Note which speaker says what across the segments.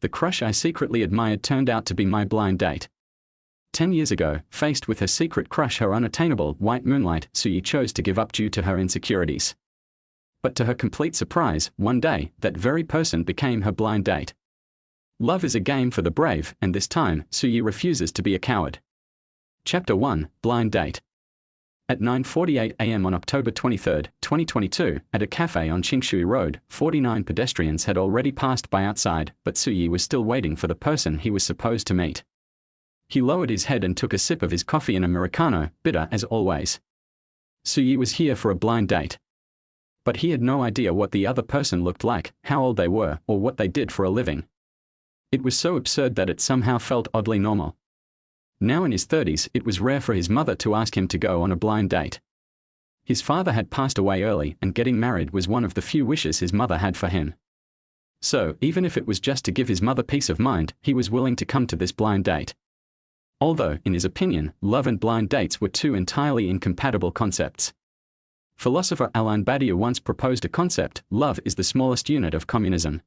Speaker 1: The crush I secretly admired turned out to be my blind date. 10 years ago, faced with her secret crush, her unattainable white Moonlight, Suyi chose to give up due to her insecurities. But to her complete surprise, one day, that very person became her blind date. Love is a game for the brave, and this time, Suyi refuses to be a coward. Chapter 1, Blind Date. At 9:48 a.m. on October 23, 2022, at a cafe on Qingshui Road, 49 pedestrians had already passed by outside, but Suyi was still waiting for the person he was supposed to meet. He lowered his head and took a sip of his coffee, an Americano, bitter as always. Suyi was here for a blind date. But he had no idea what the other person looked like, how old they were, or what they did for a living. It was so absurd that it somehow felt oddly normal. Now in his 30s, it was rare for his mother to ask him to go on a blind date. His father had passed away early, and getting married was one of the few wishes his mother had for him. So, even if it was just to give his mother peace of mind, he was willing to come to this blind date. Although, in his opinion, love and blind dates were two entirely incompatible concepts. Philosopher Alain Badiou once proposed a concept: love is the smallest unit of communism.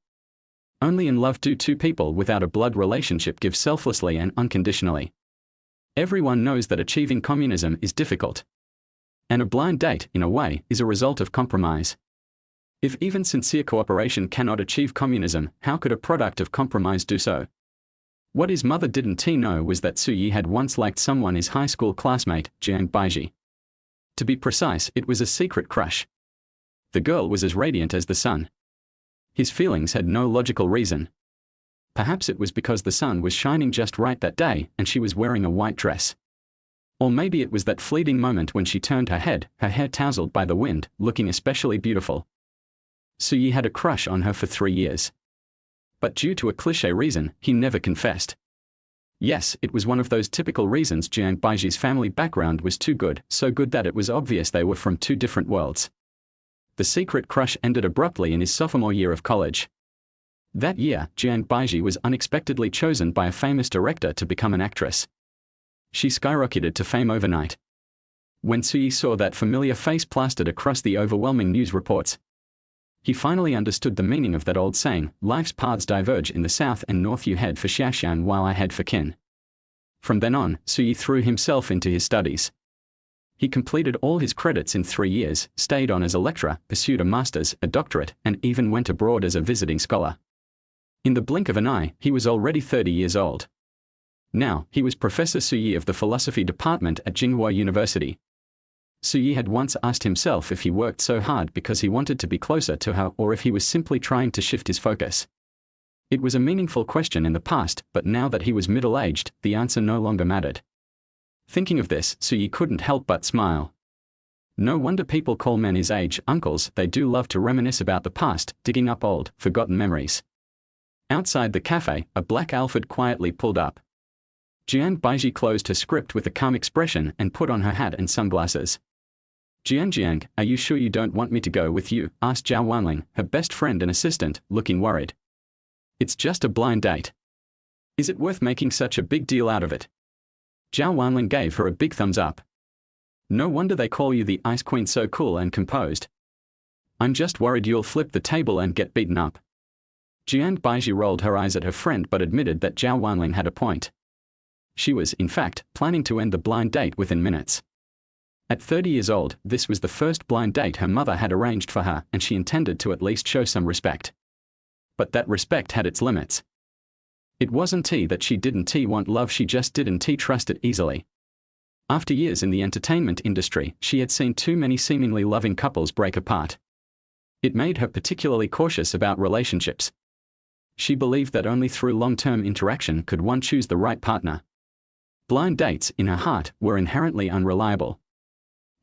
Speaker 1: Only in love do two people without a blood relationship give selflessly and unconditionally. Everyone knows that achieving communism is difficult. And a blind date, in a way, is a result of compromise. If even sincere cooperation cannot achieve communism, how could a product of compromise do so? What his mother didn't know was that Suyi had once liked someone, his high school classmate, Jiang Baiji. To be precise, it was a secret crush. The girl was as radiant as the sun. His feelings had no logical reason. Perhaps it was because the sun was shining just right that day, and she was wearing a white dress. Or maybe it was that fleeting moment when she turned her head, her hair tousled by the wind, looking especially beautiful. Suyi had a crush on her for 3 years. But due to a cliché reason, he never confessed. Yes, it was one of those typical reasons. Jiang Baiji's family background was too good, so good that it was obvious they were from two different worlds. The secret crush ended abruptly in his sophomore year of college. That year, Jiang Baiji was unexpectedly chosen by a famous director to become an actress. She skyrocketed to fame overnight. When Suyi saw that familiar face plastered across the overwhelming news reports, he finally understood the meaning of that old saying: life's paths diverge in the south and north. You head for Xiaoshan while I head for Qin. From then on, Suyi threw himself into his studies. He completed all his credits in 3 years, stayed on as a lecturer, pursued a master's, a doctorate, and even went abroad as a visiting scholar. In the blink of an eye, he was already 30 years old. Now, he was Professor Suyi of the philosophy department at Tsinghua University. Suyi had once asked himself if he worked so hard because he wanted to be closer to her, or if he was simply trying to shift his focus. It was a meaningful question in the past, but now that he was middle-aged, the answer no longer mattered. Thinking of this, Suyi couldn't help but smile. No wonder people call men his age uncles. They do love to reminisce about the past, digging up old, forgotten memories. Outside the cafe, a black Alphard quietly pulled up. Jiang Baiji closed her script with a calm expression and put on her hat and sunglasses. Jiang, are you sure you don't want me to go with you?" asked Zhao Wanling, her best friend and assistant, looking worried. "It's just a blind date. Is it worth making such a big deal out of it?" Zhao Wanling gave her a big thumbs up. "No wonder they call you the Ice Queen, so cool and composed. I'm just worried you'll flip the table and get beaten up." Jiang Baiji rolled her eyes at her friend but admitted that Zhao Wanling had a point. She was, in fact, planning to end the blind date within minutes. At 30 years old, this was the first blind date her mother had arranged for her, and she intended to at least show some respect. But that respect had its limits. It wasn't that she didn't want love, she just didn't trust it easily. After years in the entertainment industry, she had seen too many seemingly loving couples break apart. It made her particularly cautious about relationships. She believed that only through long-term interaction could one choose the right partner. Blind dates, in her heart, were inherently unreliable.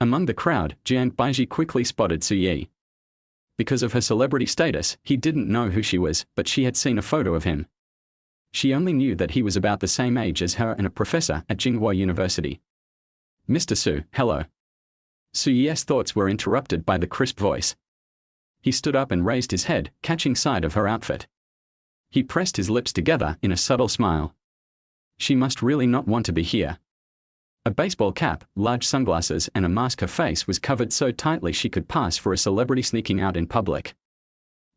Speaker 1: Among the crowd, Jiang Baiji quickly spotted Suyi. Because of her celebrity status, he didn't know who she was, but she had seen a photo of him. She only knew that he was about the same age as her and a professor at Tsinghua University. "Mr. Su, hello." Suyi's thoughts were interrupted by the crisp voice. He stood up and raised his head, catching sight of her outfit. He pressed his lips together in a subtle smile. She must really not want to be here. A baseball cap, large sunglasses, and a mask. Her face was covered so tightly she could pass for a celebrity sneaking out in public.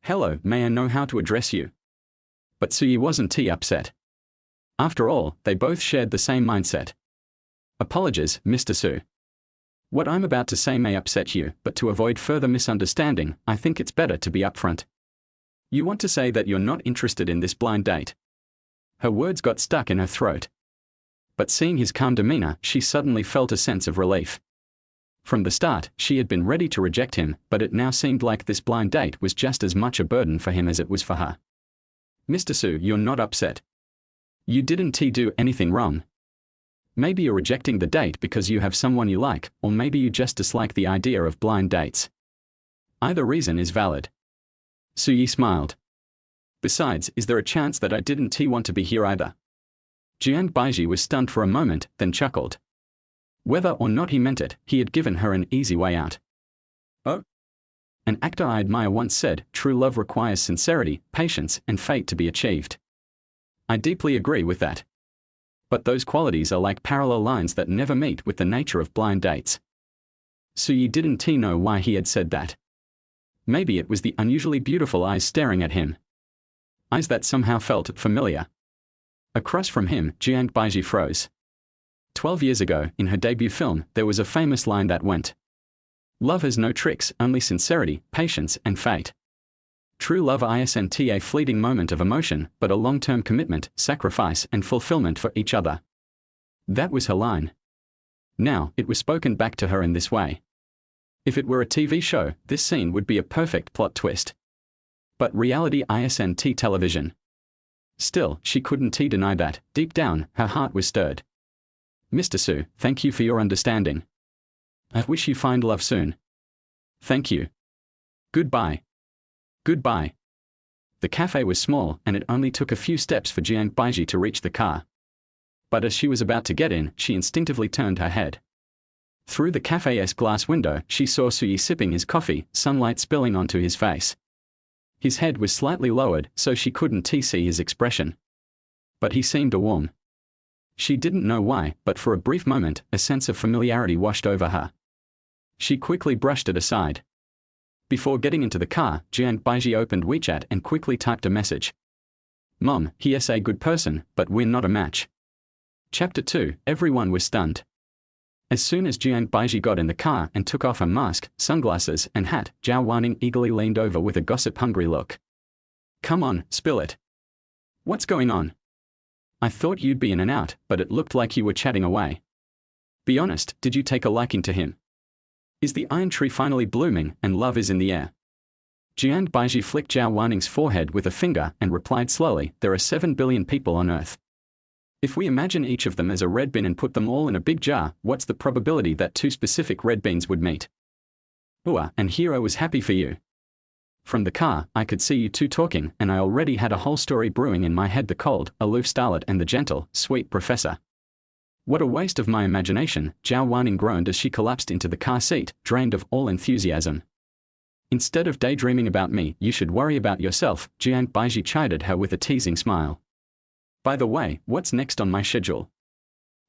Speaker 1: "Hello, may I know how to address you?" But Suyi wasn't upset. After all, they both shared the same mindset. Apologies, Mr. Su. What I'm about to say may upset you, but to avoid further misunderstanding, I think it's better to be upfront. You want to say that you're not interested in this blind date? Her words got stuck in her throat. But seeing his calm demeanor, she suddenly felt a sense of relief. From the start, she had been ready to reject him, but it now seemed like this blind date was just as much a burden for him as it was for her. Mr. Su, you're not upset. You didn't do anything wrong. Maybe you're rejecting the date because you have someone you like, or maybe you just dislike the idea of blind dates. Either reason is valid. Suyi smiled. Besides, is there a chance that I didn't want to be here either? Jiang Baiji was stunned for a moment, then chuckled. Whether or not he meant it, he had given her an easy way out. Oh? An actor I admire once said, true love requires sincerity, patience, and fate to be achieved. I deeply agree with that. But those qualities are like parallel lines that never meet with the nature of blind dates. Suyi didn't know why he had said that. Maybe it was the unusually beautiful eyes staring at him. Eyes that somehow felt familiar. Across from him, Jiang Baiji froze. 12 years ago, in her debut film, there was a famous line that went, "Love has no tricks, only sincerity, patience, and fate." True love isn't a fleeting moment of emotion, but a long-term commitment, sacrifice, and fulfillment for each other. That was her line. Now, it was spoken back to her in this way. If it were a TV show, this scene would be a perfect plot twist. But reality isn't television. Still, she couldn't deny that, deep down, her heart was stirred. Mr. Su, thank you for your understanding. I wish you find love soon. Thank you. Goodbye. Goodbye. The cafe was small, and it only took a few steps for Jiang Baiji to reach the car. But as she was about to get in, she instinctively turned her head. Through the cafe's glass window, she saw Suyi sipping his coffee, sunlight spilling onto his face. His head was slightly lowered, so she couldn't see his expression. But he seemed warm. She didn't know why, but for a brief moment, a sense of familiarity washed over her. She quickly brushed it aside. Before getting into the car, Jiang Baiji opened WeChat and quickly typed a message. Mom, he is a good person, but we're not a match. Chapter 2, everyone was stunned. As soon as Jiang Baiji got in the car and took off her mask, sunglasses, and hat, Zhao Wanning eagerly leaned over with a gossip-hungry look. Come on, spill it. What's going on? I thought you'd be in and out, but it looked like you were chatting away. Be honest, did you take a liking to him? Is the iron tree finally blooming, and love is in the air? Jiang Baiji flicked Zhao Wanning's forehead with a finger and replied slowly, there are 7 billion people on Earth. If we imagine each of them as a red bean and put them all in a big jar, what's the probability that 2 specific red beans would meet? And Hero was happy for you. From the car, I could see you two talking, and I already had a whole story brewing in my head, the cold, aloof starlet and the gentle, sweet professor. What a waste of my imagination, Zhao Wanning groaned as she collapsed into the car seat, drained of all enthusiasm. Instead of daydreaming about me, you should worry about yourself, Jiang Baiji chided her with a teasing smile. By the way, what's next on my schedule?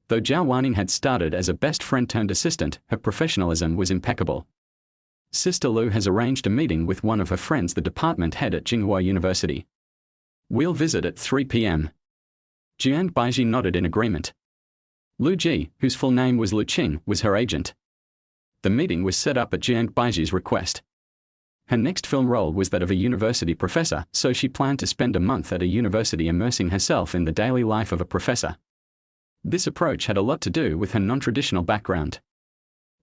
Speaker 1: Though Zhao Wanning had started as a best friend turned assistant, her professionalism was impeccable. Sister Lu has arranged a meeting with one of her friends, the department head at Tsinghua University. We'll visit at 3 p.m. Jiang Baiji nodded in agreement. Lu Ji, whose full name was Lu Qing, was her agent. The meeting was set up at Jiang Baiji's request. Her next film role was that of a university professor, so she planned to spend a month at a university immersing herself in the daily life of a professor. This approach had a lot to do with her non-traditional background.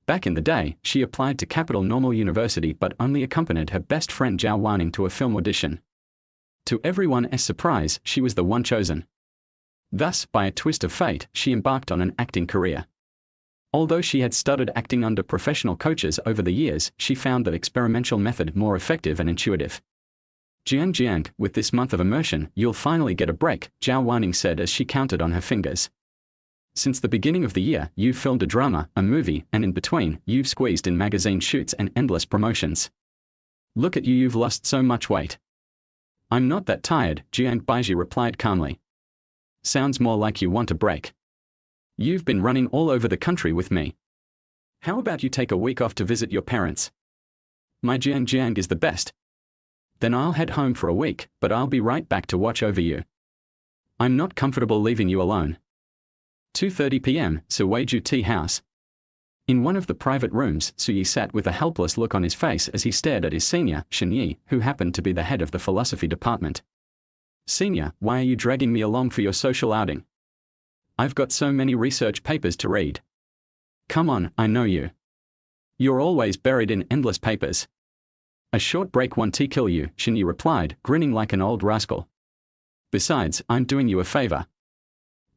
Speaker 1: Back in the day, she applied to Capital Normal University but only accompanied her best friend Zhao Wanning to a film audition. To everyone's surprise, she was the one chosen. Thus, by a twist of fate, she embarked on an acting career. Although she had studied acting under professional coaches over the years, she found that experimental method more effective and intuitive. Jiang, with this month of immersion, you'll finally get a break, Zhao Wanning said as she counted on her fingers. Since the beginning of the year, you've filmed a drama, a movie, and in between, you've squeezed in magazine shoots and endless promotions. Look at you, you've lost so much weight. I'm not that tired, Jiang Baiji replied calmly. Sounds more like you want a break. You've been running all over the country with me. How about you take a week off to visit your parents? My Jiang is the best. Then I'll head home for a week, but I'll be right back to watch over you. I'm not comfortable leaving you alone. 2:30 p.m., Suiju Tea House. In one of the private rooms, Suyi sat with a helpless look on his face as he stared at his senior, Shinyi, who happened to be the head of the philosophy department. Senior, why are you dragging me along for your social outing? I've got so many research papers to read. Come on, I know you. You're always buried in endless papers. A short break won't kill you, Shinyi replied, grinning like an old rascal. Besides, I'm doing you a favor.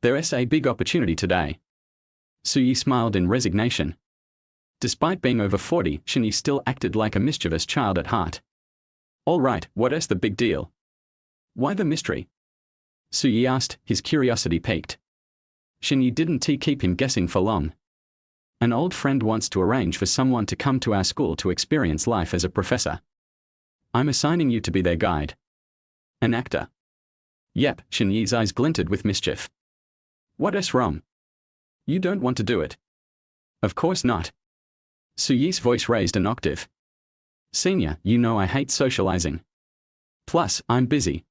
Speaker 1: There's a big opportunity today. Suyi smiled in resignation. Despite being over 40, Shinyi still acted like a mischievous child at heart. All right, what's the big deal? Why the mystery? Suyi asked, his curiosity piqued. Shinyi didn't keep him guessing for long. An old friend wants to arrange for someone to come to our school to experience life as a professor. I'm assigning you to be their guide. An actor. Yep, Shinyi's eyes glinted with mischief. What's wrong? You don't want to do it? Of course not. Suyi's voice raised an octave. Senior, you know I hate socializing. Plus, I'm busy.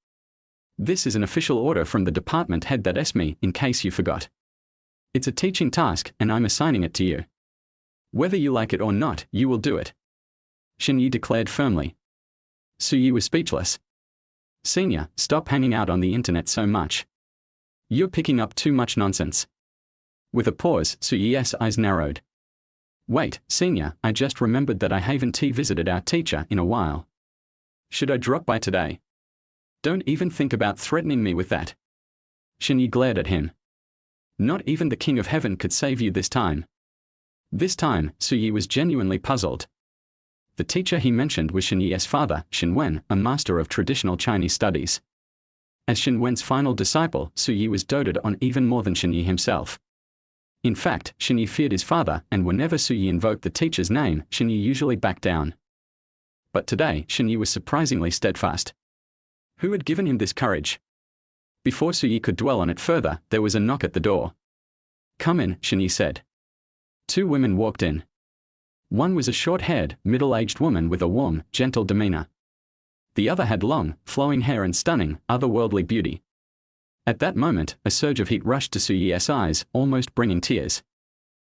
Speaker 1: This is an official order from the department head that's me, in case you forgot. It's a teaching task, and I'm assigning it to you. Whether you like it or not, you will do it. Shinyi declared firmly. Suyi was speechless. Senior, stop hanging out on the internet so much. You're picking up too much nonsense. With a pause, Suyi's eyes narrowed. Wait, Senior, I just remembered that I haven't visited our teacher in a while. Should I drop by today? Don't even think about threatening me with that. Shinyi glared at him. Not even the King of Heaven could save you this time. This time, Suyi was genuinely puzzled. The teacher he mentioned was Shinyi's father, Shinwen, a master of traditional Chinese studies. As Shinwen's final disciple, Suyi was doted on even more than Shinyi himself. In fact, Shinyi feared his father, and whenever Suyi invoked the teacher's name, Shinyi usually backed down. But today, Shinyi was surprisingly steadfast. Who had given him this courage? Before Suyi could dwell on it further, there was a knock at the door. Come in, Shinyi said. Two women walked in. One was a short-haired, middle-aged woman with a warm, gentle demeanor. The other had long, flowing hair and stunning, otherworldly beauty. At that moment, a surge of heat rushed to Suyi's eyes, almost bringing tears.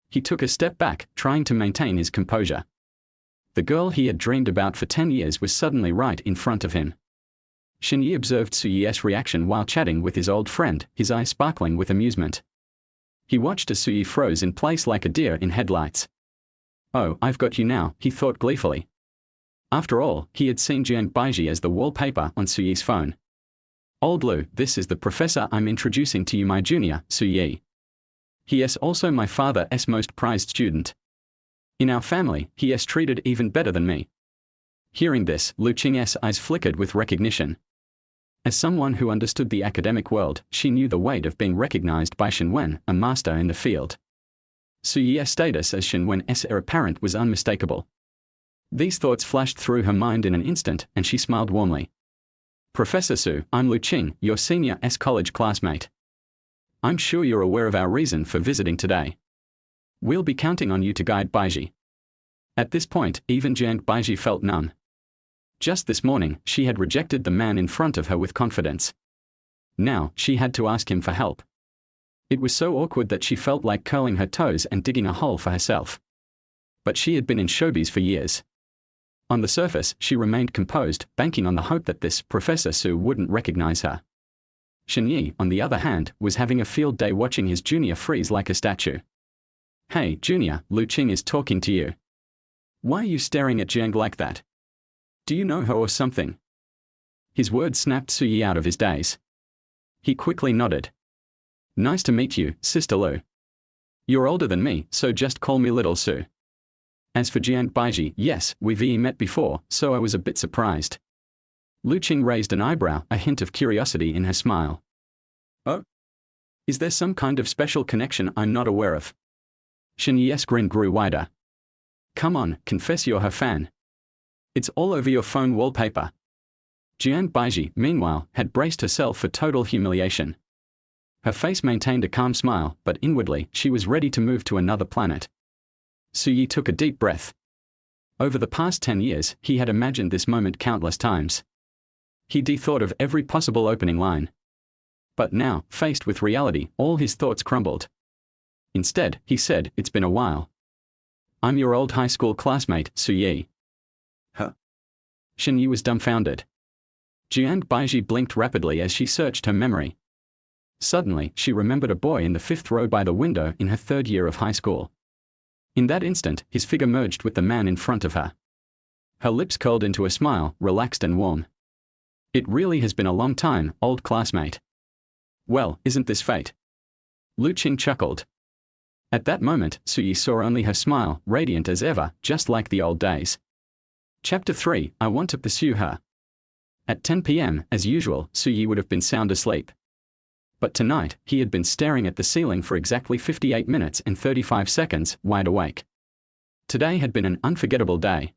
Speaker 1: He took a step back, trying to maintain his composure. The girl he had dreamed about for 10 years was suddenly right in front of him. Shinyi observed Suyi's reaction while chatting with his old friend, his eyes sparkling with amusement. He watched as Suyi froze in place like a deer in headlights. Oh, I've got you now, he thought gleefully. After all, he had seen Jiang Baiji as the wallpaper on Suyi's phone. Old Lu, this is the professor I'm introducing to you, my junior, Suyi. He is also my father's most prized student. In our family, he is treated even better than me. Hearing this, Lu Qing's eyes flickered with recognition. As someone who understood the academic world, she knew the weight of being recognized by Shinwen, a master in the field. Suyi's status as Shinwen's heir apparent was unmistakable. These thoughts flashed through her mind in an instant, and she smiled warmly. Professor Su, I'm Lu Qing, your senior college classmate. I'm sure you're aware of our reason for visiting today. We'll be counting on you to guide Baiji. At this point, even Jiang Baiji felt numb. Just this morning, she had rejected the man in front of her with confidence. Now, she had to ask him for help. It was so awkward that she felt like curling her toes and digging a hole for herself. But she had been in showbiz for years. On the surface, she remained composed, banking on the hope that this Professor Su wouldn't recognize her. Shinyi, on the other hand, was having a field day watching his junior freeze like a statue. Hey, junior, Lu Qing is talking to you. Why are you staring at Jiang like that? Do you know her or something? His words snapped Suyi out of his daze. He quickly nodded. Nice to meet you, Sister Lu. You're older than me, so just call me Little Su. As for Jiang Baiji, yes, we've met before, so I was a bit surprised. Lu Qing raised an eyebrow, a hint of curiosity in her smile. Oh? Is there some kind of special connection I'm not aware of? Shinyi's grin grew wider. Come on, confess you're her fan. It's all over your phone wallpaper. Jiang Baiji, meanwhile, had braced herself for total humiliation. Her face maintained a calm smile, but inwardly, she was ready to move to another planet. Suyi took a deep breath. Over the past 10 years, he had imagined this moment countless times. He'd thought of every possible opening line. But now, faced with reality, all his thoughts crumbled. Instead, he said, "It's been a while. I'm your old high school classmate, Su-yi."
Speaker 2: Huh?
Speaker 1: Shin-yi was dumbfounded. Jiang Baiji blinked rapidly as she searched her memory. Suddenly, she remembered a boy in the 5th row by the window in her 3rd year of high school. In that instant, his figure merged with the man in front of her. Her lips curled into a smile, relaxed and warm. "It really has been a long time, old classmate." "Well, isn't this fate?" Lu Qing chuckled. At that moment, Su-yi saw only her smile, radiant as ever, just like the old days. Chapter 3, I Want to Pursue Her. At 10 p.m., as usual, Su-yi would have been sound asleep. But tonight, he had been staring at the ceiling for exactly 58 minutes and 35 seconds, wide awake. Today had been an unforgettable day.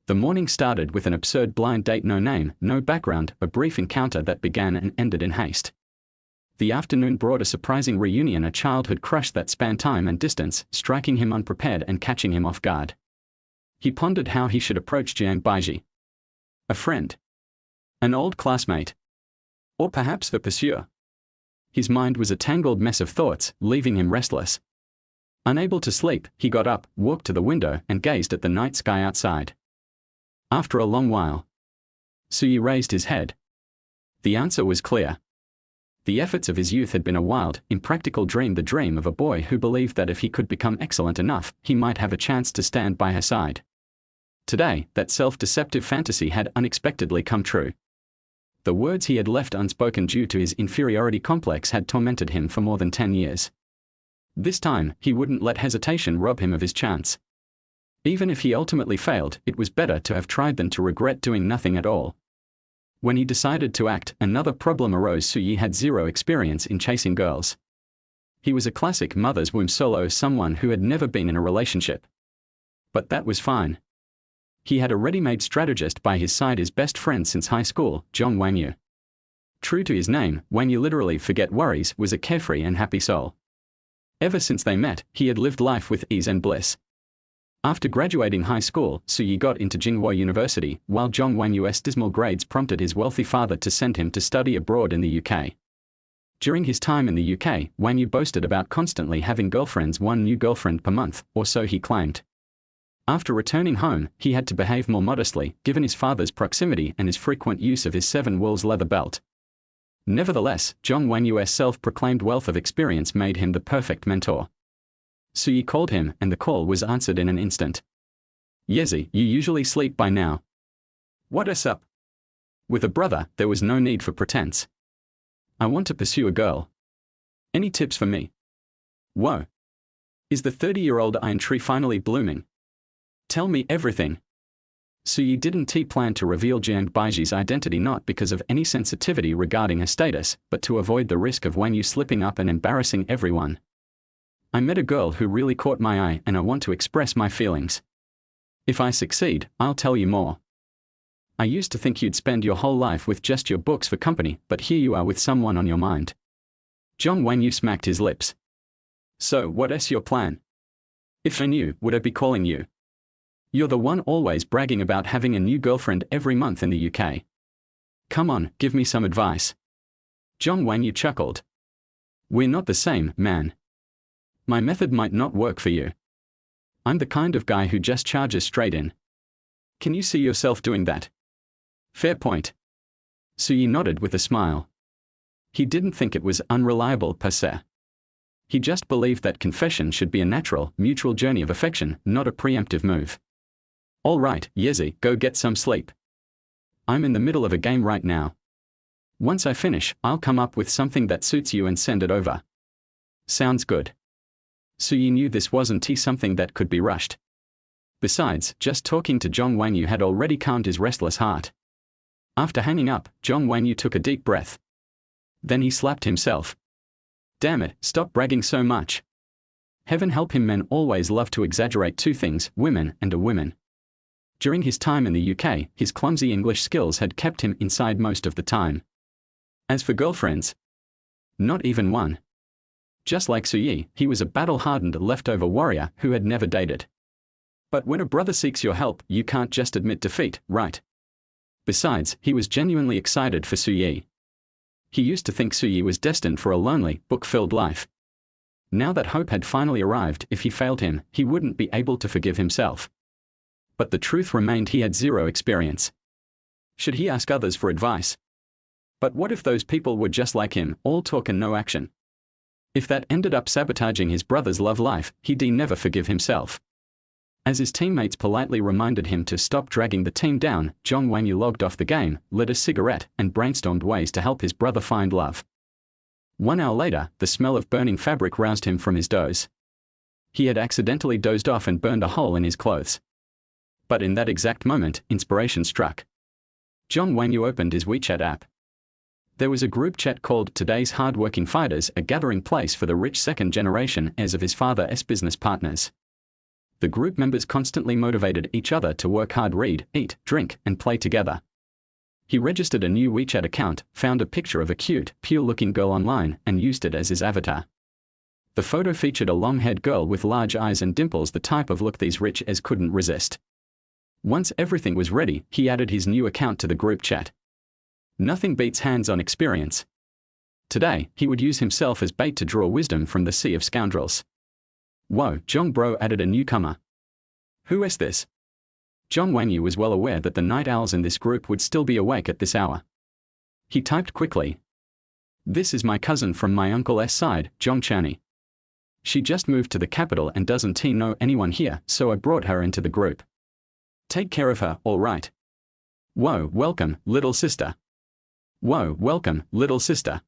Speaker 1: The morning started with an absurd blind date, no name, no background, a brief encounter that began and ended in haste. The afternoon brought a surprising reunion, a childhood crush that spanned time and distance, striking him unprepared and catching him off guard. He pondered how he should approach Jiang Baiji. A friend? An old classmate? Or perhaps a pursuer? His mind was a tangled mess of thoughts, leaving him restless. Unable to sleep, he got up, walked to the window, and gazed at the night sky outside. After a long while, Su-yi raised his head. The answer was clear. The efforts of his youth had been a wild, impractical dream, the dream of a boy who believed that if he could become excellent enough, he might have a chance to stand by her side. Today, that self-deceptive fantasy had unexpectedly come true. The words he had left unspoken due to his inferiority complex had tormented him for more than 10 years. This time, he wouldn't let hesitation rob him of his chance. Even if he ultimately failed, it was better to have tried than to regret doing nothing at all. When he decided to act, another problem arose. Su-yi had zero experience in chasing girls. He was a classic mother's womb solo, someone who had never been in a relationship. But that was fine. He had a ready-made strategist by his side, his best friend since high school, Zhong Wangyu. True to his name, Wangyu, literally forget worries, was a carefree and happy soul. Ever since they met, he had lived life with ease and bliss. After graduating high school, Su-yi got into Tsinghua University, while Zhong Wangyu's dismal grades prompted his wealthy father to send him to study abroad in the UK. During his time in the UK, Wangyu boasted about constantly having girlfriends, one new girlfriend per month, or so he claimed. After returning home, he had to behave more modestly, given his father's proximity and his frequent use of his 7 Wolves leather belt. Nevertheless, Zhong Wangyu's self-proclaimed wealth of experience made him the perfect mentor. Su-yi called him, and the call was answered in an instant. "Yezi, you usually sleep by now. What's up?" With a brother, there was no need for pretense. "I want to pursue a girl. Any tips for me?" "Whoa. Is the 30-year-old iron tree finally blooming? Tell me everything." Su-yi didn't plan to reveal Jiang Baiji's identity, not because of any sensitivity regarding her status, but to avoid the risk of Wangyu slipping up and embarrassing everyone. "I met a girl who really caught my eye, and I want to express my feelings. If I succeed, I'll tell you more. I used to think you'd spend your whole life with just your books for company, but here you are with someone on your mind." Zhong Wangyu smacked his lips. "So, what's your plan? If I knew, would I be calling you? You're the one always bragging about having a new girlfriend every month in the UK. Come on, give me some advice." Zhong Wangyu chuckled. "We're not the same, man. My method might not work for you. I'm the kind of guy who just charges straight in. Can you see yourself doing that?" "Fair point." Su-yi nodded with a smile. He didn't think it was unreliable per se. He just believed that confession should be a natural, mutual journey of affection, not a preemptive move. "All right, Yezi, go get some sleep. I'm in the middle of a game right now. Once I finish, I'll come up with something that suits you and send it over." "Sounds good." Su-yi knew this wasn't something that could be rushed. Besides, just talking to Zhong Wangyu had already calmed his restless heart. After hanging up, Zhong Wangyu took a deep breath. Then he slapped himself. Damn it, stop bragging so much. Heaven help him, men always love to exaggerate 2 things, women and a woman. During his time in the UK, his clumsy English skills had kept him inside most of the time. As for girlfriends, not even one. Just like Su-yi, he was a battle-hardened leftover warrior who had never dated. But when a brother seeks your help, you can't just admit defeat, right? Besides, he was genuinely excited for Suyi. He used to think Suyi was destined for a lonely, book-filled life. Now that hope had finally arrived, if he failed him, he wouldn't be able to forgive himself. But the truth remained, he had zero experience. Should he ask others for advice? But what if those people were just like him, all talk and no action? If that ended up sabotaging his brother's love life, he'd never forgive himself. As his teammates politely reminded him to stop dragging the team down, Zhong Wanyu logged off the game, lit a cigarette, and brainstormed ways to help his brother find love. 1 hour later, the smell of burning fabric roused him from his doze. He had accidentally dozed off and burned a hole in his clothes. But in that exact moment, inspiration struck. Zhong Wanyu opened his WeChat app. There was a group chat called Today's Hard-Working Fighters, a gathering place for the rich second-generation heirs of his father's business partners. The group members constantly motivated each other to work hard, read, eat, drink, and play together. He registered a new WeChat account, found a picture of a cute, pure-looking girl online, and used it as his avatar. The photo featured a long-haired girl with large eyes and dimples, the type of look these rich heirs couldn't resist. Once everything was ready, he added his new account to the group chat. Nothing beats hands-on experience. Today, he would use himself as bait to draw wisdom from the sea of scoundrels. Whoa, Zhong Bro added a newcomer. Who is this? Zhong Wanyu was well aware that the night owls in this group would still be awake at this hour. He typed quickly. This is my cousin from my uncle's side, Zhong Chani. She just moved to the capital and doesn't know anyone here, so I brought her into the group. Take care of her, all right? Whoa, welcome, little sister. Whoa, welcome, little sister.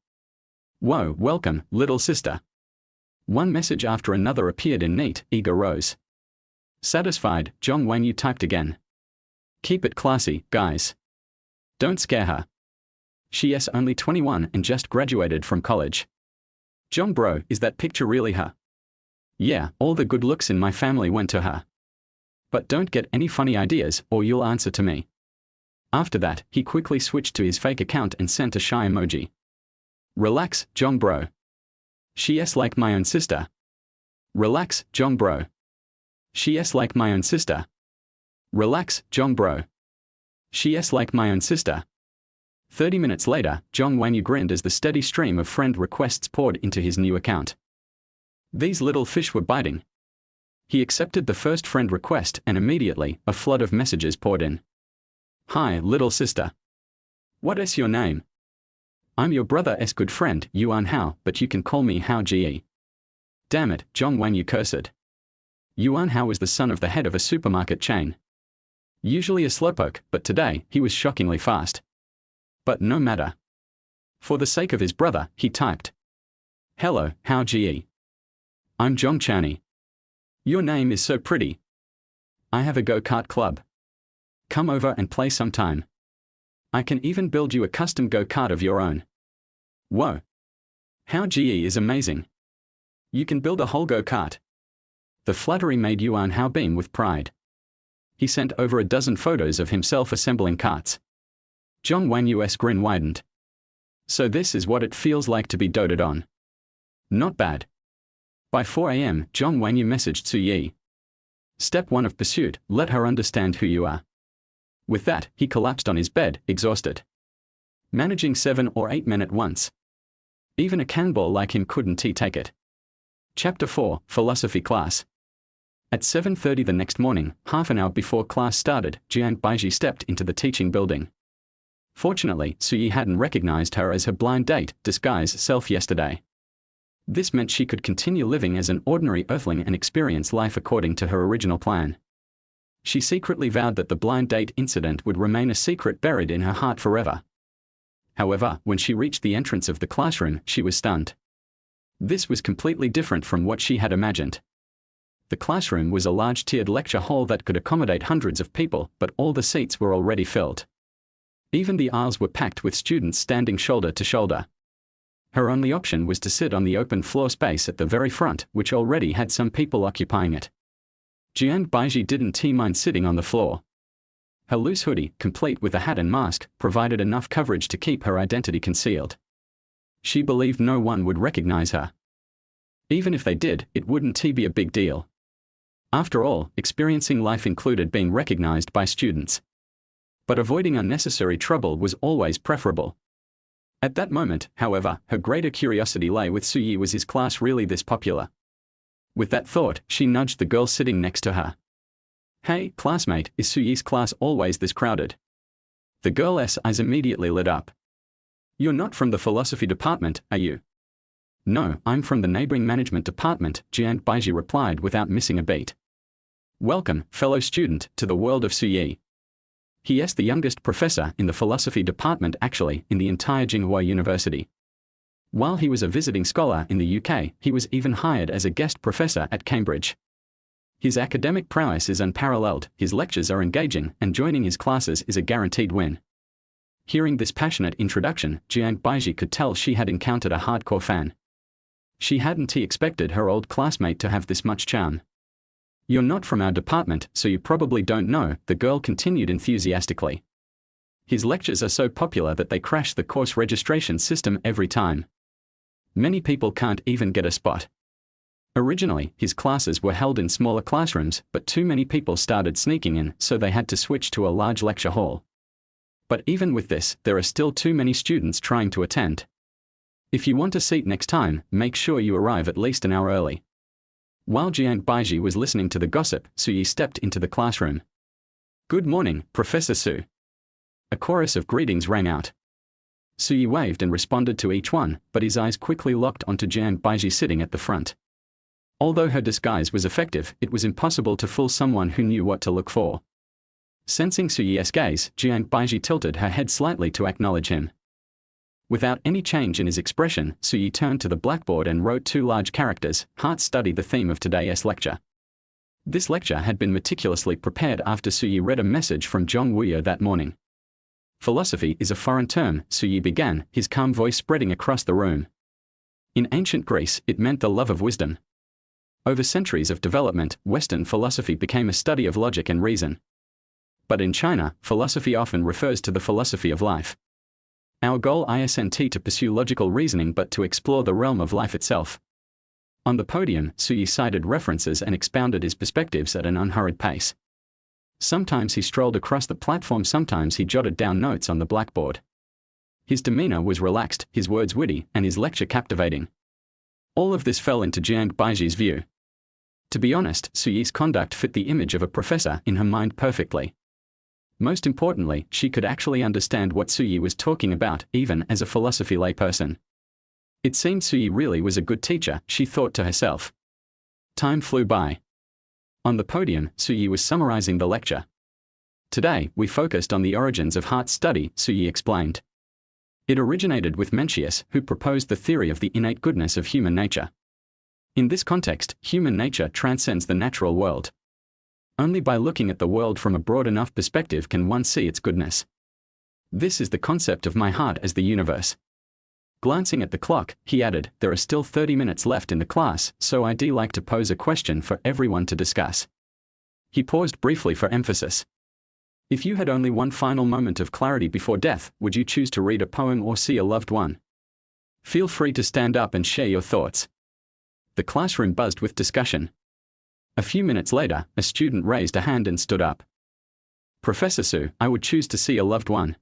Speaker 1: Whoa, welcome, little sister. One message after another appeared in neat, eager rows. Satisfied, Zhong Wanyu typed again. Keep it classy, guys. Don't scare her. She's only 21 and just graduated from college. Zhong Bro, is that picture really her? Yeah, all the good looks in my family went to her. But don't get any funny ideas, or you'll answer to me. After that, he quickly switched to his fake account and sent a shy emoji. Relax, Zhong Bro. She's like my own sister. Relax, Zhong Bro. She's like my own sister. Relax, Zhong Bro. She's like my own sister. 30 minutes later, Zhong Wanyu grinned as the steady stream of friend requests poured into his new account. These little fish were biting. He accepted the first friend request and immediately, a flood of messages poured in. Hi, little sister. What is your name? I'm your brother's good friend, Yuan Hao, but you can call me Hao Ge. Damn it, Zhong Wanyu cursed. Yuan Hao was the son of the head of a supermarket chain. Usually a slowpoke, but today, he was shockingly fast. But no matter. For the sake of his brother, he typed. Hello, Hao Ge. I'm Zhong Chani. Your name is so pretty. I have a go-kart club. Come over and play sometime. I can even build you a custom go-kart of your own. Whoa. Hao Ge is amazing. You can build a whole go-kart. The flattery made Yuan Hao beam with pride. He sent over a dozen photos of himself assembling karts. Zhong Wanyu's grin widened. So this is what it feels like to be doted on. Not bad. By 4 a.m., Zhong Wanyu messaged Suyi. Step 1 of pursuit, let her understand who you are. With that, he collapsed on his bed, exhausted. Managing 7 or 8 men at once. Even a cannonball like him couldn't take it. Chapter 4, Philosophy Class. At 7:30 the next morning, half an hour before class started, Jian Baiji stepped into the teaching building. Fortunately, Suyi hadn't recognized her as her blind date, disguised self yesterday. This meant she could continue living as an ordinary earthling and experience life according to her original plan. She secretly vowed that the blind date incident would remain a secret buried in her heart forever. However, when she reached the entrance of the classroom, she was stunned. This was completely different from what she had imagined. The classroom was a large tiered lecture hall that could accommodate hundreds of people, but all the seats were already filled. Even the aisles were packed with students standing shoulder to shoulder. Her only option was to sit on the open floor space at the very front, which already had some people occupying it. Jian Baiji didn't mind sitting on the floor. Her loose hoodie, complete with a hat and mask, provided enough coverage to keep her identity concealed. She believed no one would recognize her. Even if they did, it wouldn't be a big deal. After all, experiencing life included being recognized by students. But avoiding unnecessary trouble was always preferable. At that moment, however, her greater curiosity lay with Suyi. Was his class really this popular? With that thought, she nudged the girl sitting next to her. "Hey, classmate, is Suyi's class always this crowded?" The girl's eyes immediately lit up. "You're not from the philosophy department, are you?" "No, I'm from the neighboring management department," Jiang Baiji replied without missing a beat. "Welcome, fellow student, to the world of Suyi." He is the youngest professor in the philosophy department, actually, in the entire Tsinghua University. While he was a visiting scholar in the UK, he was even hired as a guest professor at Cambridge. His academic prowess is unparalleled, his lectures are engaging, and joining his classes is a guaranteed win. Hearing this passionate introduction, Jiang Baiji could tell she had encountered a hardcore fan. She hadn't expected her old classmate to have this much charm. "You're not from our department, so you probably don't know," the girl continued enthusiastically. "His lectures are so popular that they crash the course registration system every time. Many people can't even get a spot. Originally, his classes were held in smaller classrooms, but too many people started sneaking in, so they had to switch to a large lecture hall. But even with this, there are still too many students trying to attend. If you want a seat next time, make sure you arrive at least an hour early." While Jiang Baiji was listening to the gossip, Suyi stepped into the classroom. "Good morning, Professor Su." A chorus of greetings rang out. Suyi waved and responded to each one, but his eyes quickly locked onto Jiang Baiji sitting at the front. Although her disguise was effective, it was impossible to fool someone who knew what to look for. Sensing Suyi's gaze, Jiang Baiji tilted her head slightly to acknowledge him. Without any change in his expression, Suyi turned to the blackboard and wrote 2 large characters, "Heart Study," the theme of today's lecture. This lecture had been meticulously prepared after Suyi read a message from Zhong Wuye that morning. "Philosophy is a foreign term," Suyi began, his calm voice spreading across the room. "In ancient Greece, it meant the love of wisdom. Over centuries of development, Western philosophy became a study of logic and reason. But in China, philosophy often refers to the philosophy of life. Our goal isn't to pursue logical reasoning but to explore the realm of life itself." On the podium, Suyi cited references and expounded his perspectives at an unhurried pace. Sometimes he strolled across the platform, sometimes he jotted down notes on the blackboard. His demeanor was relaxed, his words witty, and his lecture captivating. All of this fell into Jiang Baiji's view. To be honest, Suyi's conduct fit the image of a professor in her mind perfectly. Most importantly, she could actually understand what Suyi was talking about, even as a philosophy layperson. It seemed Suyi really was a good teacher, she thought to herself. Time flew by. On the podium, Suyi was summarizing the lecture. "Today, we focused on the origins of heart study," Suyi explained. "It originated with Mencius, who proposed the theory of the innate goodness of human nature. In this context, human nature transcends the natural world. Only by looking at the world from a broad enough perspective can one see its goodness. This is the concept of my heart as the universe." Glancing at the clock, he added, "There are still 30 minutes left in the class, so I'd like to pose a question for everyone to discuss." He paused briefly for emphasis. "If you had only one final moment of clarity before death, would you choose to read a poem or see a loved one? Feel free to stand up and share your thoughts." The classroom buzzed with discussion. A few minutes later, a student raised a hand and stood up. "Professor Su, I would choose to see a loved one."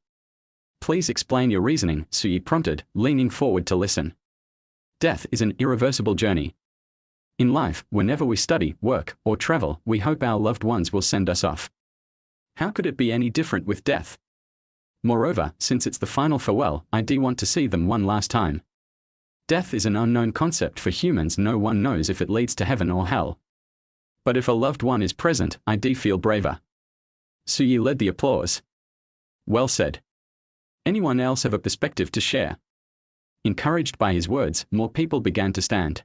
Speaker 1: "Please explain your reasoning," Suyi prompted, leaning forward to listen. "Death is an irreversible journey. In life, whenever we study, work, or travel, we hope our loved ones will send us off. How could it be any different with death? Moreover, since it's the final farewell, I do want to see them one last time. Death is an unknown concept for humans, no one knows if it leads to heaven or hell. But if a loved one is present, I do feel braver." Suyi led the applause. "Well said. Anyone else have a perspective to share?" Encouraged by his words, more people began to stand.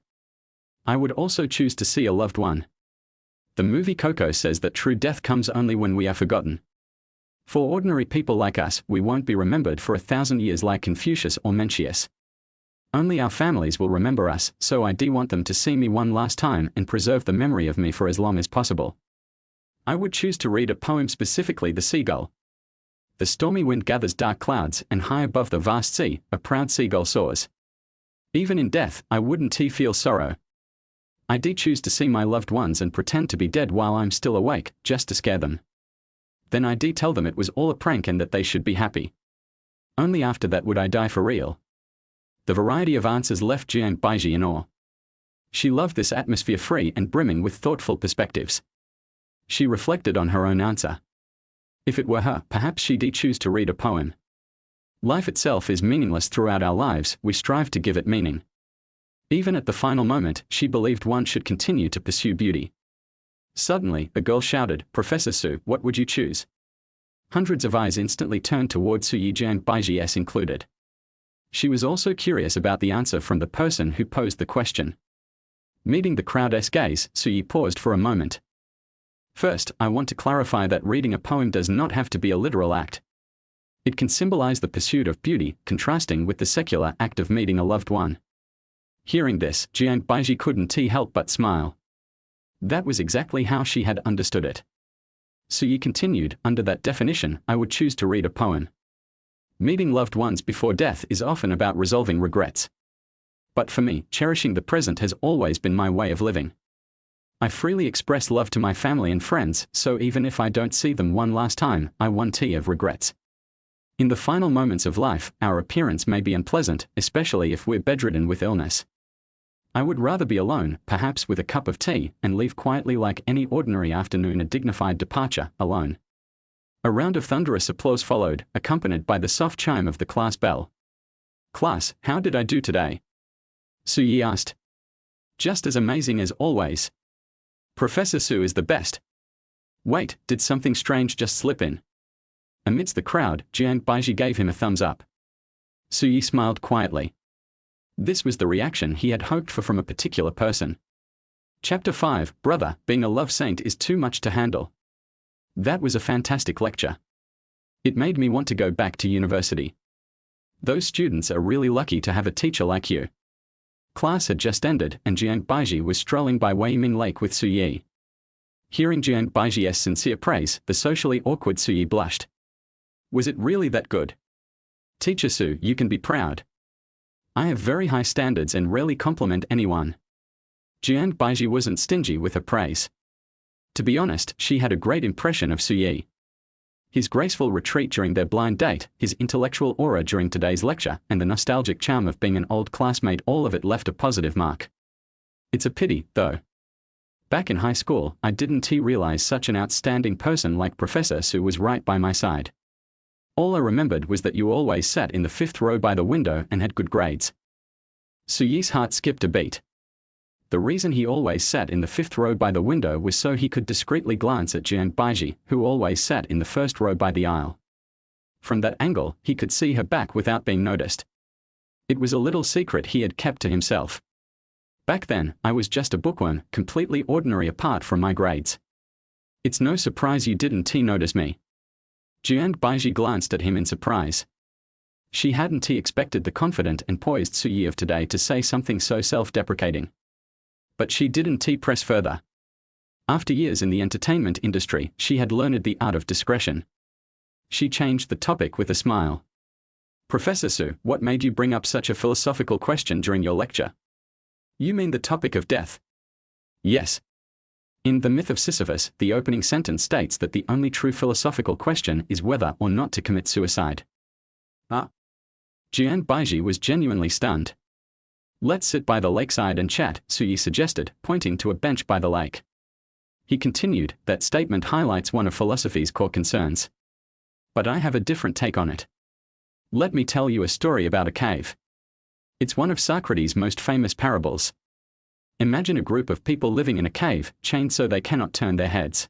Speaker 1: "I would also choose to see a loved one. The movie Coco says that true death comes only when we are forgotten. For ordinary people like us, we won't be remembered for 1,000 years like Confucius or Mencius. Only our families will remember us, so I do want them to see me one last time and preserve the memory of me for as long as possible. I would choose to read a poem, specifically The Seagull. The stormy wind gathers dark clouds, and high above the vast sea, a proud seagull soars. Even in death, I wouldn't feel sorrow. I do choose to see my loved ones and pretend to be dead while I'm still awake, just to scare them." Then I'd tell them it was all a prank and that they should be happy. Only after that would I die for real. The variety of answers left Jian Baiji in awe. She loved this atmosphere, free and brimming with thoughtful perspectives. She reflected on her own answer. If it were her, perhaps she'd choose to read a poem. Life itself is meaningless. Throughout our lives, we strive to give it meaning. Even at the final moment, she believed one should continue to pursue beauty. Suddenly, a girl shouted, "Professor Su, what would you choose?" Hundreds of eyes instantly turned toward Su Yi, Jian Baiji's included. She was also curious about the answer from the person who posed the question. Meeting the crowd's gaze, Su Yi paused for a moment. First, I want to clarify that reading a poem does not have to be a literal act. It can symbolize the pursuit of beauty, contrasting with the secular act of meeting a loved one. Hearing this, Jian Baiji couldn't help but smile. That was exactly how she had understood it. Su Yi continued, under that definition, I would choose to read a poem. Meeting loved ones before death is often about resolving regrets. But for me, cherishing the present has always been my way of living. I freely express love to my family and friends, so even if I don't see them one last time, I won't have regrets. In the final moments of life, our appearance may be unpleasant, especially if we're bedridden with illness. I would rather be alone, perhaps with a cup of tea, and leave quietly like any ordinary afternoon, a dignified departure, alone. A round of thunderous applause followed, accompanied by the soft chime of the class bell. Class, how did I do today? Su Yi asked. Just as amazing as always. Professor Su is the best. Wait, did something strange just slip in? Amidst the crowd, Jian Baiji gave him a thumbs up. Su Yi smiled quietly. This was the reaction he had hoped for from a particular person. Chapter 5, Brother, being a love saint is too much to handle. That was a fantastic lecture. It made me want to go back to university. Those students are really lucky to have a teacher like you. Class had just ended, and Jian Baiji was strolling by Weiming Lake with Su Yi. Hearing Jian Baiji's sincere praise, the socially awkward Su Yi blushed. Was it really that good? Teacher Su, you can be proud. I have very high standards and rarely compliment anyone. Jian Baiji wasn't stingy with her praise. To be honest, she had a great impression of Su Yi. His graceful retreat during their blind date, his intellectual aura during today's lecture, and the nostalgic charm of being an old classmate, all of it left a positive mark. It's a pity, though. Back in high school, I didn't realize such an outstanding person like Professor Su was right by my side. All I remembered was that you always sat in the 5th row by the window and had good grades. Su Yi's heart skipped a beat. The reason he always sat in the 5th row by the window was so he could discreetly glance at Jian Baiji, who always sat in the 1st row by the aisle. From that angle, he could see her back without being noticed. It was a little secret he had kept to himself. Back then, I was just a bookworm, completely ordinary apart from my grades. It's no surprise you didn't notice me. Jian Baiji glanced at him in surprise. She hadn't expected the confident and poised Su Yi of today to say something so self-deprecating. But she didn't press further. After years in the entertainment industry, she had learned the art of discretion. She changed the topic with a smile. Professor Su, what made you bring up such a philosophical question during your lecture? You mean the topic of death? Yes. In The Myth of Sisyphus, the opening sentence states that the only true philosophical question is whether or not to commit suicide. Ah. Jian Baiji was genuinely stunned. Let's sit by the lakeside and chat, Su Yi suggested, pointing to a bench by the lake. He continued, that statement highlights one of philosophy's core concerns. But I have a different take on it. Let me tell you a story about a cave. It's one of Socrates' most famous parables. Imagine a group of people living in a cave, chained so they cannot turn their heads.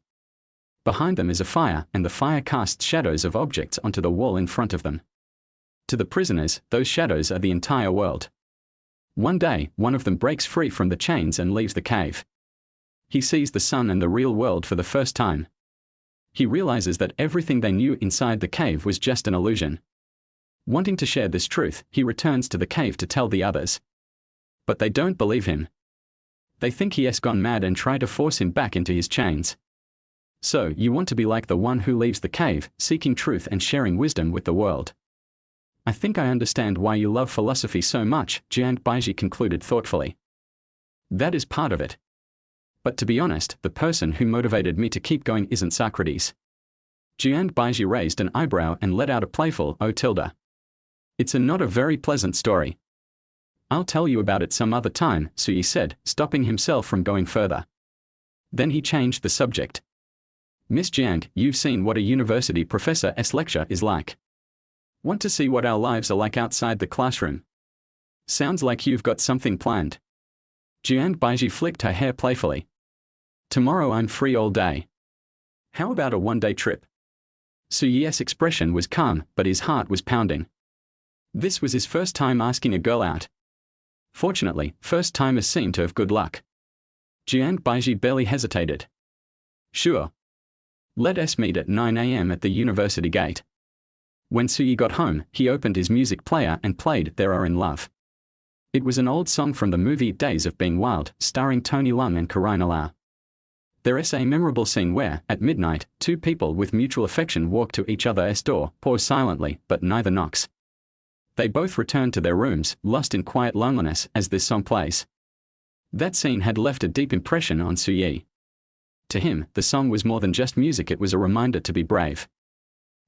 Speaker 1: Behind them is a fire, and the fire casts shadows of objects onto the wall in front of them. To the prisoners, those shadows are the entire world. One day, one of them breaks free from the chains and leaves the cave. He sees the sun and the real world for the first time. He realizes that everything they knew inside the cave was just an illusion. Wanting to share this truth, he returns to the cave to tell the others. But they don't believe him. They think he has gone mad and try to force him back into his chains. So, you want to be like the one who leaves the cave, seeking truth and sharing wisdom with the world. I think I understand why you love philosophy so much, Jian Baiji concluded thoughtfully. That is part of it. But to be honest, the person who motivated me to keep going isn't Socrates. Jian Baiji raised an eyebrow and let out a playful "oh tilde." It's not a very pleasant story. I'll tell you about it some other time, Suyi said, stopping himself from going further. Then he changed the subject. Miss Jiang, you've seen what a university professor's lecture is like. Want to see what our lives are like outside the classroom? Sounds like you've got something planned. Jian Baiji flicked her hair playfully. Tomorrow I'm free all day. How about a one-day trip? Suyi's expression was calm, but his heart was pounding. This was his first time asking a girl out. Fortunately, first-timers seem to have good luck. Jian Baiji barely hesitated. Sure. Let us meet at 9 a.m. at the university gate. When Suyi got home, he opened his music player and played "They Are in Love." It was an old song from the movie Days of Being Wild, starring Tony Leung and Karina Lau. There's a memorable scene where, at midnight, two people with mutual affection walk to each other's door, pause silently, but neither knocks. They both return to their rooms, lost in quiet loneliness, as this song plays. That scene had left a deep impression on Suyi. To him, the song was more than just music, it was a reminder to be brave.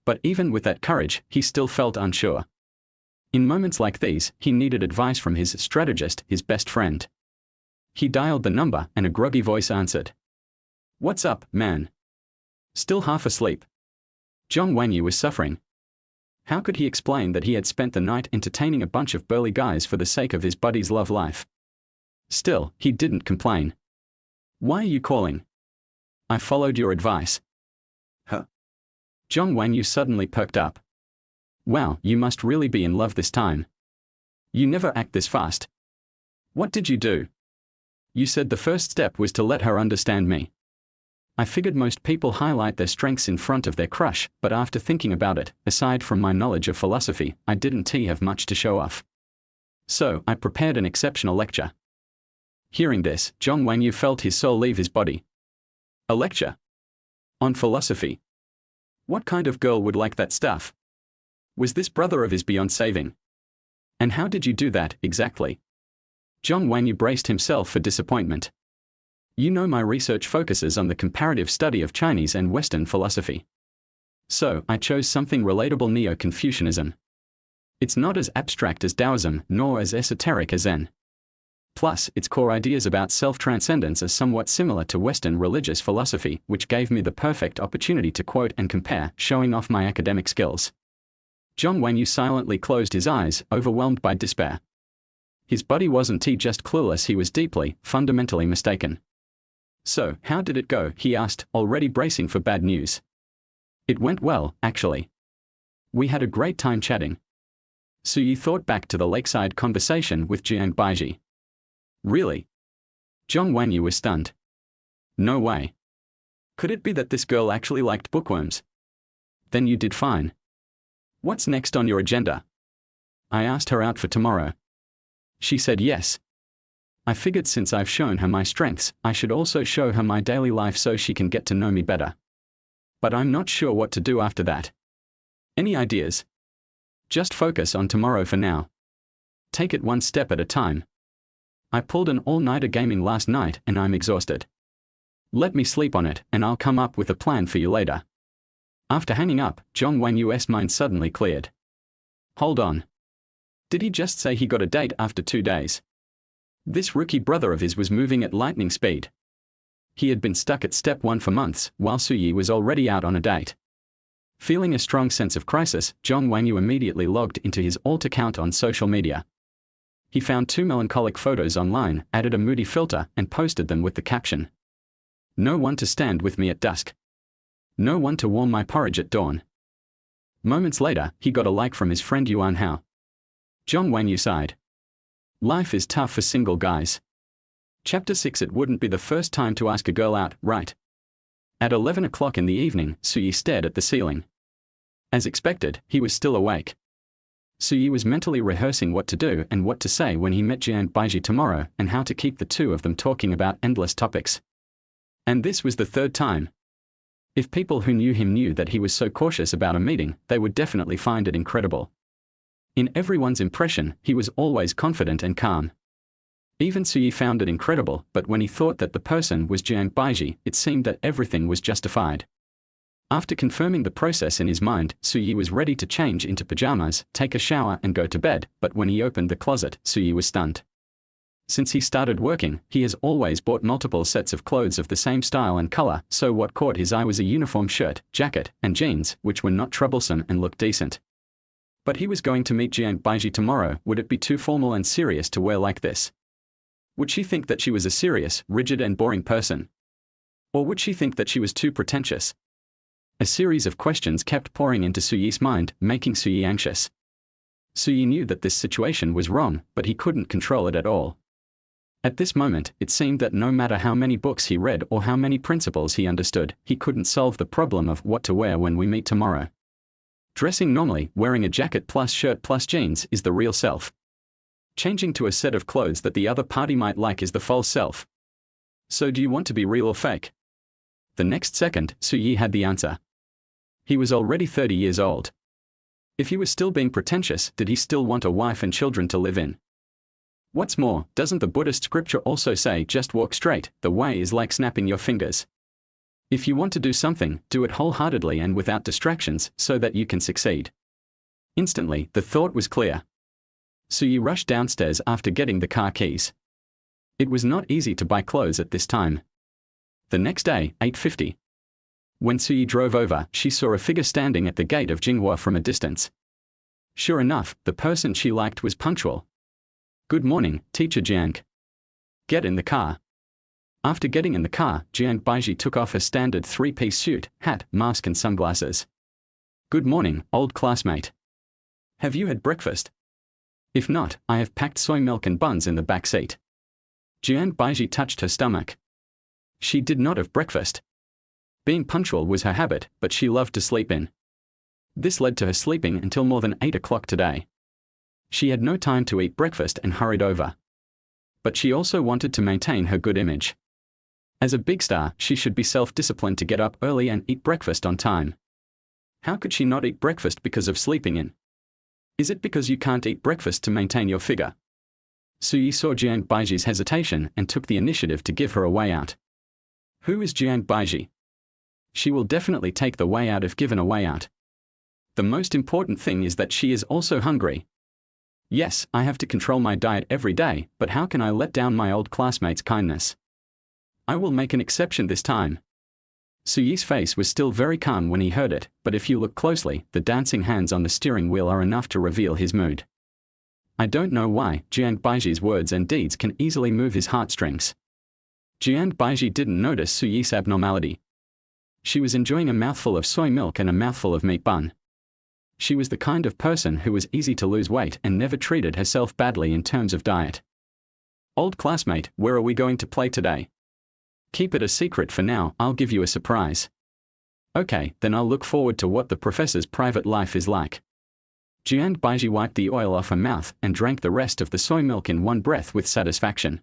Speaker 1: But even with that courage, he still felt unsure. In moments like these, he needed advice from his strategist, his best friend. He dialed the number, and a groggy voice answered. What's up, man? Still half asleep? Zhong Wanyu was suffering. How could he explain that he had spent the night entertaining a bunch of burly guys for the sake of his buddy's love life? Still, he didn't complain. Why are you calling? I followed your advice. Huh? Zhong Wanyu suddenly perked up. Wow, you must really be in love this time. You never act this fast. What did you do? You said the first step was to let her understand me. I figured most people highlight their strengths in front of their crush, but after thinking about it, aside from my knowledge of philosophy, I didn't have much to show off. So, I prepared an exceptional lecture. Hearing this, Zhong Wanyu felt his soul leave his body. A lecture? On philosophy? What kind of girl would like that stuff? Was this brother of his beyond saving? And how did you do that, exactly? Zhong Wanyu braced himself for disappointment. You know my research focuses on the comparative study of Chinese and Western philosophy. So, I chose something relatable: Neo-Confucianism. It's not as abstract as Taoism, nor as esoteric as Zen. Plus, its core ideas about self-transcendence are somewhat similar to Western religious philosophy, which gave me the perfect opportunity to quote and compare, showing off my academic skills. Zhong Wanyu silently closed his eyes, overwhelmed by despair. His buddy wasn't just clueless, he was deeply, fundamentally mistaken. So, how did it go? He asked, already bracing for bad news. It went well, actually. We had a great time chatting. Suyi thought back to the lakeside conversation with Jian Baiji. Really? Zhong Wanyu was stunned. No way. Could it be that this girl actually liked bookworms? Then you did fine. What's next on your agenda? I asked her out for tomorrow. She said yes. I figured since I've shown her my strengths, I should also show her my daily life so she can get to know me better. But I'm not sure what to do after that. Any ideas? Just focus on tomorrow for now. Take it one step at a time. I pulled an all-nighter gaming last night and I'm exhausted. Let me sleep on it and I'll come up with a plan for you later. After hanging up, Zhong Wanyu's mind suddenly cleared. Hold on. Did he just say he got a date after 2 days? This rookie brother of his was moving at lightning speed. He had been stuck at step 1 for months, while Suyi was already out on a date. Feeling a strong sense of crisis, Zhong Wanyu immediately logged into his alt account on social media. He found 2 melancholic photos online, added a moody filter, and posted them with the caption. No one to stand with me at dusk. No one to warm my porridge at dawn. Moments later, he got a like from his friend Yuan Hao. Zhong Wanyu sighed. Life is tough for single guys. Chapter 6. It wouldn't be the first time to ask a girl out, right? At 11 o'clock in the evening, Suyi stared at the ceiling. As expected, he was still awake. Suyi was mentally rehearsing what to do and what to say when he met Jian Baiji tomorrow, and how to keep the two of them talking about endless topics. And this was the 3rd time. If people who knew him knew that he was so cautious about a meeting, they would definitely find it incredible. In everyone's impression, he was always confident and calm. Even Suyi found it incredible, but when he thought that the person was Jian Baiji, it seemed that everything was justified. After confirming the process in his mind, Suyi was ready to change into pajamas, take a shower and go to bed, but when he opened the closet, Suyi was stunned. Since he started working, he has always bought multiple sets of clothes of the same style and color, so what caught his eye was a uniform shirt, jacket, and jeans, which were not troublesome and looked decent. But he was going to meet Jiang Baiji tomorrow. Would it be too formal and serious to wear like this? Would she think that she was a serious, rigid and boring person? Or would she think that she was too pretentious? A series of questions kept pouring into Suyi's mind, making Suyi anxious. Suyi knew that this situation was wrong, but he couldn't control it at all. At this moment, it seemed that no matter how many books he read or how many principles he understood, he couldn't solve the problem of what to wear when we meet tomorrow. Dressing normally, wearing a jacket plus shirt plus jeans, is the real self. Changing to a set of clothes that the other party might like is the false self. So do you want to be real or fake? The next second, Suyi had the answer. He was already 30 years old. If he was still being pretentious, did he still want a wife and children to live in? What's more, doesn't the Buddhist scripture also say just walk straight, the way is like snapping your fingers? If you want to do something, do it wholeheartedly and without distractions, so that you can succeed. Instantly, the thought was clear. Suyi rushed downstairs after getting the car keys. It was not easy to buy clothes at this time. The next day, 8:50. When Suyi drove over, she saw a figure standing at the gate of Jinghua from a distance. Sure enough, the person she liked was punctual. Good morning, Teacher Jiang. Get in the car. After getting in the car, Jiang Baiji took off her standard three-piece suit, hat, mask and sunglasses. Good morning, old classmate. Have you had breakfast? If not, I have packed soy milk and buns in the back seat. Jiang Baiji touched her stomach. She did not have breakfast. Being punctual was her habit, but she loved to sleep in. This led to her sleeping until more than 8 o'clock today. She had no time to eat breakfast and hurried over. But she also wanted to maintain her good image. As a big star, she should be self-disciplined to get up early and eat breakfast on time. How could she not eat breakfast because of sleeping in? Is it because you can't eat breakfast to maintain your figure? Suyi saw Jiang Baiji's hesitation and took the initiative to give her a way out. Who is Jiang Baiji? She will definitely take the way out if given a way out. The most important thing is that she is also hungry. Yes, I have to control my diet every day, but how can I let down my old classmate's kindness? I will make an exception this time. Suyi's face was still very calm when he heard it, but if you look closely, the dancing hands on the steering wheel are enough to reveal his mood. I don't know why, Jiang Baiji's words and deeds can easily move his heartstrings. Jiang Baiji didn't notice Suyi's abnormality. She was enjoying a mouthful of soy milk and a mouthful of meat bun. She was the kind of person who was easy to lose weight and never treated herself badly in terms of diet. Old classmate, where are we going to play today? Keep it a secret for now, I'll give you a surprise. Okay, then I'll look forward to what the professor's private life is like. Jiang Baiji wiped the oil off her mouth and drank the rest of the soy milk in one breath with satisfaction.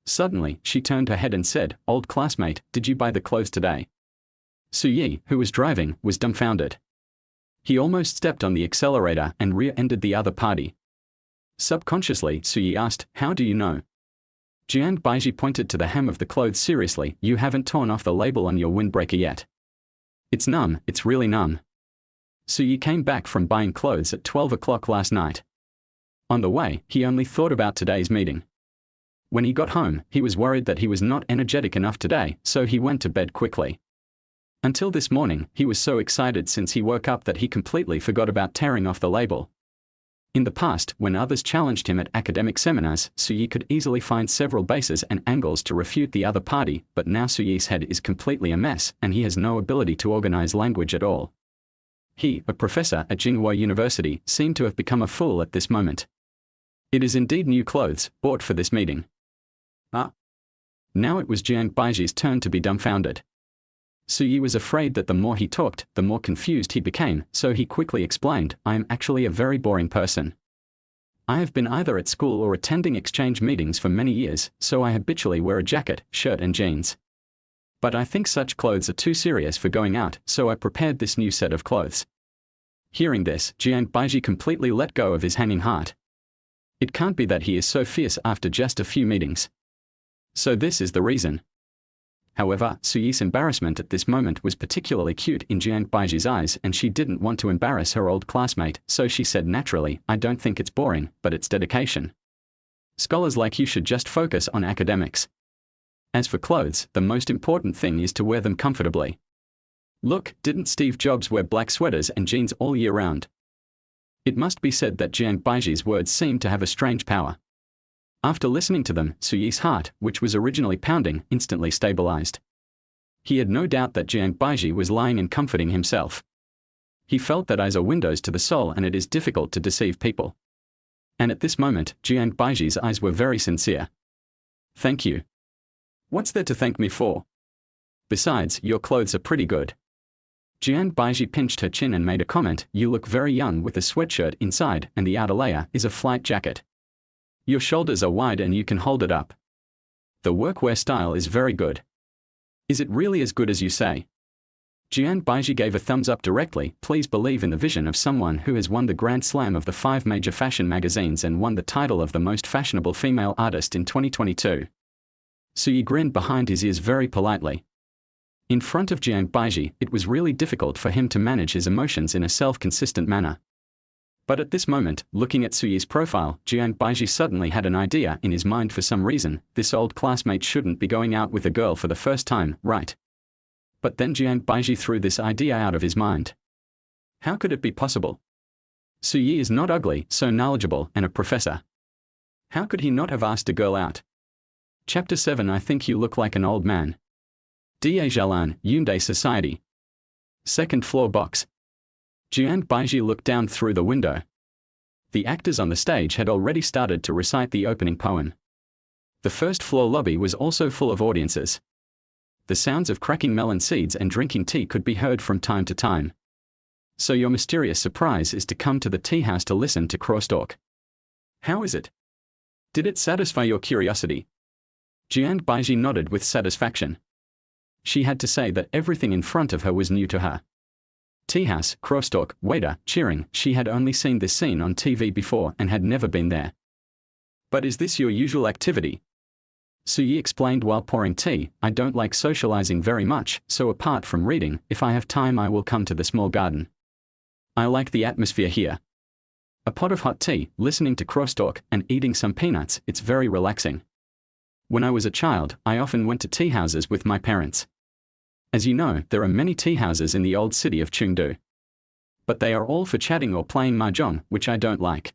Speaker 1: Suddenly, she turned her head and said, Old classmate, did you buy the clothes today? Suyi, who was driving, was dumbfounded. He almost stepped on the accelerator and rear-ended the other party. Subconsciously, Suyi asked, How do you know? Jiang Baiji pointed to the hem of the clothes seriously. You haven't torn off the label on your windbreaker yet. It's numb, it's really numb. Suyi came back from buying clothes at 12 o'clock last night. On the way, he only thought about today's meeting. When he got home, he was worried that he was not energetic enough today, so he went to bed quickly. Until this morning, he was so excited since he woke up that he completely forgot about tearing off the label. In the past, when others challenged him at academic seminars, Suyi could easily find several bases and angles to refute the other party, but now Suyi's head is completely a mess, and he has no ability to organize language at all. He, a professor at Jinghua University, seemed to have become a fool at this moment. It is indeed new clothes, bought for this meeting. Now it was Jiang Baiji's turn to be dumbfounded. Suyi was afraid that the more he talked, the more confused he became, so he quickly explained, I am actually a very boring person. I have been either at school or attending exchange meetings for many years, so I habitually wear a jacket, shirt and jeans. But I think such clothes are too serious for going out, so I prepared this new set of clothes. Hearing this, Jiang Baiji completely let go of his hanging heart. It can't be that he is so fierce after just a few meetings. So this is the reason. However, Suyi's embarrassment at this moment was particularly cute in Jiang Baiji's eyes, and she didn't want to embarrass her old classmate, so she said naturally, "I don't think it's boring, but it's dedication. Scholars like you should just focus on academics. As for clothes, the most important thing is to wear them comfortably. Look, didn't Steve Jobs wear black sweaters and jeans all year round?" It must be said that Jiang Baiji's words seemed to have a strange power. After listening to them, Suyi's heart, which was originally pounding, instantly stabilized. He had no doubt that Jiang Baiji was lying and comforting himself. He felt that eyes are windows to the soul and it is difficult to deceive people. And at this moment, Jiang Baiji's eyes were very sincere. "Thank you. What's there to thank me for? Besides, your clothes are pretty good." Jiang Baiji pinched her chin and made a comment, "You look very young with a sweatshirt inside, and the outer layer is a flight jacket. Your shoulders are wide and you can hold it up. The workwear style is very good. Is it really as good as you say?" Jiang Baiji gave a thumbs up directly. "Please believe in the vision of someone who has won the Grand Slam of the 5 major fashion magazines and won the title of the most fashionable female artist in 2022. Suyi grinned behind his ears very politely. In front of Jiang Baiji, it was really difficult for him to manage his emotions in a self-consistent manner. But at this moment, looking at Suyi's profile, Jiang Baiji suddenly had an idea in his mind for some reason. This old classmate shouldn't be going out with a girl for the first time, right? But then Jiang Baiji threw this idea out of his mind. How could it be possible? Suyi is not ugly, so knowledgeable, and a professor. How could he not have asked a girl out? Chapter 7. I think you look like an old man. Da Jalan, Hyundai Society. Second floor box. Jiang Baiji looked down through the window. The actors on the stage had already started to recite the opening poem. The first floor lobby was also full of audiences. The sounds of cracking melon seeds and drinking tea could be heard from time to time. So your mysterious surprise is to come to the tea house to listen to crosstalk. How is it? Did it satisfy your curiosity? Jiang Baiji nodded with satisfaction. She had to say that everything in front of her was new to her. Tea house, crosstalk, waiter, cheering, she had only seen this scene on TV before and had never been there. But is this your usual activity? Suyi explained while pouring tea, I don't like socializing very much, so apart from reading, if I have time I will come to the small garden. I like the atmosphere here. A pot of hot tea, listening to crosstalk, and eating some peanuts, it's very relaxing. When I was a child, I often went to tea houses with my parents. As you know, there are many tea houses in the old city of Chengdu. But they are all for chatting or playing mahjong, which I don't like.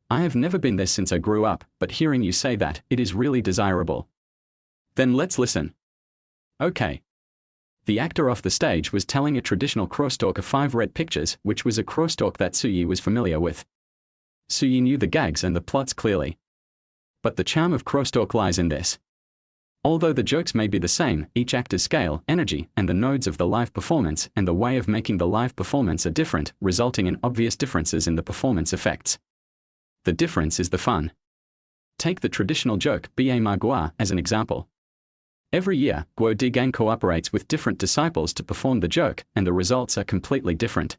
Speaker 1: I have never been there since I grew up, but hearing you say that, it is really desirable. Then let's listen. Okay. The actor off the stage was telling a traditional crosstalk of 5 red pictures, which was a crosstalk that Suyi was familiar with. Suyi knew the gags and the plots clearly. But the charm of crosstalk lies in this. Although the jokes may be the same, each actor's scale, energy, and the nodes of the live performance and the way of making the live performance are different, resulting in obvious differences in the performance effects. The difference is the fun. Take the traditional joke, Ba Ma Gua, as an example. Every year, Guo Digang cooperates with different disciples to perform the joke, and the results are completely different.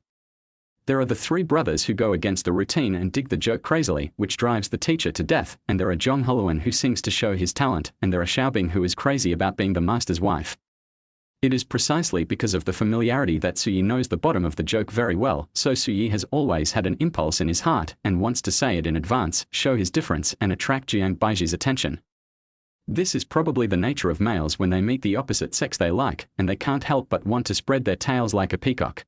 Speaker 1: There are the 3 brothers who go against the routine and dig the joke crazily, which drives the teacher to death, and there are Zhong Holuan who sings to show his talent, and there are Xiaobing who is crazy about being the master's wife. It is precisely because of the familiarity that Suyi knows the bottom of the joke very well, so Suyi has always had an impulse in his heart and wants to say it in advance, show his difference, and attract Jiang Baiji's attention. This is probably the nature of males when they meet the opposite sex they like, and they can't help but want to spread their tails like a peacock.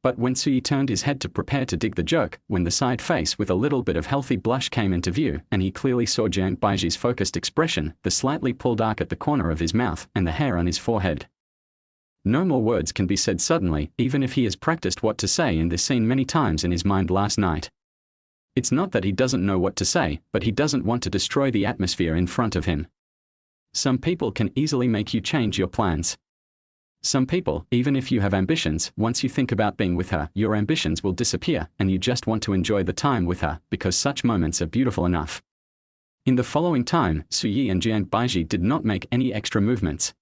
Speaker 1: But when Suyi turned his head to prepare to dig the joke, when the side face with a little bit of healthy blush came into view, and he clearly saw Jiang Baiji's focused expression, the slightly pulled arc at the corner of his mouth, and the hair on his forehead. No more words can be said suddenly, even if he has practiced what to say in this scene many times in his mind last night. It's not that he doesn't know what to say, but he doesn't want to destroy the atmosphere in front of him. Some people can easily make you change your plans. Some people, even if you have ambitions, once you think about being with her, your ambitions will disappear, and you just want to enjoy the time with her, because such moments are beautiful enough. In the following time, Suyi and Jiang Baiji did not make any extra movements.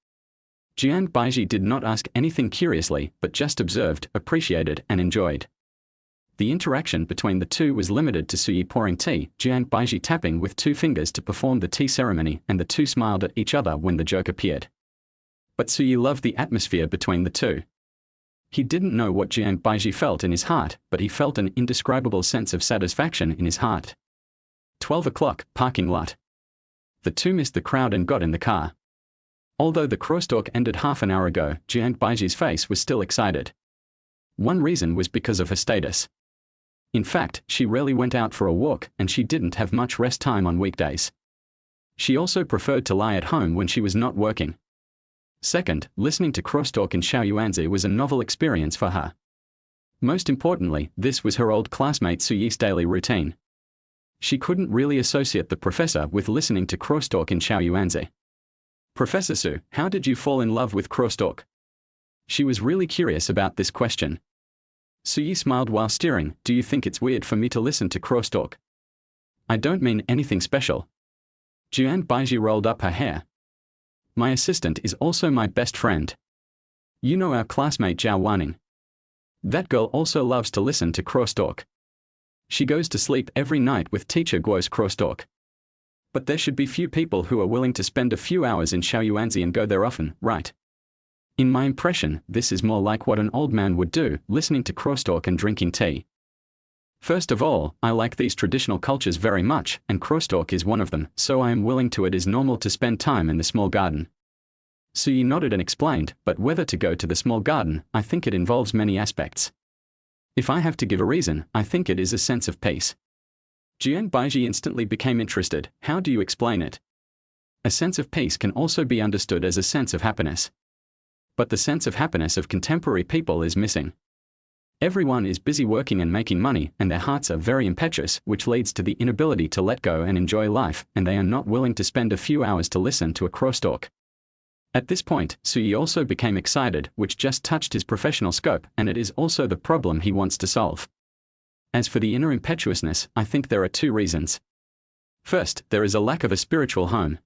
Speaker 1: Jiang Baiji did not ask anything curiously, but just observed, appreciated, and enjoyed. The interaction between the two was limited to Suyi pouring tea, Jiang Baiji tapping with 2 fingers to perform the tea ceremony, and the two smiled at each other when the joke appeared. But Suyi loved the atmosphere between the two. He didn't know what Jiang Baiji felt in his heart, but he felt an indescribable sense of satisfaction in his heart. 12 o'clock, parking lot. The two missed the crowd and got in the car. Although the crosstalk ended half an hour ago, Jiang Baiji's face was still excited. One reason was because of her status. In fact, she rarely went out for a walk, and she didn't have much rest time on weekdays. She also preferred to lie at home when she was not working. Second, listening to crosstalk in Shaoyuanzi was a novel experience for her. Most importantly, this was her old classmate Suyi's daily routine. She couldn't really associate the professor with listening to crosstalk in Shaoyuanzi. Professor Su, how did you fall in love with crosstalk? She was really curious about this question. Suyi smiled while steering. Do you think it's weird for me to listen to crosstalk? I don't mean anything special. Jiang Baiji rolled up her hair. My assistant is also my best friend. You know our classmate Zhao Waning. That girl also loves to listen to crosstalk. She goes to sleep every night with teacher Guo's crosstalk. But there should be few people who are willing to spend a few hours in Shaoyuanzi and go there often, right? In my impression, this is more like what an old man would do, listening to crosstalk and drinking tea. First of all, I like these traditional cultures very much, and crosstalk is one of them, so I am willing to it is normal to spend time in the small garden. Suyi nodded and explained, but whether to go to the small garden, I think it involves many aspects. If I have to give a reason, I think it is a sense of peace. Jiang Baiji instantly became interested. How do you explain it? A sense of peace can also be understood as a sense of happiness. But the sense of happiness of contemporary people is missing. Everyone is busy working and making money, and their hearts are very impetuous, which leads to the inability to let go and enjoy life, and they are not willing to spend a few hours to listen to a crosstalk. At this point, Suyi also became excited, which just touched his professional scope, and it is also the problem he wants to solve. As for the inner impetuousness, I think there are two reasons. First, there is a lack of a spiritual home.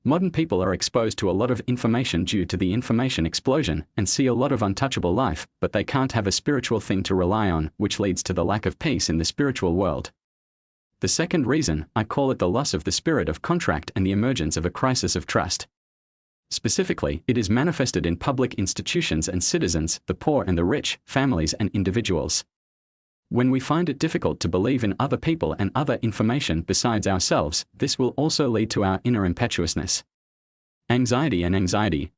Speaker 1: Modern people are exposed to a lot of information due to the information explosion, and see a lot of untouchable life, but they can't have a spiritual thing to rely on, which leads to the lack of peace in the spiritual world. The second reason, I call it the loss of the spirit of contract and the emergence of a crisis of trust. Specifically, it is manifested in public institutions and citizens, the poor and the rich, families and individuals. When we find it difficult to believe in other people and other information besides ourselves, this will also lead to our inner impetuousness. Anxiety and anxiety.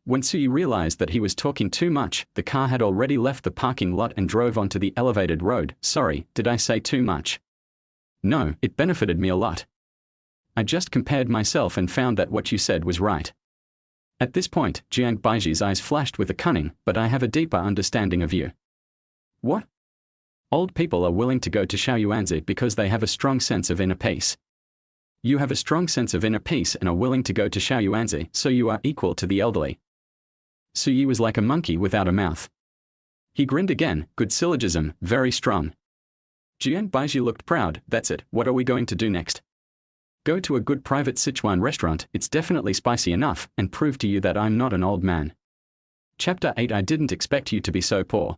Speaker 1: When Suyi realized that he was talking too much, the car had already left the parking lot and drove onto the elevated road. Sorry, did I say too much? No, it benefited me a lot. I just compared myself and found that what you said was right. At this point, Jiang Baiji's eyes flashed with a cunning, but I have a deeper understanding of you. What? Old people are willing to go to Shaoyuanzi because they have a strong sense of inner peace. You have a strong sense of inner peace and are willing to go to Shaoyuanzi, so you are equal to the elderly. Suyi was like a monkey without a mouth. He grinned again. Good syllogism, very strong. Jiang Baiji looked proud. That's it, what are we going to do next? Go to a good private Sichuan restaurant, it's definitely spicy enough, and prove to you that I'm not an old man. Chapter 8. I didn't expect you to be so poor.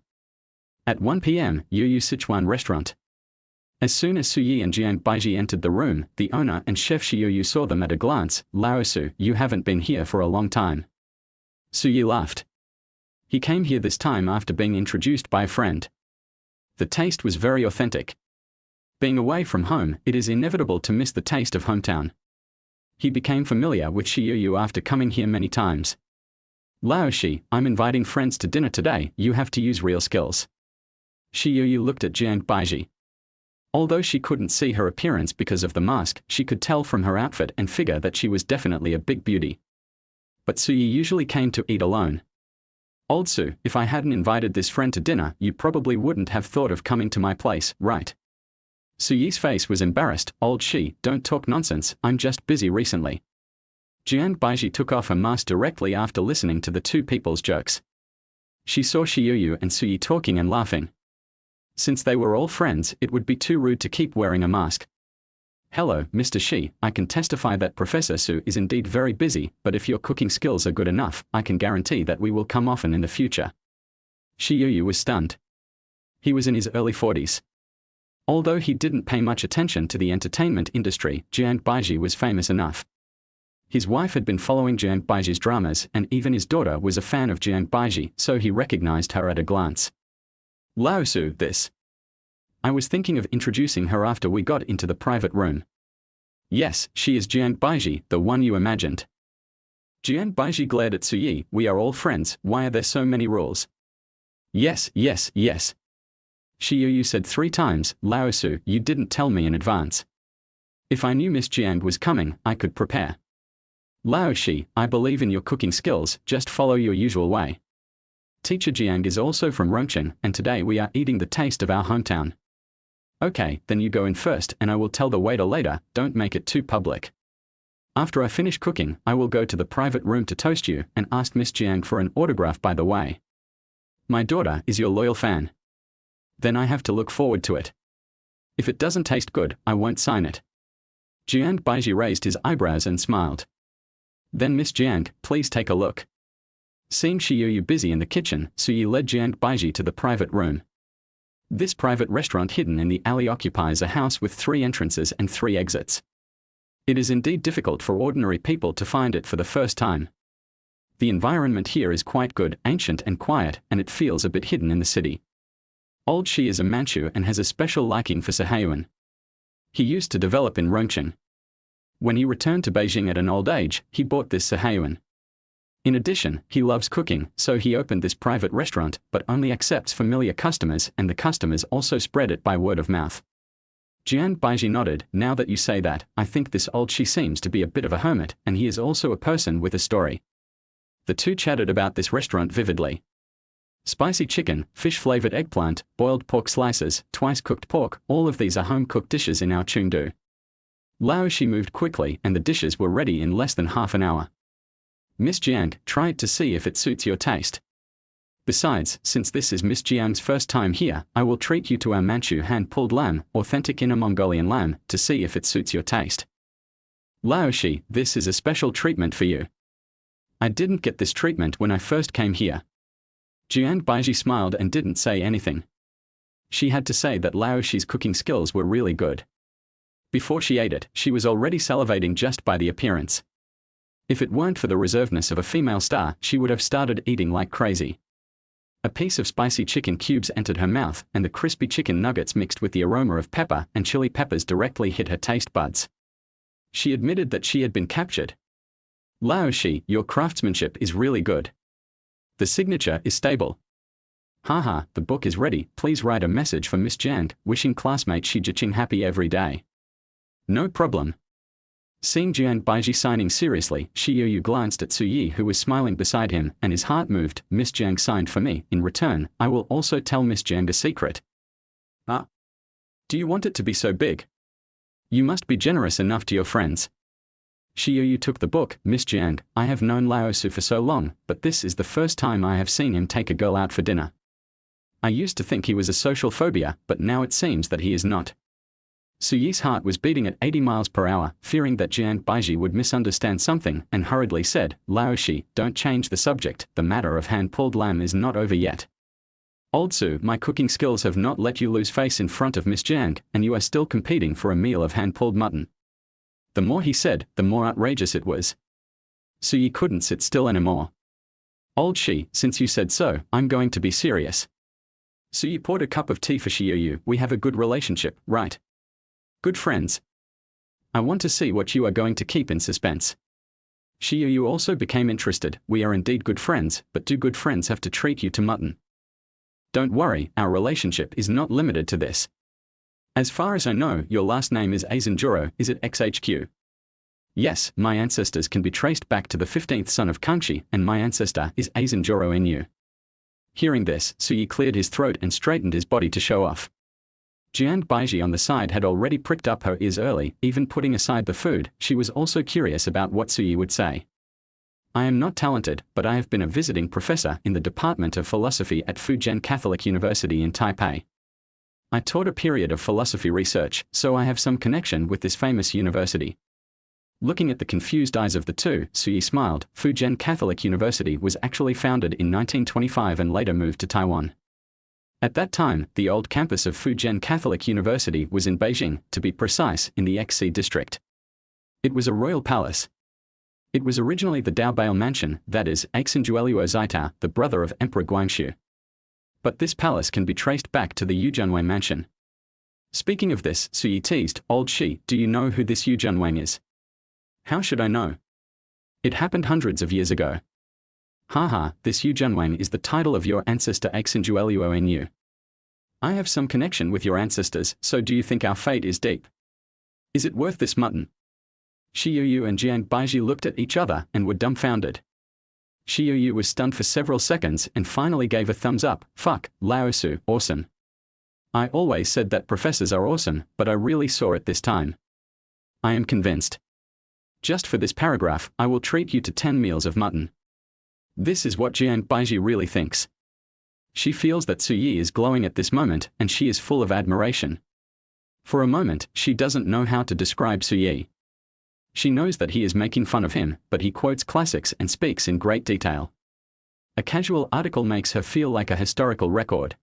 Speaker 1: At 1 p.m., Yuyu Sichuan restaurant. As soon as Suyi and Jiang Baiji entered the room, the owner and chef Shiyu saw them at a glance. Laosu, you haven't been here for a long time. Suyi laughed. He came here this time after being introduced by a friend. The taste was very authentic. Being away from home, it is inevitable to miss the taste of hometown. He became familiar with Shiyu after coming here many times. Laoshi, I'm inviting friends to dinner today, you have to use real skills. Shiyu looked at Jiang Baiji. Although she couldn't see her appearance because of the mask, she could tell from her outfit and figure that she was definitely a big beauty. But Suyi usually came to eat alone. Old Su, if I hadn't invited this friend to dinner, you probably wouldn't have thought of coming to my place, right? Suyi's face was embarrassed. Old Shi, don't talk nonsense, I'm just busy recently. Jiang Baiji took off her mask directly after listening to the two people's jokes. She saw Shiyu and Suyi talking and laughing. Since they were all friends, it would be too rude to keep wearing a mask. Hello, Mr. Shi, I can testify that Professor Su is indeed very busy, but if your cooking skills are good enough, I can guarantee that we will come often in the future. Shiyu was stunned. He was in his early 40s. Although he didn't pay much attention to the entertainment industry, Jiang Baiji was famous enough. His wife had been following Jiang Baiji's dramas, and even his daughter was a fan of Jiang Baiji, so he recognized her at a glance. Lao Su, this. I was thinking of introducing her after we got into the private room. Yes, she is Jiang Baiji, the one you imagined. Jiang Baiji glared at Su Yi. We are all friends, why are there so many rules? Yes, yes, yes. Shi Yu said 3 times, Lao Su, you didn't tell me in advance. If I knew Miss Jiang was coming, I could prepare. Lao Shi, I believe in your cooking skills, just follow your usual way. Teacher Jiang is also from Rongqing, and today we are eating the taste of our hometown. Okay, then you go in first and I will tell the waiter later, don't make it too public. After I finish cooking, I will go to the private room to toast you and ask Miss Jiang for an autograph by the way. My daughter is your loyal fan. Then I have to look forward to it. If it doesn't taste good, I won't sign it. Jiang Baiji raised his eyebrows and smiled. Then Miss Jiang, please take a look. Seeing Shi Yu busy in the kitchen, Su Yi led Jiang Baiji to the private room. This private restaurant hidden in the alley occupies a house with 3 entrances and 3 exits. It is indeed difficult for ordinary people to find it for the first time. The environment here is quite good, ancient and quiet, and it feels a bit hidden in the city. Old Shi is a Manchu and has a special liking for Sahayuan. He used to develop in Rongqing. When he returned to Beijing at an old age, he bought this Sahayuan. In addition, he loves cooking, so he opened this private restaurant, but only accepts familiar customers, and the customers also spread it by word of mouth. Jiang Baiji nodded. Now that you say that, I think this old Shi seems to be a bit of a hermit, and he is also a person with a story. The two chatted about this restaurant vividly. Spicy chicken, fish-flavored eggplant, boiled pork slices, twice-cooked pork, all of these are home-cooked dishes in our Chengdu. Lao Shi moved quickly and the dishes were ready in less than half an hour. Miss Jiang, try it to see if it suits your taste. Besides, since this is Miss Jiang's first time here, I will treat you to our Manchu hand-pulled lamb, authentic Inner Mongolian lamb, to see if it suits your taste. Lao Shi, this is a special treatment for you. I didn't get this treatment when I first came here. Jiang Baiji smiled and didn't say anything. She had to say that Lao Shi's cooking skills were really good. Before she ate it, she was already salivating just by the appearance. If it weren't for the reservedness of a female star, she would have started eating like crazy. A piece of spicy chicken cubes entered her mouth, and the crispy chicken nuggets mixed with the aroma of pepper and chili peppers directly hit her taste buds. She admitted that she had been captured. Lao Shi, your craftsmanship is really good. The signature is stable. Haha, the book is ready, please write a message for Miss Jiang, wishing classmate Shi Jiqing happy every day. No problem. Seeing Jiang Baiji signing seriously, Shi Yu glanced at Su Yi who was smiling beside him, and his heart moved. Miss Jiang signed for me. In return, I will also tell Miss Jiang a secret. Ah? Do you want it to be so big? You must be generous enough to your friends. Shi Yu took the book. Miss Jiang, I have known Lao Su for so long, but this is the first time I have seen him take a girl out for dinner. I used to think he was a social phobia, but now it seems that he is not. Su Yi's heart was beating at 80 miles per hour, fearing that Jiang Baiji would misunderstand something, and hurriedly said, Lao Shi, don't change the subject, the matter of hand-pulled lamb is not over yet. Old Su, my cooking skills have not let you lose face in front of Miss Jiang, and you are still competing for a meal of hand-pulled mutton. The more he said, the more outrageous it was. Su Yi couldn't sit still anymore. Old Shi, since you said so, I'm going to be serious. Su Yi poured a cup of tea for Shi Yu. We have a good relationship, right? Good friends. I want to see what you are going to keep in suspense. Shi Yu also became interested. We are indeed good friends, but do good friends have to treat you to mutton? Don't worry, our relationship is not limited to this. As far as I know, your last name is Azenjuro, is it XHQ? Yes, my ancestors can be traced back to the 15th son of Kangxi, and my ancestor is Azenjuro Inu. Hearing this, Su Yi cleared his throat and straightened his body to show off. Jiang Baiji on the side had already pricked up her ears early, even putting aside the food. She was also curious about what Su Yi would say. I am not talented, but I have been a visiting professor in the Department of Philosophy at Fujian Catholic University in Taipei. I taught a period of philosophy research, so I have some connection with this famous university. Looking at the confused eyes of the two, Su Yi smiled. Fujian Catholic University was actually founded in 1925 and later moved to Taiwan. At that time, the old campus of Fujian Catholic University was in Beijing, to be precise, in the XC district. It was a royal palace. It was originally the Daobail mansion, that is, Aixinjueluo Zitao, the brother of Emperor Guangxu. But this palace can be traced back to the Yuzhenwei mansion. Speaking of this, Suyi teased, "Old Shi, do you know who this Yuzhenwei is?" "How should I know? It happened hundreds of years ago." "Haha, this Yuzhenwei is the title of your ancestor Aixinjueluo Nu. I have some connection with your ancestors, so do you think our fate is deep? Is it worth this mutton?" Shi Yuyu and Jiang Baiji looked at each other and were dumbfounded. Shi Yuyu was stunned for several seconds and finally gave a thumbs up. "Fuck, Laosu, awesome. I always said that professors are awesome, but I really saw it this time. I am convinced. Just for this paragraph, I will treat you to 10 meals of mutton." This is what Jiang Baiji really thinks. She feels that Suyi is glowing at this moment, and she is full of admiration. For a moment, she doesn't know how to describe Suyi. She knows that he is making fun of him, but he quotes classics and speaks in great detail. A casual article makes her feel like a historical record.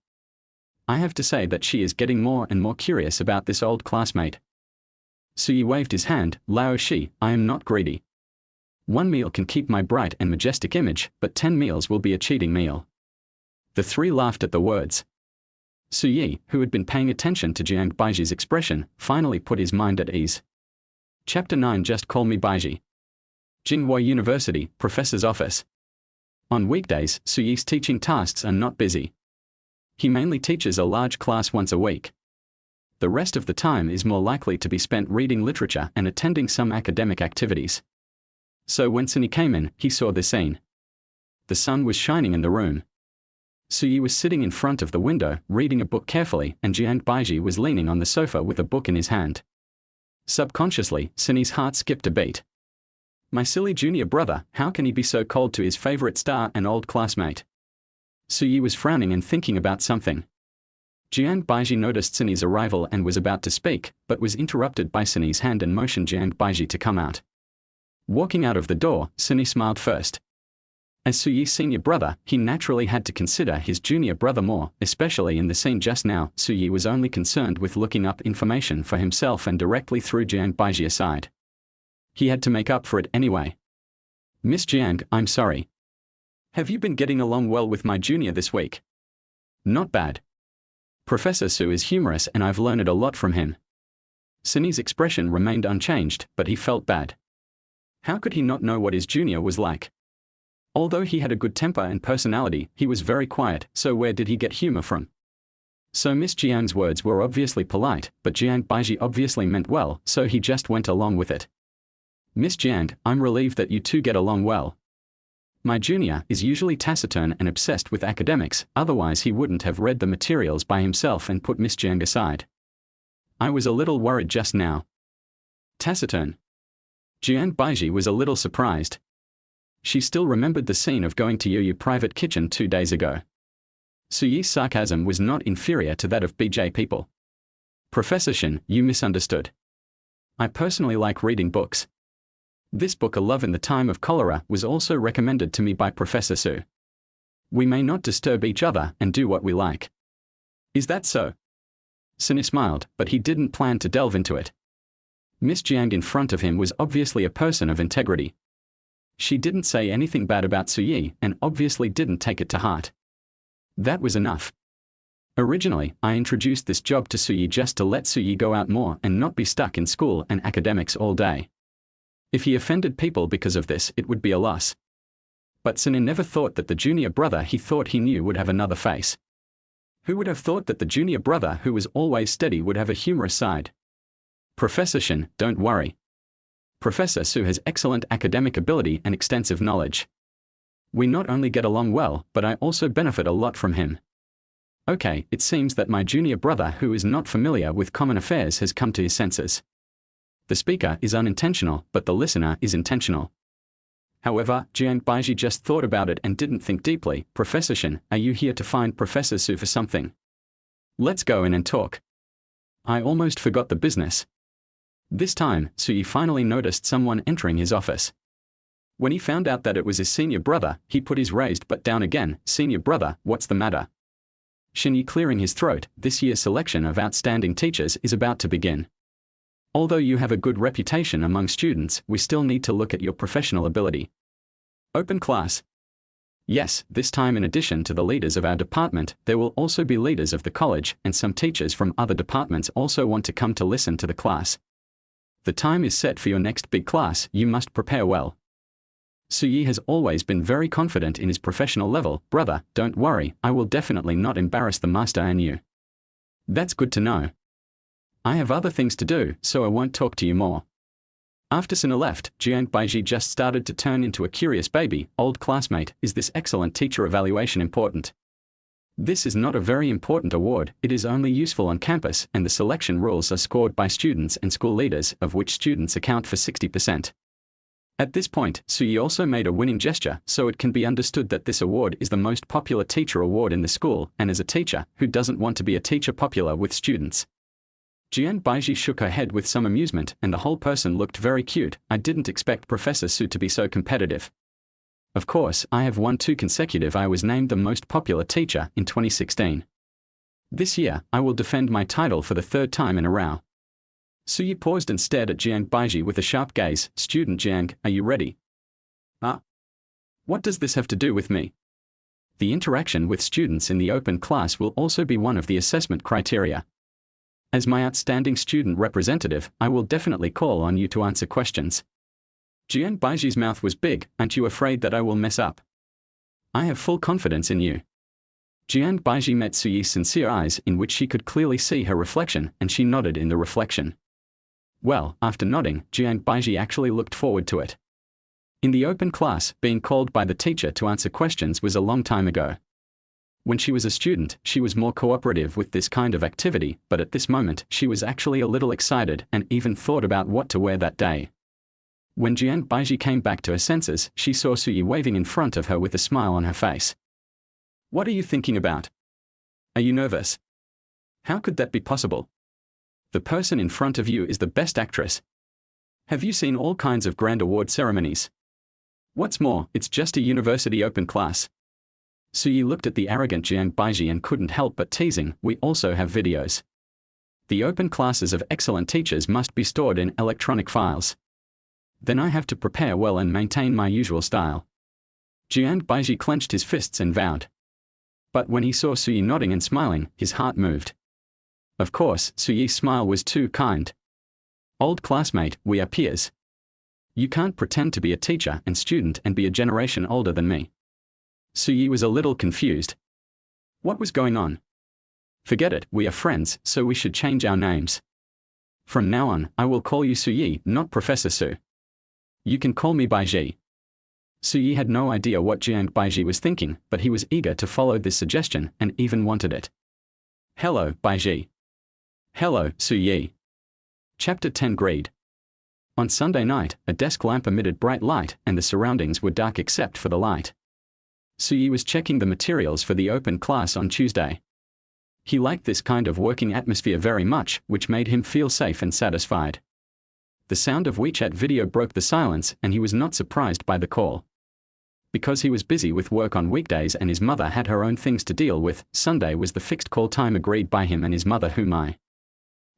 Speaker 1: I have to say that she is getting more and more curious about this old classmate. Suyi waved his hand. "Lao Shi, I am not greedy. 1 meal can keep my bright and majestic image, but 10 meals will be a cheating meal." The three laughed at the words. Suyi, who had been paying attention to Jiang Baiji's expression, finally put his mind at ease. Chapter 9. Just call me Baiji. Jinghua University, Professor's Office. On weekdays, Suyi's teaching tasks are not busy. He mainly teaches a large class once a week. The rest of the time is more likely to be spent reading literature and attending some academic activities. So when Sunny came in, he saw the scene. The sun was shining in the room. Suyi was sitting in front of the window, reading a book carefully, and Jiang Baiji was leaning on the sofa with a book in his hand. Subconsciously, Sunny's heart skipped a beat. My silly junior brother, how can he be so cold to his favorite star and old classmate? Suyi was frowning and thinking about something. Jiang Baiji noticed Sunny's arrival and was about to speak, but was interrupted by Sunny's hand and motioned Jiang Baiji to come out. Walking out of the door, Sunny smiled first. As Suyi's senior brother, he naturally had to consider his junior brother more, especially in the scene just now. Suyi was only concerned with looking up information for himself and directly threw Jiang Baiji aside. He had to make up for it anyway. "Miss Jiang, I'm sorry. Have you been getting along well with my junior this week?" "Not bad. Professor Su is humorous and I've learned a lot from him." Sunny's expression remained unchanged, but he felt bad. How could he not know what his junior was like? Although he had a good temper and personality, he was very quiet, so where did he get humor from? So Miss Jiang's words were obviously polite, but Jiang Baiji obviously meant well, so he just went along with it. "Miss Jiang, I'm relieved that you two get along well. My junior is usually taciturn and obsessed with academics, otherwise he wouldn't have read the materials by himself and put Miss Jiang aside. I was a little worried just now." "Taciturn?" Jiang Baiji was a little surprised. She still remembered the scene of going to Yuyu private kitchen 2 days ago. Suyi's sarcasm was not inferior to that of BJ people. "Professor Shin, you misunderstood. I personally like reading books. This book A Love in the Time of Cholera was also recommended to me by Professor Su. We may not disturb each other and do what we like." "Is that so?" Sunny smiled, but he didn't plan to delve into it. Miss Jiang in front of him was obviously a person of integrity. She didn't say anything bad about Suyi and obviously didn't take it to heart. That was enough. "Originally, I introduced this job to Suyi just to let Suyi go out more and not be stuck in school and academics all day. If he offended people because of this, it would be a loss. But Sunny never thought that the junior brother he thought he knew would have another face. Who would have thought that the junior brother who was always steady would have a humorous side? Professor Shin, don't worry. Professor Su has excellent academic ability and extensive knowledge. We not only get along well, but I also benefit a lot from him. Okay, it seems that my junior brother who is not familiar with common affairs has come to his senses. The speaker is unintentional, but the listener is intentional." However, Jiang Baiji just thought about it and didn't think deeply. "Professor Shin, are you here to find Professor Su for something? Let's go in and talk. I almost forgot the business." This time, Suyi finally noticed someone entering his office. When he found out that it was his senior brother, he put his raised butt down again. "Senior brother, what's the matter?" Shinyi clearing his throat. "This year's selection of outstanding teachers is about to begin. Although you have a good reputation among students, we still need to look at your professional ability. Open class. Yes, this time in addition to the leaders of our department, there will also be leaders of the college, and some teachers from other departments also want to come to listen to the class. The time is set for your next big class, you must prepare well. Suyi has always been very confident in his professional level. Brother, don't worry, I will definitely not embarrass the master and you. That's good to know. I have other things to do, so I won't talk to you more. After Sina left, Jiang Baiji just started to turn into a curious baby. Old classmate, is this excellent teacher evaluation important? This is not a very important award, it is only useful on campus, and the selection rules are scored by students and school leaders, of which students account for 60%. At this point, Suyi also made a winning gesture, so it can be understood that this award is the most popular teacher award in the school, and as a teacher, who doesn't want to be a teacher popular with students? Jian Baiji shook her head with some amusement, and the whole person looked very cute. I didn't expect Professor Su to be so competitive. Of course, I have won 2 consecutive. I was named the most popular teacher in 2016. This year, I will defend my title for the 3rd time in a row. Suyi paused and stared at Jiang Baiji with a sharp gaze. Student Jiang, are you ready? What does this have to do with me? The interaction with students in the open class will also be one of the assessment criteria. As my outstanding student representative, I will definitely call on you to answer questions. Jiang Baiji's mouth was big. Aren't you afraid that I will mess up? I have full confidence in you. Jiang Baiji met Suyi's sincere eyes, in which she could clearly see her reflection, and she nodded in the reflection. Well, after nodding, Jiang Baiji actually looked forward to it. In the open class, being called by the teacher to answer questions was a long time ago. When she was a student, she was more cooperative with this kind of activity, but at this moment, she was actually a little excited and even thought about what to wear that day. When Jiang Baiji came back to her senses, she saw Suyi waving in front of her with a smile on her face. What are you thinking about? Are you nervous? How could that be possible? The person in front of you is the best actress. Have you seen all kinds of grand award ceremonies? What's more, it's just a university open class. Suyi looked at the arrogant Jiang Baiji and couldn't help but teasing. We also have videos. The open classes of excellent teachers must be stored in electronic files. Then I have to prepare well and maintain my usual style. Jiang Baiji clenched his fists and vowed. But when he saw Suyi nodding and smiling, his heart moved. Of course, Suyi's smile was too kind. Old classmate, we are peers. You can't pretend to be a teacher and student and be a generation older than me. Suyi was a little confused. What was going on? Forget it, we are friends, so we should change our names. From now on, I will call you Suyi, not Professor Su. You can call me Baiji. Suyi had no idea what Jiang Baiji was thinking, but he was eager to follow this suggestion and even wanted it. Hello, Baiji. Hello, Suyi. Chapter 10 Greed. On Sunday night, a desk lamp emitted bright light and the surroundings were dark except for the light. Suyi was checking the materials for the open class on Tuesday. He liked this kind of working atmosphere very much, which made him feel safe and satisfied. The sound of WeChat video broke the silence, and he was not surprised by the call. Because he was busy with work on weekdays and his mother had her own things to deal with, Sunday was the fixed call time agreed by him and his mother.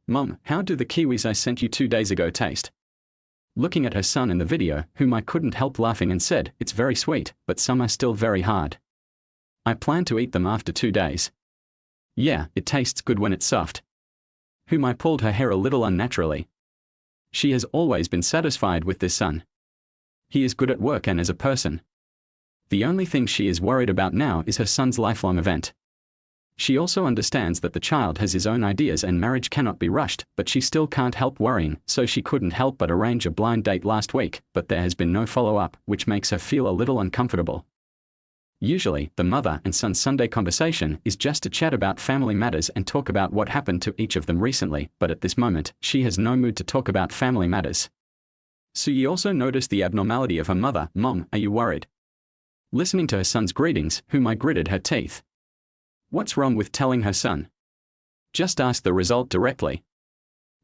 Speaker 1: Mom, how do the kiwis I sent you 2 days ago taste? Looking at her son in the video, I couldn't help laughing and said, it's very sweet, but some are still very hard. I plan to eat them after 2 days. Yeah, it tastes good when it's soft. I pulled her hair a little unnaturally. She has always been satisfied with this son. He is good at work and as a person. The only thing she is worried about now is her son's lifelong event. She also understands that the child has his own ideas and marriage cannot be rushed, but she still can't help worrying, so she couldn't help but arrange a blind date last week, but there has been no follow-up, which makes her feel a little uncomfortable. Usually, the mother and son Sunday conversation is just to chat about family matters and talk about what happened to each of them recently, but at this moment, she has no mood to talk about family matters. Suyi also noticed the abnormality of her mother. Mom, are you worried? Listening to her son's greetings, I gritted her teeth. What's wrong with telling her son? Just ask the result directly.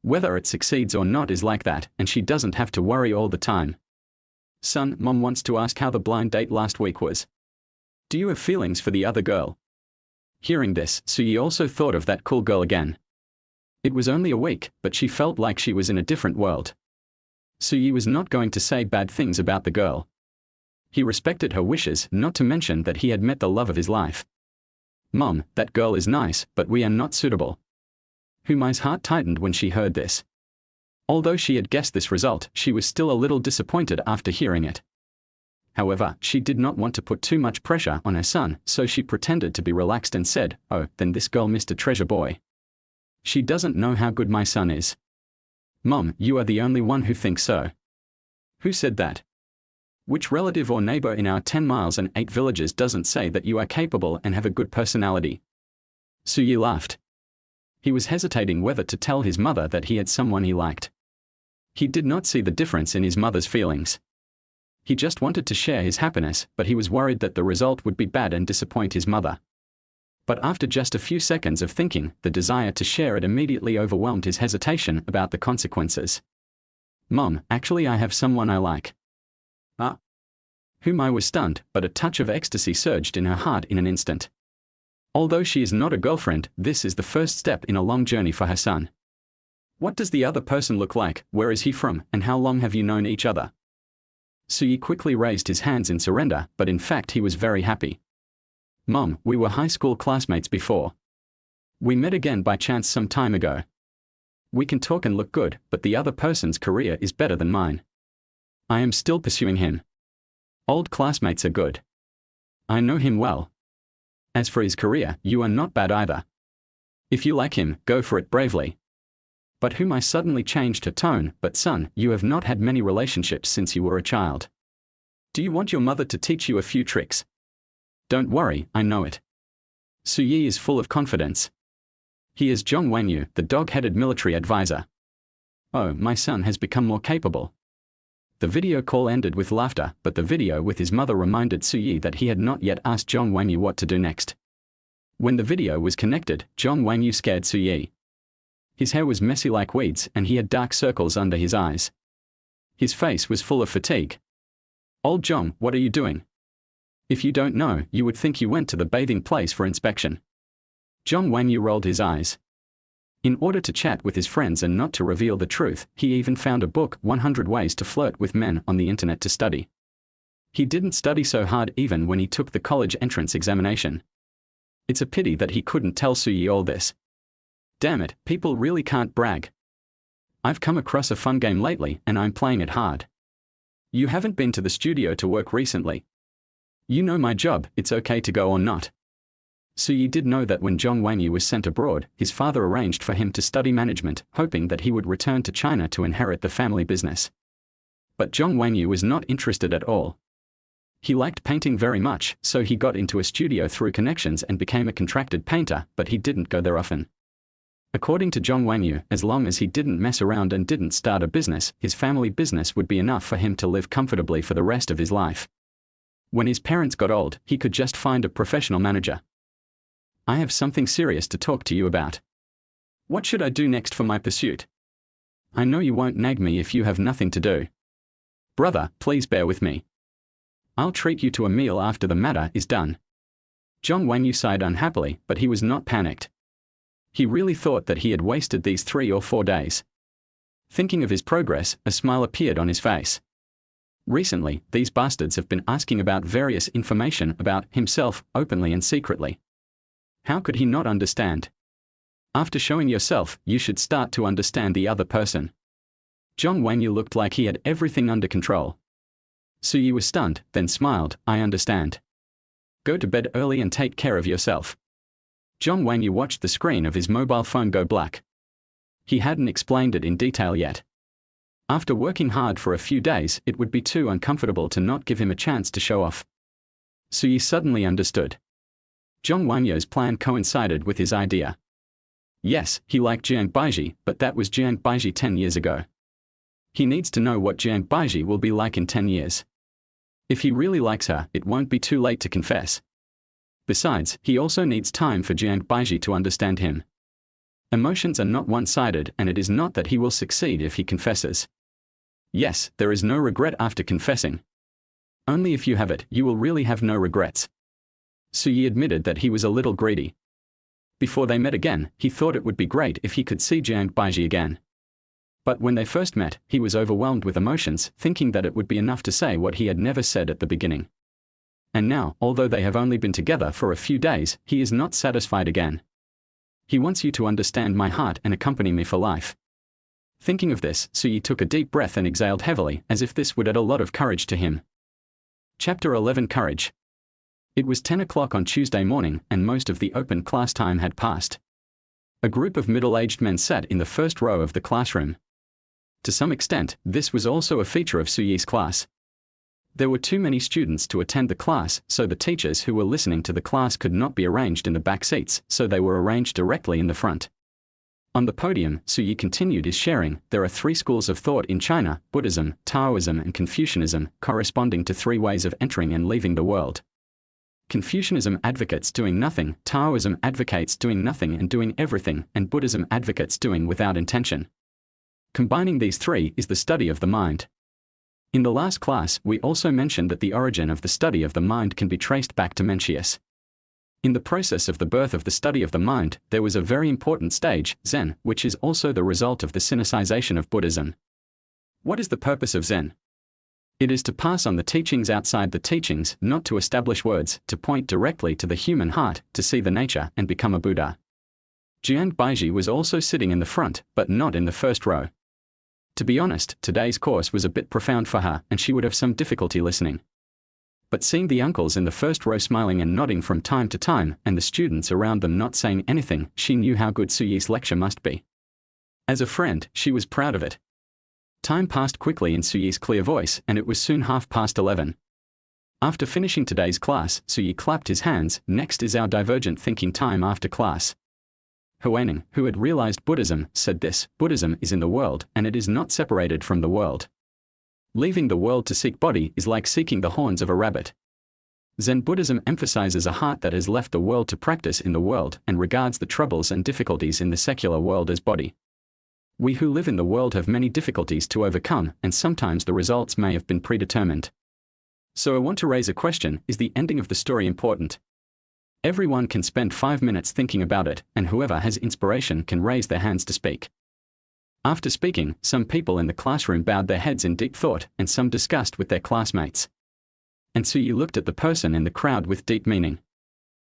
Speaker 1: Whether it succeeds or not is like that, and she doesn't have to worry all the time. Son, Mom wants to ask how the blind date last week was. Do you have feelings for the other girl? Hearing this, Suyi also thought of that cool girl again. It was only a week, but she felt like she was in a different world. Suyi was not going to say bad things about the girl. He respected her wishes, not to mention that he had met the love of his life. "Mom, that girl is nice, but we are not suitable." Humai's heart tightened when she heard this. Although she had guessed this result, she was still a little disappointed after hearing it. However, she did not want to put too much pressure on her son, so she pretended to be relaxed and said, "Oh, then this girl Mr. Treasure Boy. She doesn't know how good my son is." "Mom, you are the only one who thinks so." "Who said that? Which relative or neighbor in our 10 miles and 8 villages doesn't say that you are capable and have a good personality?" Suyi laughed. He was hesitating whether to tell his mother that he had someone he liked. He did not see the difference in his mother's feelings. He just wanted to share his happiness, but he was worried that the result would be bad and disappoint his mother. But after just a few seconds of thinking, the desire to share it immediately overwhelmed his hesitation about the consequences. "Mom, actually I have someone I like." "Ah?" Humai was stunned, but a touch of ecstasy surged in her heart in an instant. Although she is not a girlfriend, this is the first step in a long journey for her son. "What does the other person look like, where is he from, and how long have you known each other?" Suyi quickly raised his hands in surrender, but in fact he was very happy. "Mom, we were high school classmates before. We met again by chance some time ago. We can talk and look good, but the other person's career is better than mine. I am still pursuing him. Old classmates are good. I know him well. As for his career, you are not bad either. If you like him, go for it bravely." But Humai suddenly changed her tone. "But son, you have not had many relationships since you were a child. Do you want your mother to teach you a few tricks?" "Don't worry, I know it." Suyi is full of confidence. He is Zhong Wanyu, the dog-headed military advisor. "Oh, my son has become more capable." The video call ended with laughter, but the video with his mother reminded Suyi that he had not yet asked Zhong Wanyu what to do next. When the video was connected, Zhong Wanyu scared Suyi. His hair was messy like weeds, and he had dark circles under his eyes. His face was full of fatigue. "Old Zhong, what are you doing? If you don't know, you would think you went to the bathing place for inspection." Zhong Wanyu rolled his eyes. In order to chat with his friends and not to reveal the truth, he even found a book, 100 Ways to Flirt with Men, on the internet to study. He didn't study so hard even when he took the college entrance examination. It's a pity that he couldn't tell Suyi all this. Damn it, people really can't brag. I've come across a fun game lately, and I'm playing it hard. You haven't been to the studio to work recently. You know my job, it's okay to go or not. Suyi did know that when Zhong Wanyu was sent abroad, his father arranged for him to study management, hoping that he would return to China to inherit the family business. But Zhong Wanyu was not interested at all. He liked painting very much, so he got into a studio through connections and became a contracted painter, but he didn't go there often. According to Zhong Wanyu, as long as he didn't mess around and didn't start a business, his family business would be enough for him to live comfortably for the rest of his life. When his parents got old, he could just find a professional manager. "I have something serious to talk to you about. What should I do next for my pursuit? I know you won't nag me if you have nothing to do. Brother, please bear with me. I'll treat you to a meal after the matter is done." Zhong Wanyu sighed unhappily, but he was not panicked. He really thought that he had wasted these 3 or 4 days. Thinking of his progress, a smile appeared on his face. Recently, these bastards have been asking about various information about himself, openly and secretly. How could he not understand? After showing yourself, you should start to understand the other person. Zhong Wanyu looked like he had everything under control. Suyi was stunned, then smiled. "I understand. Go to bed early and take care of yourself." Zhong Wanyu watched the screen of his mobile phone go black. He hadn't explained it in detail yet. After working hard for a few days, it would be too uncomfortable to not give him a chance to show off. Suyi suddenly understood. Zhong Wanyu's plan coincided with his idea. Yes, he liked Jiang Baiji, but that was Jiang Baiji 10 years ago. He needs to know what Jiang Baiji will be like in 10 years. If he really likes her, it won't be too late to confess. Besides, he also needs time for Jiang Baiji to understand him. Emotions are not one-sided, and it is not that he will succeed if he confesses. Yes, there is no regret after confessing. Only if you have it, you will really have no regrets. Suyi admitted that he was a little greedy. Before they met again, he thought it would be great if he could see Jiang Baiji again. But when they first met, he was overwhelmed with emotions, thinking that it would be enough to say what he had never said at the beginning. And now, although they have only been together for a few days, he is not satisfied again. He wants you to understand my heart and accompany me for life. Thinking of this, Suyi took a deep breath and exhaled heavily, as if this would add a lot of courage to him. Chapter 11 Courage. It was 10 o'clock on Tuesday morning, and most of the open class time had passed. A group of middle-aged men sat in the first row of the classroom. To some extent, this was also a feature of Suyi's class. There were too many students to attend the class, so the teachers who were listening to the class could not be arranged in the back seats, so they were arranged directly in the front. On the podium, Suyi continued his sharing. There are 3 schools of thought in China: Buddhism, Taoism and Confucianism, corresponding to 3 ways of entering and leaving the world. Confucianism advocates doing nothing, Taoism advocates doing nothing and doing everything, and Buddhism advocates doing without intention. Combining these 3 is the study of the mind. In the last class, we also mentioned that the origin of the study of the mind can be traced back to Mencius. In the process of the birth of the study of the mind, there was a very important stage, Zen, which is also the result of the Sinicization of Buddhism. What is the purpose of Zen? It is to pass on the teachings outside the teachings, not to establish words, to point directly to the human heart, to see the nature and become a Buddha. Jiang Baiji was also sitting in the front, but not in the first row. To be honest, today's course was a bit profound for her, and she would have some difficulty listening. But seeing the uncles in the first row smiling and nodding from time to time, and the students around them not saying anything, she knew how good Suyi's lecture must be. As a friend, she was proud of it. Time passed quickly in Suyi's clear voice, and it was soon 11:30. After finishing today's class, Suyi clapped his hands. Next is our divergent thinking time after class. Huaining, who had realized Buddhism, said this: Buddhism is in the world, and it is not separated from the world. Leaving the world to seek body is like seeking the horns of a rabbit. Zen Buddhism emphasizes a heart that has left the world to practice in the world, and regards the troubles and difficulties in the secular world as body. We who live in the world have many difficulties to overcome, and sometimes the results may have been predetermined. So I want to raise a question: is the ending of the story important? Everyone can spend 5 minutes thinking about it, and whoever has inspiration can raise their hands to speak. After speaking, some people in the classroom bowed their heads in deep thought, and some discussed with their classmates. And Suyi looked at the person in the crowd with deep meaning.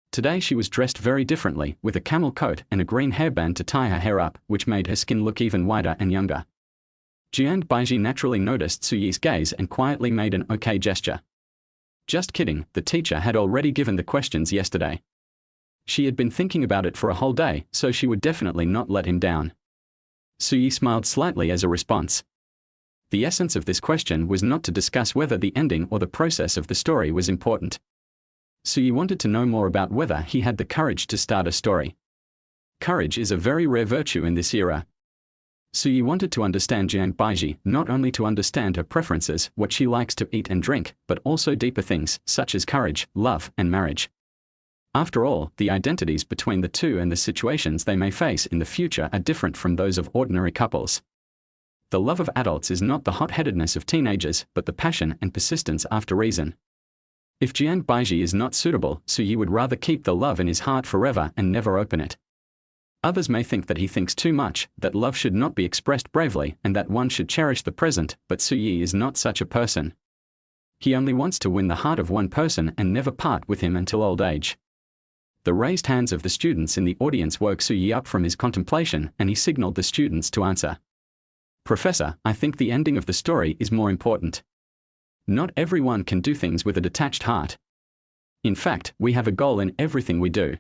Speaker 1: Today she was dressed very differently, with a camel coat and a green hairband to tie her hair up, which made her skin look even whiter and younger. Jiang Baiji naturally noticed Suyi's gaze and quietly made an okay gesture. Just kidding, the teacher had already given the questions yesterday. She had been thinking about it for a whole day, so she would definitely not let him down. Suyi smiled slightly as a response. The essence of this question was not to discuss whether the ending or the process of the story was important. Suyi wanted to know more about whether he had the courage to start a story. Courage is a very rare virtue in this era. Suyi wanted to understand Jiang Baiji, not only to understand her preferences, what she likes to eat and drink, but also deeper things, such as courage, love, and marriage. After all, the identities between the two and the situations they may face in the future are different from those of ordinary couples. The love of adults is not the hot-headedness of teenagers, but the passion and persistence after reason. If Jiang Baiji is not suitable, Suyi would rather keep the love in his heart forever and never open it. Others may think that he thinks too much, that love should not be expressed bravely, and that one should cherish the present, but Suyi is not such a person. He only wants to win the heart of one person and never part with him until old age. The raised hands of the students in the audience woke Suyi up from his contemplation, and he signaled the students to answer. Professor, I think the ending of the story is more important. Not everyone can do things with a detached heart. In fact, we have a goal in everything we do.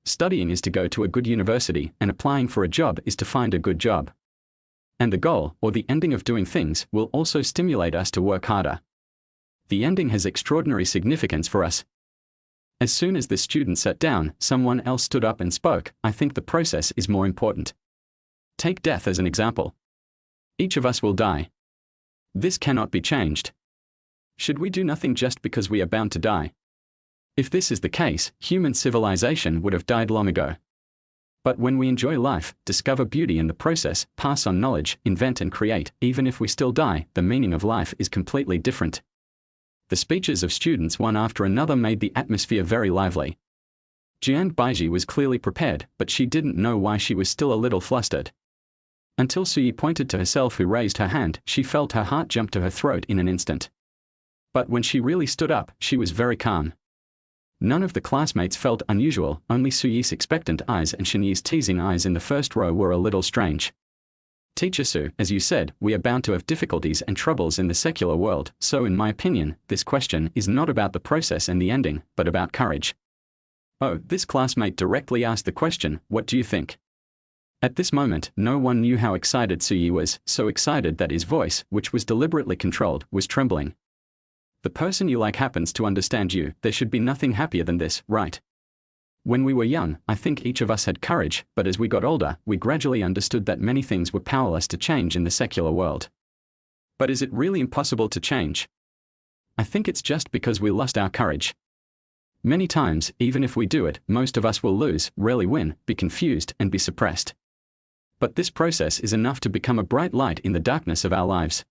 Speaker 1: Studying is to go to a good university, and applying for a job is to find a good job. And the goal, or the ending of doing things, will also stimulate us to work harder. The ending has extraordinary significance for us. As soon as the student sat down, someone else stood up and spoke. I think the process is more important. Take death as an example. Each of us will die. This cannot be changed. Should we do nothing just because we are bound to die? If this is the case, human civilization would have died long ago. But when we enjoy life, discover beauty in the process, pass on knowledge, invent and create, even if we still die, the meaning of life is completely different. The speeches of students one after another made the atmosphere very lively. Jian Baiji was clearly prepared, but she didn't know why she was still a little flustered. Until Suyi pointed to herself, who raised her hand, she felt her heart jump to her throat in an instant. But when she really stood up, she was very calm. None of the classmates felt unusual, only Suyi's expectant eyes and Shinyi's teasing eyes in the first row were a little strange. Teacher Su, as you said, we are bound to have difficulties and troubles in the secular world, so in my opinion, this question is not about the process and the ending, but about courage. Oh, this classmate directly asked the question, what do you think? At this moment, no one knew how excited Suyi was, so excited that his voice, which was deliberately controlled, was trembling. The person you like happens to understand you, there should be nothing happier than this, right? When we were young, I think each of us had courage, but as we got older, we gradually understood that many things were powerless to change in the secular world. But is it really impossible to change? I think it's just because we lost our courage. Many times, even if we do it, most of us will lose, rarely win, be confused, and be suppressed. But this process is enough to become a bright light in the darkness of our lives.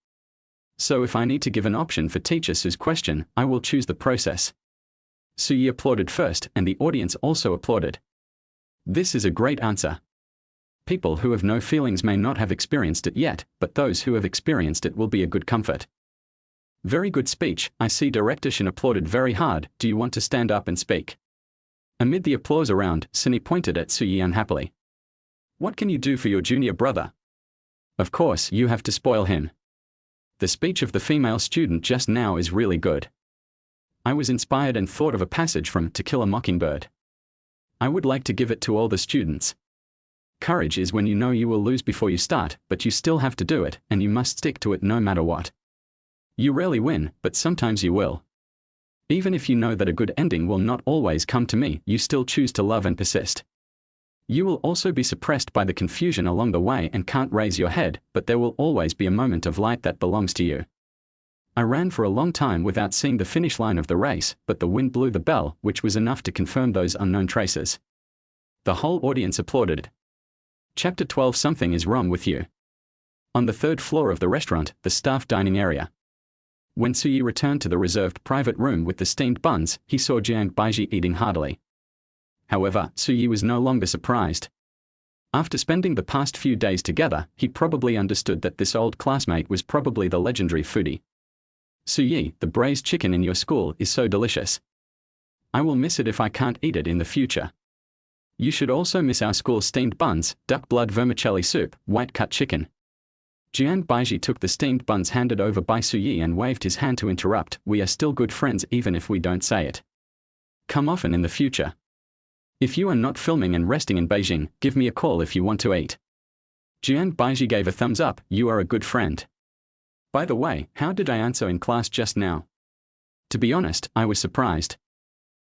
Speaker 1: So if I need to give an option for Teacher Su's question, I will choose the process. Suyi applauded first, and the audience also applauded. This is a great answer. People who have no feelings may not have experienced it yet, but those who have experienced it will be a good comfort. Very good speech. I see Director Shin applauded very hard. Do you want to stand up and speak? Amid the applause around, Sunny pointed at Suyi unhappily. What can you do for your junior brother? Of course, you have to spoil him. The speech of the female student just now is really good. I was inspired and thought of a passage from To Kill a Mockingbird. I would like to give it to all the students. Courage is when you know you will lose before you start, but you still have to do it, and you must stick to it no matter what. You rarely win, but sometimes you will. Even if you know that a good ending will not always come to me, you still choose to love and persist. You will also be suppressed by the confusion along the way and can't raise your head, but there will always be a moment of light that belongs to you. I ran for a long time without seeing the finish line of the race, but the wind blew the bell, which was enough to confirm those unknown traces. The whole audience applauded. Chapter 12. Something is wrong with you. On the third floor of the restaurant, the staff dining area. When Suyi returned to the reserved private room with the steamed buns, he saw Jiang Baiji eating heartily. However, Suyi was no longer surprised. After spending the past few days together, he probably understood that this old classmate was probably the legendary foodie. Suyi, the braised chicken in your school is so delicious. I will miss it if I can't eat it in the future. You should also miss our school's steamed buns, duck blood vermicelli soup, white cut chicken. Jiang Baiji took the steamed buns handed over by Suyi and waved his hand to interrupt. We are still good friends even if we don't say it. Come often in the future. If you are not filming and resting in Beijing, give me a call if you want to eat. Jiang Baiji gave a thumbs up. You are a good friend. By the way, how did I answer in class just now? To be honest, I was surprised.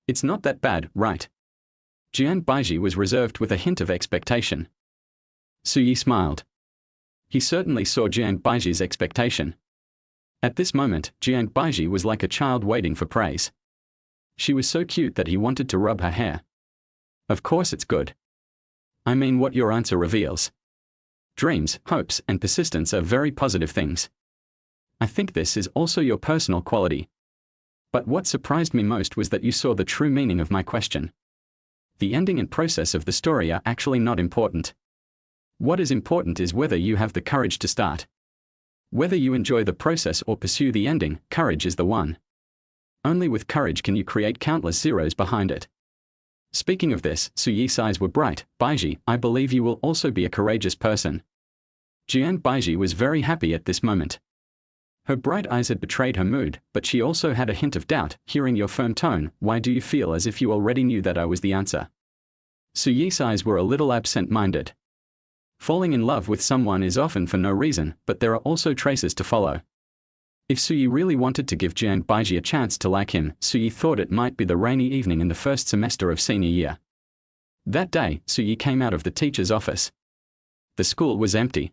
Speaker 1: It's not that bad, right? Jiang Baiji was reserved with a hint of expectation. Suyi smiled. He certainly saw Jiang Baiji's expectation. At this moment, Jiang Baiji was like a child waiting for praise. She was so cute that he wanted to rub her hair. Of course it's good. I mean what your answer reveals. Dreams, hopes, and persistence are very positive things. I think this is also your personal quality. But what surprised me most was that you saw the true meaning of my question. The ending and process of the story are actually not important. What is important is whether you have the courage to start. Whether you enjoy the process or pursue the ending, courage is the one. Only with courage can you create countless zeros behind it. Speaking of this, Suyi's eyes were bright. Baiji, I believe you will also be a courageous person. Jiang Baiji was very happy at this moment. Her bright eyes had betrayed her mood, but she also had a hint of doubt. Hearing your firm tone, why do you feel as if you already knew that I was the answer? Suyi's eyes were a little absent-minded. Falling in love with someone is often for no reason, but there are also traces to follow. If Suyi really wanted to give Jiang Baiji a chance to like him, Suyi thought it might be the rainy evening in the first semester of senior year. That day, Suyi came out of the teacher's office. The school was empty.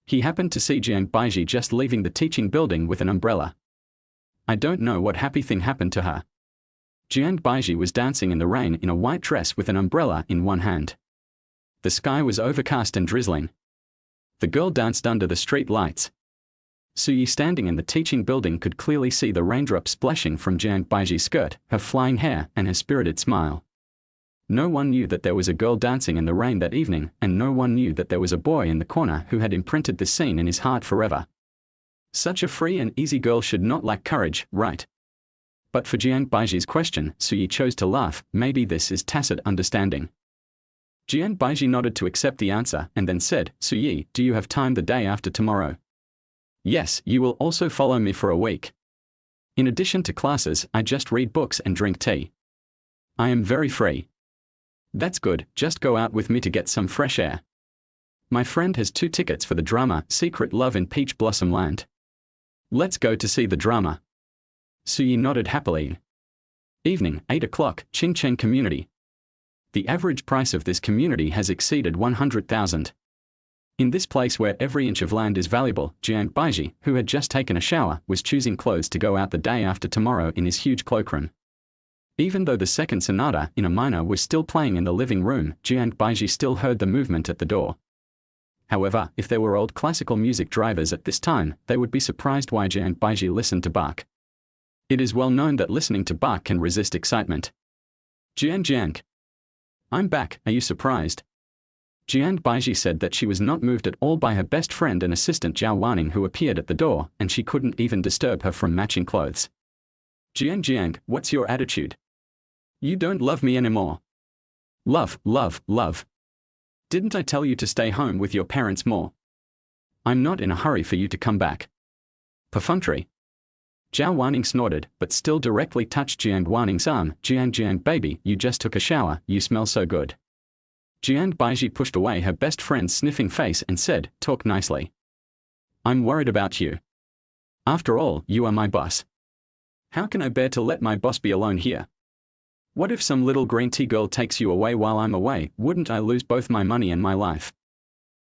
Speaker 1: He happened to see Jiang Baiji just leaving the teaching building with an umbrella. I don't know what happy thing happened to her. Jiang Baiji was dancing in the rain in a white dress with an umbrella in one hand. The sky was overcast and drizzling. The girl danced under the street lights. Suyi, standing in the teaching building, could clearly see the raindrops splashing from Jiang Baiji's skirt, her flying hair, and her spirited smile. No one knew that there was a girl dancing in the rain that evening, and no one knew that there was a boy in the corner who had imprinted this scene in his heart forever. Such a free and easy girl should not lack courage, right? But for Jiang Baiji's question, Suyi chose to laugh. Maybe this is tacit understanding. Jiang Baiji nodded to accept the answer and then said, Suyi, do you have time the day after tomorrow? Yes, you will also follow me for a week. In addition to classes, I just read books and drink tea. I am very free. That's good, just go out with me to get some fresh air. My friend has 2 tickets for the drama Secret Love in Peach Blossom Land. Let's go to see the drama. Suyi nodded happily. Evening, 8 o'clock, Qingcheng Community. The average price of this community has exceeded 100,000. In this place where every inch of land is valuable, Jiang Baiji, who had just taken a shower, was choosing clothes to go out the day after tomorrow in his huge cloakroom. Even though the second sonata in a minor was still playing in the living room, Jiang Baiji still heard the movement at the door. However, if there were old classical music drivers at this time, they would be surprised why Jiang Baiji listened to Bach. It is well known that listening to Bach can resist excitement. Jiang. I'm back, are you surprised? Jiang Baiji said that she was not moved at all by her best friend and assistant Zhao Wanning who appeared at the door, and she couldn't even disturb her from matching clothes. Jiang, what's your attitude? You don't love me anymore. Love. Didn't I tell you to stay home with your parents more? I'm not in a hurry for you to come back. Perfunctory. Zhao Wanning snorted, but still directly touched Jiang Wanning's arm. Jiang, baby, you just took a shower, you smell so good. Jiang Baiji pushed away her best friend's sniffing face and said, talk nicely. I'm worried about you. After all, you are my boss. How can I bear to let my boss be alone here? What if some little green tea girl takes you away while I'm away? Wouldn't I lose both my money and my life?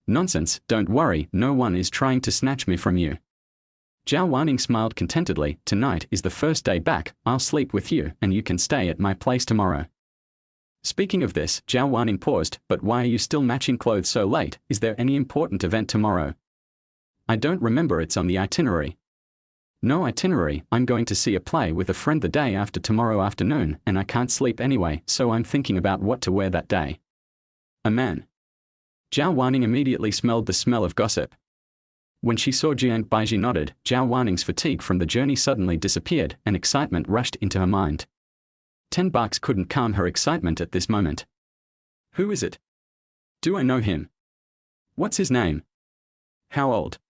Speaker 1: Nonsense, don't worry, no one is trying to snatch me from you. Zhao Wanning smiled contentedly. Tonight is the first day back, I'll sleep with you and you can stay at my place tomorrow. Speaking of this, Zhao Wanning paused, but why are you still matching clothes so late? Is there any important event tomorrow? I don't remember, it's on the itinerary. No itinerary, I'm going to see a play with a friend the day after tomorrow afternoon, and I can't sleep anyway, so I'm thinking about what to wear that day. A man. Zhao Wanning immediately smelled the smell of gossip. When she saw Jiang Baiji nodded, Zhao Wanning's fatigue from the journey suddenly disappeared, and excitement rushed into her mind. 10 bucks couldn't calm her excitement at this moment. Who is it? Do I know him? What's his name? How old?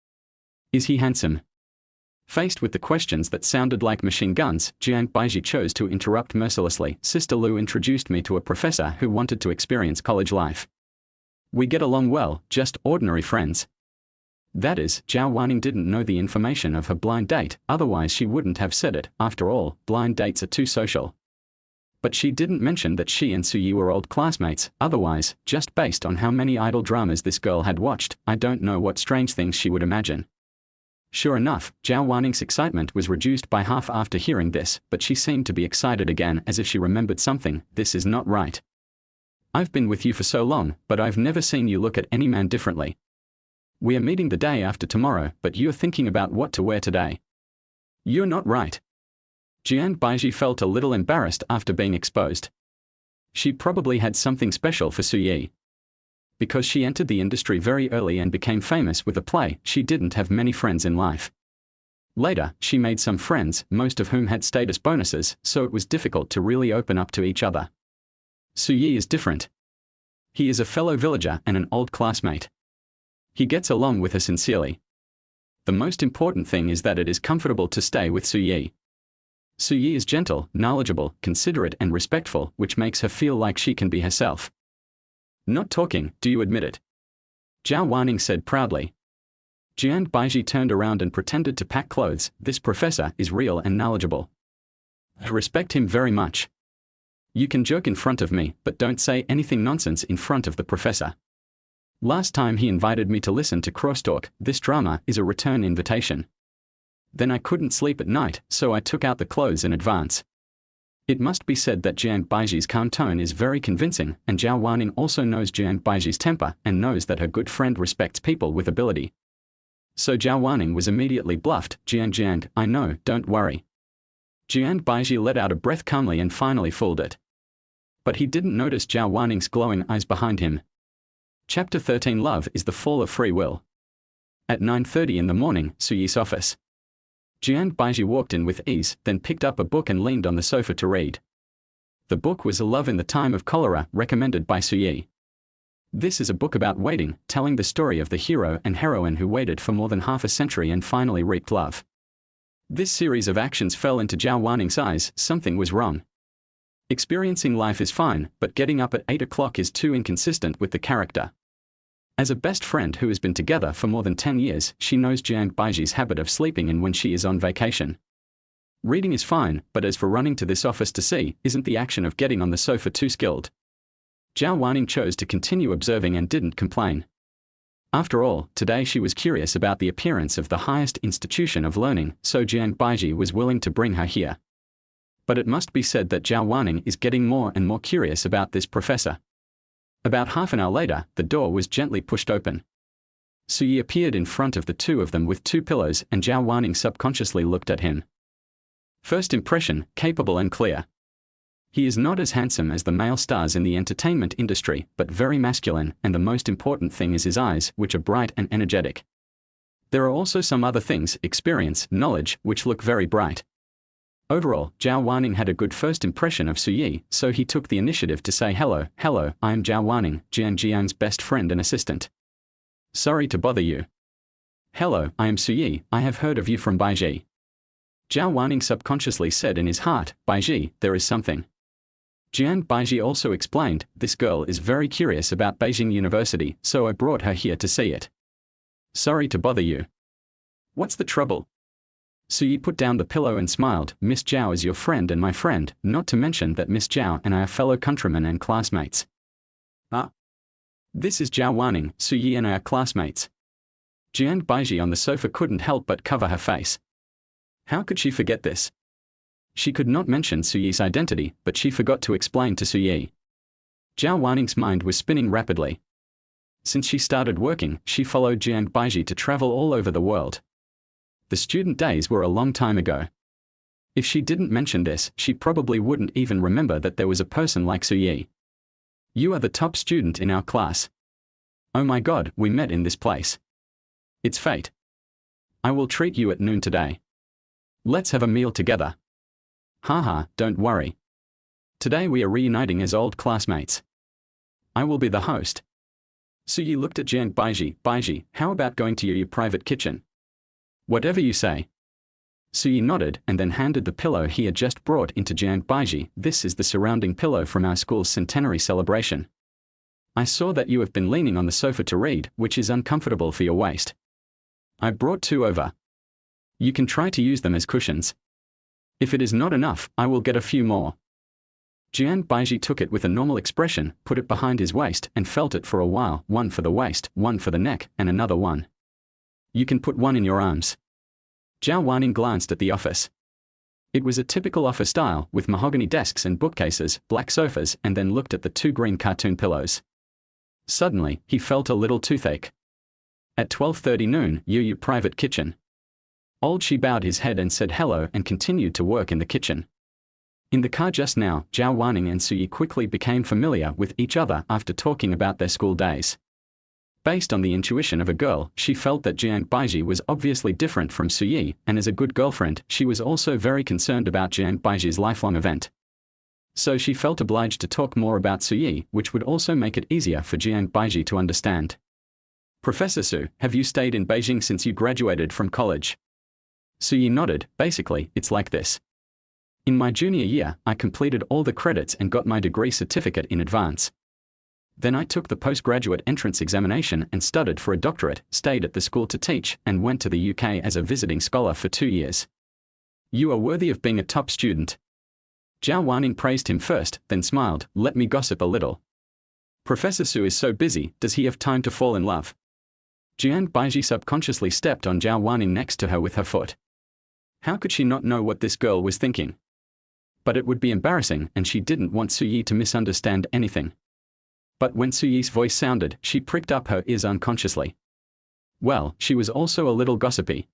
Speaker 1: Is he handsome? Faced with the questions that sounded like machine guns, Jiang Baiji chose to interrupt mercilessly. Sister Lu introduced me to a professor who wanted to experience college life. We get along well, just ordinary friends. That is, Zhao Wanning didn't know the information of her blind date, otherwise she wouldn't have said it. After all, blind dates are too social. But she didn't mention that she and Suyi were old classmates, otherwise, just based on how many idol dramas this girl had watched, I don't know what strange things she would imagine. Sure enough, Zhao Wanning's excitement was reduced by half after hearing this, but she seemed to be excited again as if she remembered something. This is not right. I've been with you for so long, but I've never seen you look at any man differently. We are meeting the day after tomorrow, but you're thinking about what to wear today. You're not right. Jiang Baiji felt a little embarrassed after being exposed. She probably had something special for Suyi. Because she entered the industry very early and became famous with a play, she didn't have many friends in life. Later, she made some friends, most of whom had status bonuses, so it was difficult to really open up to each other. Suyi is different. He is a fellow villager and an old classmate. He gets along with her sincerely. The most important thing is that it is comfortable to stay with Suyi. Suyi is gentle, knowledgeable, considerate and respectful, which makes her feel like she can be herself. Not talking, do you admit it? Zhao Wanning said proudly. Jiang Baiji turned around and pretended to pack clothes. This professor is real and knowledgeable. I respect him very much. You can joke in front of me, but don't say anything nonsense in front of the professor. Last time he invited me to listen to crosstalk. This drama is a return invitation. Then I couldn't sleep at night, so I took out the clothes in advance. It must be said that Jiang Baiji's calm tone is very convincing, and Zhao Wanning also knows Jiang Baiji's temper and knows that her good friend respects people with ability. So Zhao Wanning was immediately bluffed. Jiang, I know, don't worry. Jiang Baiji let out a breath calmly and finally fooled it. But he didn't notice Zhao Waning's glowing eyes behind him. Chapter 13 Love is the Fall of Free Will. At 9:30 in the morning, Suyi's office. Jiang Baiji walked in with ease, then picked up a book and leaned on the sofa to read. The book was A Love in the Time of Cholera, recommended by Suyi. This is a book about waiting, telling the story of the hero and heroine who waited for more than half a century and finally reaped love. This series of actions fell into Zhao Waning's eyes. Something was wrong. Experiencing life is fine, but getting up at 8 o'clock is too inconsistent with the character. As a best friend who has been together for more than 10 years, she knows Jiang Baiji's habit of sleeping in when she is on vacation. Reading is fine, but as for running to this office to see, isn't the action of getting on the sofa too skilled? Zhao Waning chose to continue observing and didn't complain. After all, today she was curious about the appearance of the highest institution of learning, so Jiang Baiji was willing to bring her here. But it must be said that Zhao Waning is getting more and more curious about this professor. About half an hour later, the door was gently pushed open. Suyi appeared in front of the two of them with 2 pillows, and Zhao Waning subconsciously looked at him. First impression, capable and clear. He is not as handsome as the male stars in the entertainment industry, but very masculine, and the most important thing is his eyes, which are bright and energetic. There are also some other things, experience, knowledge, which look very bright. Overall, Zhao Waning had a good first impression of Suyi, so he took the initiative to say hello, I am Zhao Waning, Jiang Jiang's best friend and assistant. Sorry to bother you. Hello, I am Suyi, I have heard of you from Baiji. Zhao Waning subconsciously said in his heart, Baiji, there is something. Jiang Baiji also explained, this girl is very curious about Beijing University, so I brought her here to see it. Sorry to bother you. What's the trouble? Suyi put down the pillow and smiled, Miss Zhao is your friend and my friend, not to mention that Miss Zhao and I are fellow countrymen and classmates. Ah. This is Zhao Waning, Suyi and I are classmates. Jiang Baiji on the sofa couldn't help but cover her face. How could she forget this? She could not mention Suyi's identity, but she forgot to explain to Suyi. Zhao Waning's mind was spinning rapidly. Since she started working, she followed Jiang Baiji to travel all over the world. The student days were a long time ago. If she didn't mention this, she probably wouldn't even remember that there was a person like Suyi. You are the top student in our class. Oh my God, we met in this place. It's fate. I will treat you at noon today. Let's have a meal together. Haha, don't worry. Today we are reuniting as old classmates. I will be the host. Suyi looked at Jiang Baiji. Baiji, how about going to your private kitchen? Whatever you say. Suyi nodded and then handed the pillow he had just brought into Jiang Baiji. This is the surrounding pillow from our school's centenary celebration. I saw that you have been leaning on the sofa to read, which is uncomfortable for your waist. I brought 2 over. You can try to use them as cushions. If it is not enough, I will get a few more. Jiang Baiji took it with a normal expression, put it behind his waist, and felt it for a while, 1 for the waist, 1 for the neck, and another 1. You can put 1 in your arms. Zhao Waning glanced at the office. It was a typical office style, with mahogany desks and bookcases, black sofas, and then looked at the 2 green cartoon pillows. Suddenly, he felt a little toothache. At 12:30 noon, your private kitchen. Old Shi bowed his head and said hello and continued to work in the kitchen. In the car just now, Zhao Waning and Suyi quickly became familiar with each other after talking about their school days. Based on the intuition of a girl, she felt that Jiang Baiji was obviously different from Suyi, and as a good girlfriend, she was also very concerned about Jiang Baiji's lifelong event. So she felt obliged to talk more about Suyi, which would also make it easier for Jiang Baiji to understand. Professor Su, have you stayed in Beijing since you graduated from college? Suyi nodded. Basically, it's like this. In my junior year, I completed all the credits and got my degree certificate in advance. Then I took the postgraduate entrance examination and studied for a doctorate, stayed at the school to teach, and went to the UK as a visiting scholar for 2 years. You are worthy of being a top student. Zhao Waning praised him first, then smiled. Let me gossip a little. Professor Su is so busy, does he have time to fall in love? Jiang Baiji subconsciously stepped on Zhao Waning next to her with her foot. How could she not know what this girl was thinking? But it would be embarrassing, and she didn't want Suyi to misunderstand anything. But when Suyi's voice sounded, she pricked up her ears unconsciously. Well, she was also a little gossipy.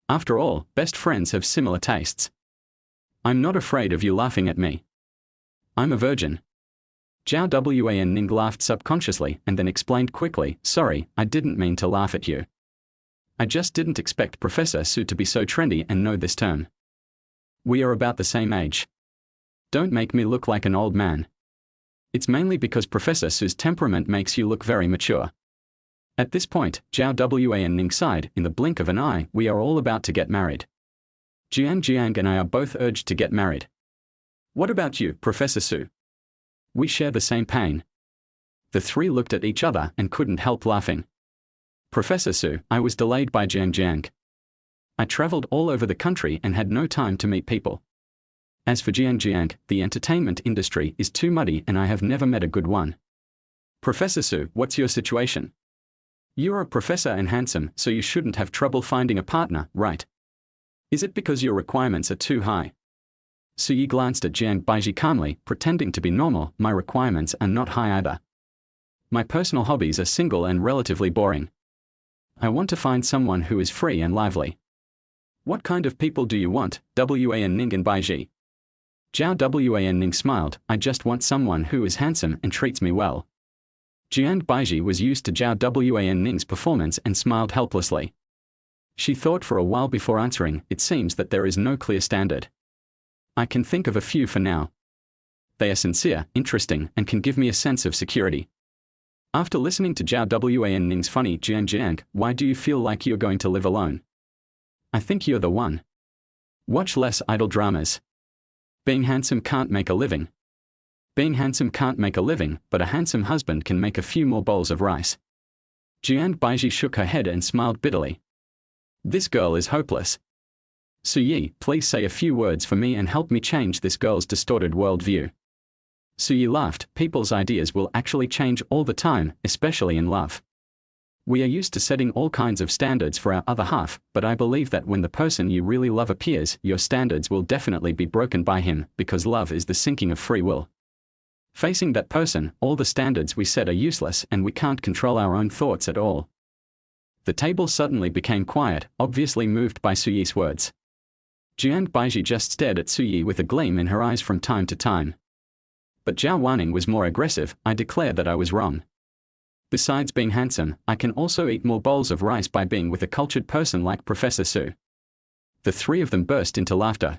Speaker 1: After all, best friends have similar tastes. I'm not afraid of you laughing at me. I'm a virgin. Zhao Wan Ning laughed subconsciously and then explained quickly, "Sorry, I didn't mean to laugh at you. I just didn't expect Professor Su to be so trendy and know this term. We are about the same age. Don't make me look like an old man. It's mainly because Professor Su's temperament makes you look very mature." At this point, Zhao Wan Ning sighed. "In the blink of an eye, we are all about to get married. Jiang and I are both urged to get married. What about you, Professor Su? We share the same pain." The three looked at each other and couldn't help laughing. "Professor Su, I was delayed by Jiang. I traveled all over the country and had no time to meet people. As for Jiang, the entertainment industry is too muddy and I have never met a good one. Professor Su, what's your situation? You're a professor and handsome, so you shouldn't have trouble finding a partner, right? Is it because your requirements are too high?" Su Yi glanced at Jiang Baiji calmly, pretending to be normal. "My requirements are not high either. My personal hobbies are single and relatively boring. I want to find someone who is free and lively." "What kind of people do you want, Wan Ning and Baiji?" Zhao Wan Ning smiled. "I just want someone who is handsome and treats me well." Jiang Baiji was used to Zhao Wan Ning's performance and smiled helplessly. She thought for a while before answering. "It seems that there is no clear standard. I can think of a few for now. They are sincere, interesting, and can give me a sense of security." After listening to Zhao Wan Ning's funny Jiang, "Why do you feel like you're going to live alone? I think you're the one. Watch less idle dramas. Being handsome can't make a living. Being handsome can't make a living, but a handsome husband can make a few more bowls of rice." Jiang Baiji shook her head and smiled bitterly. "This girl is hopeless. Su Yi, please say a few words for me and help me change this girl's distorted worldview." Su Yi laughed. "People's ideas will actually change all the time, especially in love. We are used to setting all kinds of standards for our other half, but I believe that when the person you really love appears, your standards will definitely be broken by him, because love is the sinking of free will. Facing that person, all the standards we set are useless and we can't control our own thoughts at all." The table suddenly became quiet, obviously moved by Su Yi's words. Jiang Baiji just stared at Su Yi with a gleam in her eyes from time to time. But Zhao Wanning was more aggressive. "I declare that I was wrong. Besides being handsome, I can also eat more bowls of rice by being with a cultured person like Professor Su." The three of them burst into laughter.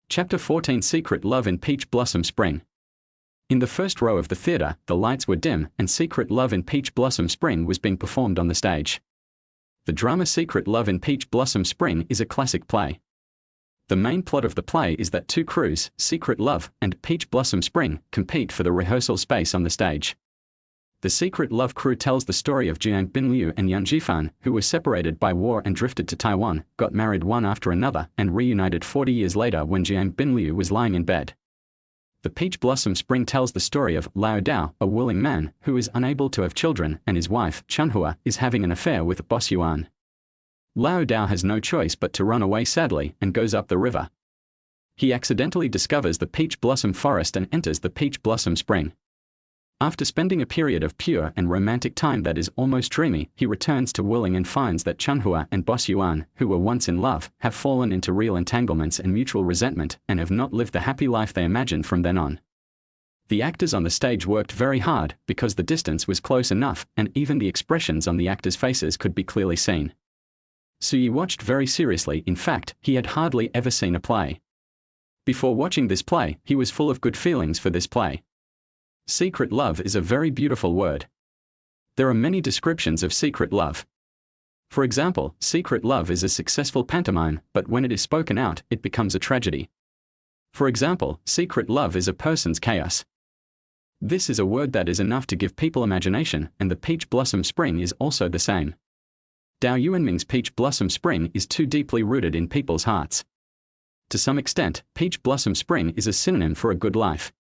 Speaker 1: Chapter 14: Secret Love in Peach Blossom Spring. In the first row of the theater, the lights were dim, and Secret Love in Peach Blossom Spring was being performed on the stage. The drama Secret Love in Peach Blossom Spring is a classic play. The main plot of the play is that two crews, Secret Love and Peach Blossom Spring, compete for the rehearsal space on the stage. The Secret Love crew tells the story of Jiang Binliu and Yan Jifan, who were separated by war and drifted to Taiwan, got married one after another, and reunited 40 years later when Jiang Binliu was lying in bed. The Peach Blossom Spring tells the story of Lao Dao, a willing man, who is unable to have children, and his wife, Chunhua, is having an affair with Boss Yuan. Lao Dao has no choice but to run away sadly and goes up the river. He accidentally discovers the peach blossom forest and enters the peach blossom spring. After spending a period of pure and romantic time that is almost dreamy, he returns to Wuling and finds that Chunhua and Boss Yuan, who were once in love, have fallen into real entanglements and mutual resentment, and have not lived the happy life they imagined from then on. The actors on the stage worked very hard, because the distance was close enough, and even the expressions on the actors' faces could be clearly seen. Su Yi watched very seriously. In fact, he had hardly ever seen a play. Before watching this play, he was full of good feelings for this play. Secret love is a very beautiful word. There are many descriptions of secret love. For example, secret love is a successful pantomime, but when it is spoken out, it becomes a tragedy. For example, secret love is a person's chaos. This is a word that is enough to give people imagination, and the Peach Blossom Spring is also the same. Dao Yuanming's Peach Blossom Spring is too deeply rooted in people's hearts. To some extent, Peach Blossom Spring is a synonym for a good life.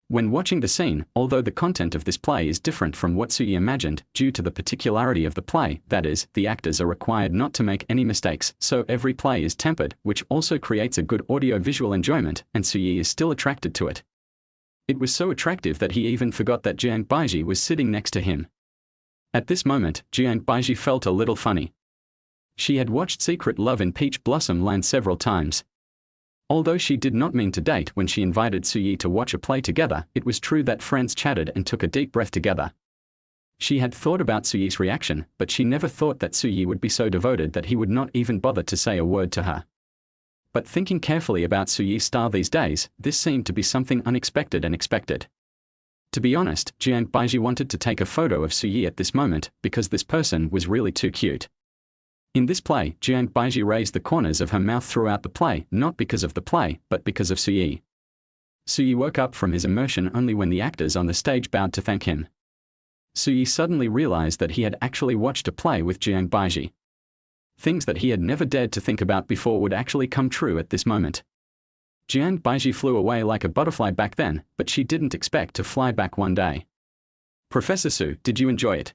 Speaker 1: When watching the scene, although the content of this play is different from what Su Yi imagined, due to the particularity of the play, that is, the actors are required not to make any mistakes, so every play is tempered, which also creates a good audio-visual enjoyment, and Su Yi is still attracted to it. It was so attractive that he even forgot that Jiang Baiji was sitting next to him. At this moment, Jiang Baiji felt a little funny. She had watched Secret Love in Peach Blossom Land several times. Although she did not mean to date when she invited Suyi to watch a play together, it was true that friends chatted and took a deep breath together. She had thought about Suyi's reaction, but she never thought that Suyi would be so devoted that he would not even bother to say a word to her. But thinking carefully about Suyi's style these days, this seemed to be something unexpected and expected. To be honest, Jiang Baiji wanted to take a photo of Suyi at this moment because this person was really too cute. In this play, Jiang Baiji raised the corners of her mouth throughout the play, not because of the play, but because of Suyi. Suyi woke up from his immersion only when the actors on the stage bowed to thank him. Suyi suddenly realized that he had actually watched a play with Jiang Baiji. Things that he had never dared to think about before would actually come true at this moment. Jiang Baiji flew away like a butterfly back then, but she didn't expect to fly back one day. Professor Su, did you enjoy it?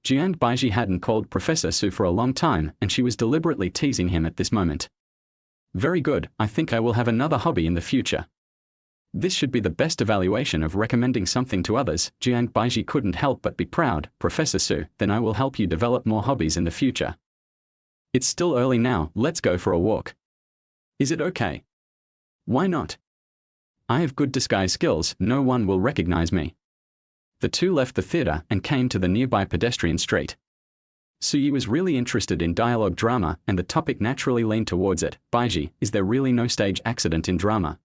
Speaker 1: Jiang Baiji hadn't called Professor Su for a long time, and she was deliberately teasing him at this moment. Very good, I think I will have another hobby in the future. This should be the best evaluation of recommending something to others. Jiang Baiji couldn't help but be proud. Professor Su, then I will help you develop more hobbies in the future. It's still early now, let's go for a walk. Is it okay? Why not? I have good disguise skills, no one will recognize me. The two left the theater and came to the nearby pedestrian street. Suyi was really interested in dialogue drama, and the topic naturally leaned towards it. Baiji, is there really no stage accident in drama?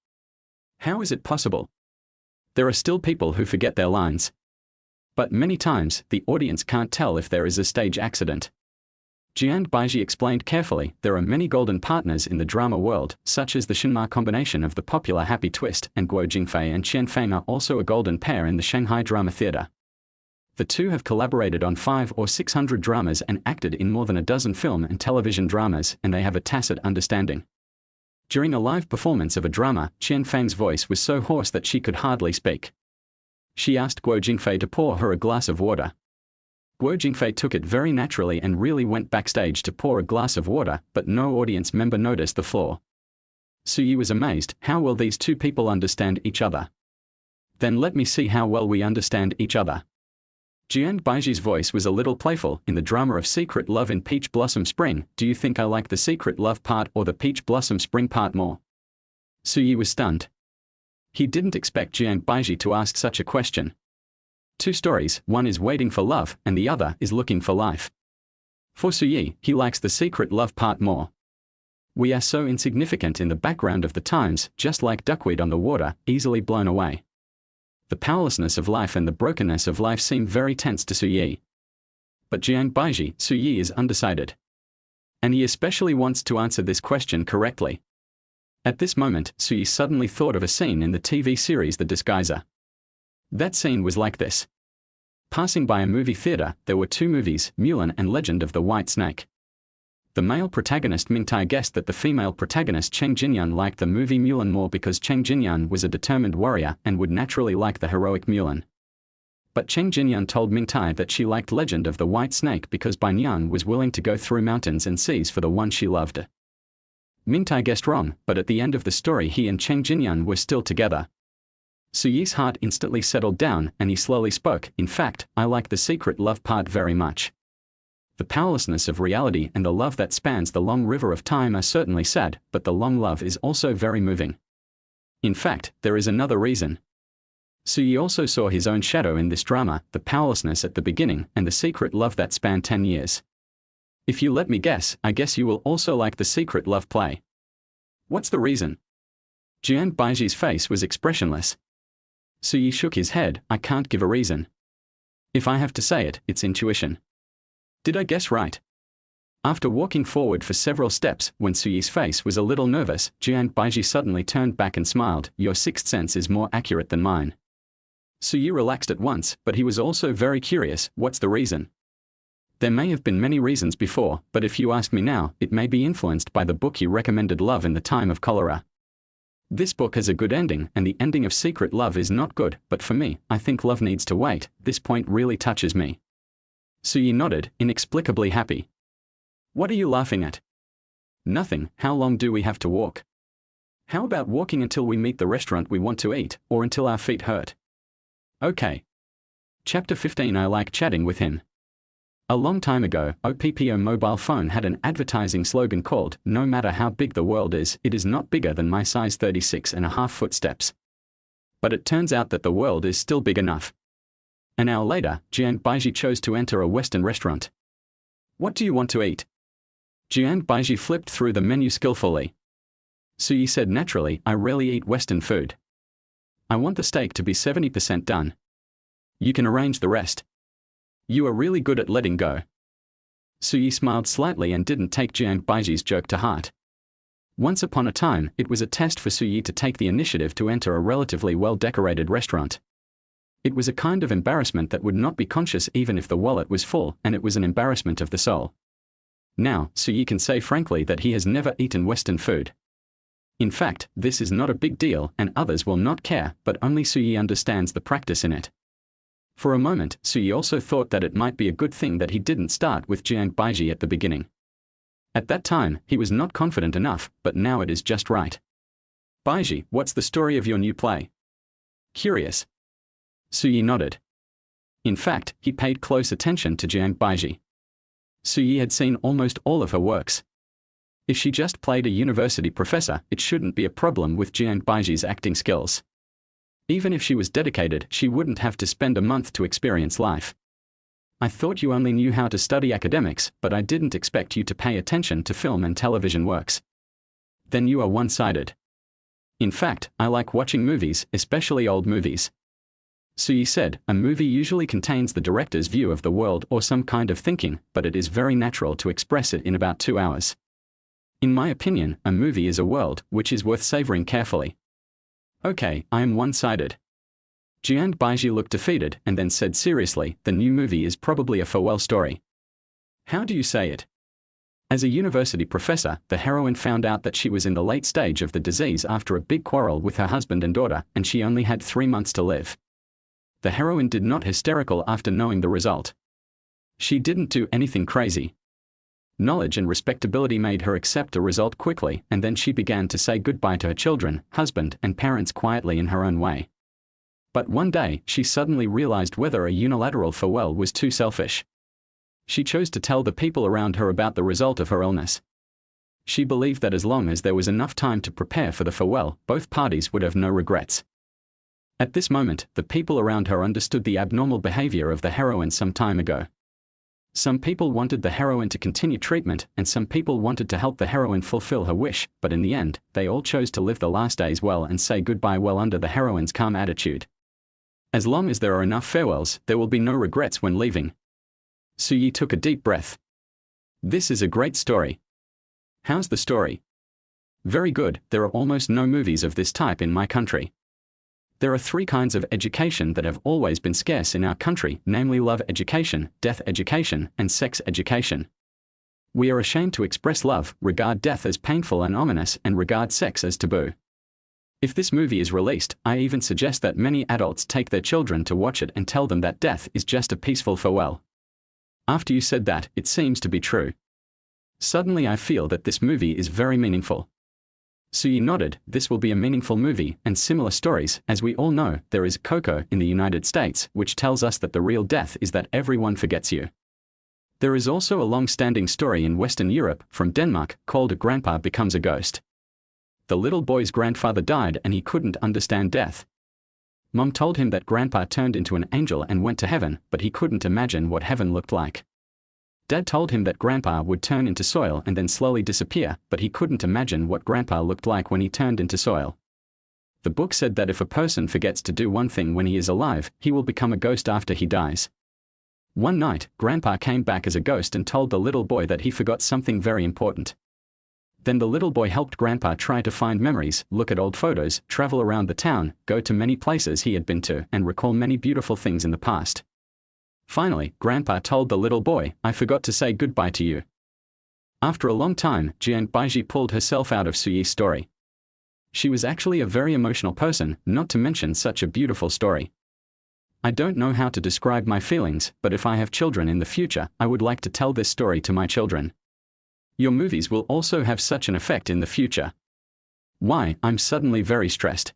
Speaker 1: How is it possible? There are still people who forget their lines. But many times, the audience can't tell if there is a stage accident. Jiang Baiji explained carefully, there are many golden partners in the drama world, such as the Shenma combination of the popular Happy Twist, and Guo Jingfei and Qian Feng are also a golden pair in the Shanghai Drama Theatre. The two have collaborated on 500 or 600 dramas and acted in more than a dozen film and television dramas, and they have a tacit understanding. During a live performance of a drama, Qian Feng's voice was so hoarse that she could hardly speak. She asked Guo Jingfei to pour her a glass of water. Guo Jingfei took it very naturally and really went backstage to pour a glass of water, but no audience member noticed the flaw. Suyi was amazed, how well these two people understand each other. Then let me see how well we understand each other. Jiang Baiji's voice was a little playful. In the drama of Secret Love in Peach Blossom Spring, do you think I like the Secret Love part or the Peach Blossom Spring part more? Suyi was stunned. He didn't expect Jiang Baiji to ask such a question. Two stories, one is waiting for love, and the other is looking for life. For Suyi, he likes the secret love part more. We are so insignificant in the background of the times, just like duckweed on the water, easily blown away. The powerlessness of life and the brokenness of life seem very tense to Suyi. But Jiang Baiji, Suyi is undecided. And he especially wants to answer this question correctly. At this moment, Suyi suddenly thought of a scene in the TV series The Disguiser. That scene was like this. Passing by a movie theater, there were two movies, Mulan and Legend of the White Snake. The male protagonist Ming Tai guessed that the female protagonist Cheng Jinyan liked the movie Mulan more because Cheng Jinyan was a determined warrior and would naturally like the heroic Mulan. But Cheng Jinyan told Ming Tai that she liked Legend of the White Snake because Bai Niang was willing to go through mountains and seas for the one she loved. Ming Tai guessed wrong, but at the end of the story he and Cheng Jinyan were still together. Suyi's heart instantly settled down, and he slowly spoke, in fact, I like the secret love part very much. The powerlessness of reality and the love that spans the long river of time are certainly sad, but the long love is also very moving. In fact, there is another reason. Suyi also saw his own shadow in this drama, the powerlessness at the beginning, and the secret love that spanned 10 years. If you let me guess, I guess you will also like the secret love play. What's the reason? Jiang Baiji's face was expressionless. Suyi shook his head, I can't give a reason. If I have to say it, it's intuition. Did I guess right? After walking forward for several steps, when Suyi's face was a little nervous, Jiang Baiji suddenly turned back and smiled, your sixth sense is more accurate than mine. Suyi relaxed at once, but he was also very curious, what's the reason? There may have been many reasons before, but if you ask me now, it may be influenced by the book you recommended, Love in the Time of Cholera. This book has a good ending, and the ending of Secret Love is not good, but for me, I think love needs to wait, this point really touches me. Suyi nodded, inexplicably happy. What are you laughing at? Nothing, how long do we have to walk? How about walking until we meet the restaurant we want to eat, or until our feet hurt? Okay. Chapter 15 I like chatting with him. A long time ago, Oppo mobile phone had an advertising slogan called, "No matter how big the world is, it is not bigger than my size 36.5 footsteps." But it turns out that the world is still big enough. An hour later, Jiang Baiji chose to enter a Western restaurant. "What do you want to eat?" Jiang Baiji flipped through the menu skillfully. Suyi said naturally, "I rarely eat Western food. I want the steak to be 70% done. You can arrange the rest. You are really good at letting go." Suyi smiled slightly and didn't take Jiang Baiji's joke to heart. Once upon a time, it was a test for Suyi to take the initiative to enter a relatively well-decorated restaurant. It was a kind of embarrassment that would not be conscious even if the wallet was full, and it was an embarrassment of the soul. Now, Suyi can say frankly that he has never eaten Western food. In fact, this is not a big deal, and others will not care, but only Suyi understands the practice in it. For a moment, Suyi also thought that it might be a good thing that he didn't start with Jiang Baiji at the beginning. At that time, he was not confident enough, but now it is just right. "Baiji, what's the story of your new play?" "Curious." Suyi nodded. In fact, he paid close attention to Jiang Baiji. Suyi had seen almost all of her works. If she just played a university professor, it shouldn't be a problem with Jiang Baiji's acting skills. Even if she was dedicated, she wouldn't have to spend a month to experience life. "I thought you only knew how to study academics, but I didn't expect you to pay attention to film and television works. Then you are one-sided." "In fact, I like watching movies, especially old movies." Suyi said, "A movie usually contains the director's view of the world or some kind of thinking, but it is very natural to express it in about 2 hours. In my opinion, a movie is a world which is worth savoring carefully." "Okay, I am one-sided." Jiang Baiji looked defeated and then said seriously, "The new movie is probably a farewell story." "How do you say it?" As a university professor, the heroine found out that she was in the late stage of the disease after a big quarrel with her husband and daughter, and she only had 3 months to live. The heroine did not hysterical after knowing the result. She didn't do anything crazy. Knowledge and respectability made her accept the result quickly, and then she began to say goodbye to her children, husband, and parents quietly in her own way. But one day, she suddenly realized whether a unilateral farewell was too selfish. She chose to tell the people around her about the result of her illness. She believed that as long as there was enough time to prepare for the farewell, both parties would have no regrets. At this moment, the people around her understood the abnormal behavior of the heroine some time ago. Some people wanted the heroine to continue treatment, and some people wanted to help the heroine fulfill her wish, but in the end, they all chose to live the last days well and say goodbye well under the heroine's calm attitude. As long as there are enough farewells, there will be no regrets when leaving. Suyi took a deep breath. "This is a great story." "How's the story?" "Very good, there are almost no movies of this type in my country. There are 3 kinds of education that have always been scarce in our country, namely love education, death education, and sex education. We are ashamed to express love, regard death as painful and ominous, and regard sex as taboo. If this movie is released, I even suggest that many adults take their children to watch it and tell them that death is just a peaceful farewell." After you said that, it seems to be true. Suddenly I feel that this movie is very meaningful. Suyi nodded. "This will be a meaningful movie, and similar stories, as we all know, there is Coco in the United States, which tells us that the real death is that everyone forgets you. There is also a long-standing story in Western Europe, from Denmark, called A Grandpa Becomes a Ghost. The little boy's grandfather died and he couldn't understand death. Mom told him that Grandpa turned into an angel and went to heaven, but he couldn't imagine what heaven looked like. Dad told him that Grandpa would turn into soil and then slowly disappear, but he couldn't imagine what Grandpa looked like when he turned into soil. The book said that if a person forgets to do one thing when he is alive, he will become a ghost after he dies. One night, Grandpa came back as a ghost and told the little boy that he forgot something very important. Then the little boy helped Grandpa try to find memories, look at old photos, travel around the town, go to many places he had been to, and recall many beautiful things in the past. Finally, Grandpa told the little boy, "I forgot to say goodbye to you." After a long time, Jiang Baiji pulled herself out of Suyi's story. She was actually a very emotional person, not to mention such a beautiful story. "I don't know how to describe my feelings, but if I have children in the future, I would like to tell this story to my children. Your movies will also have such an effect in the future." "Why, I'm suddenly very stressed."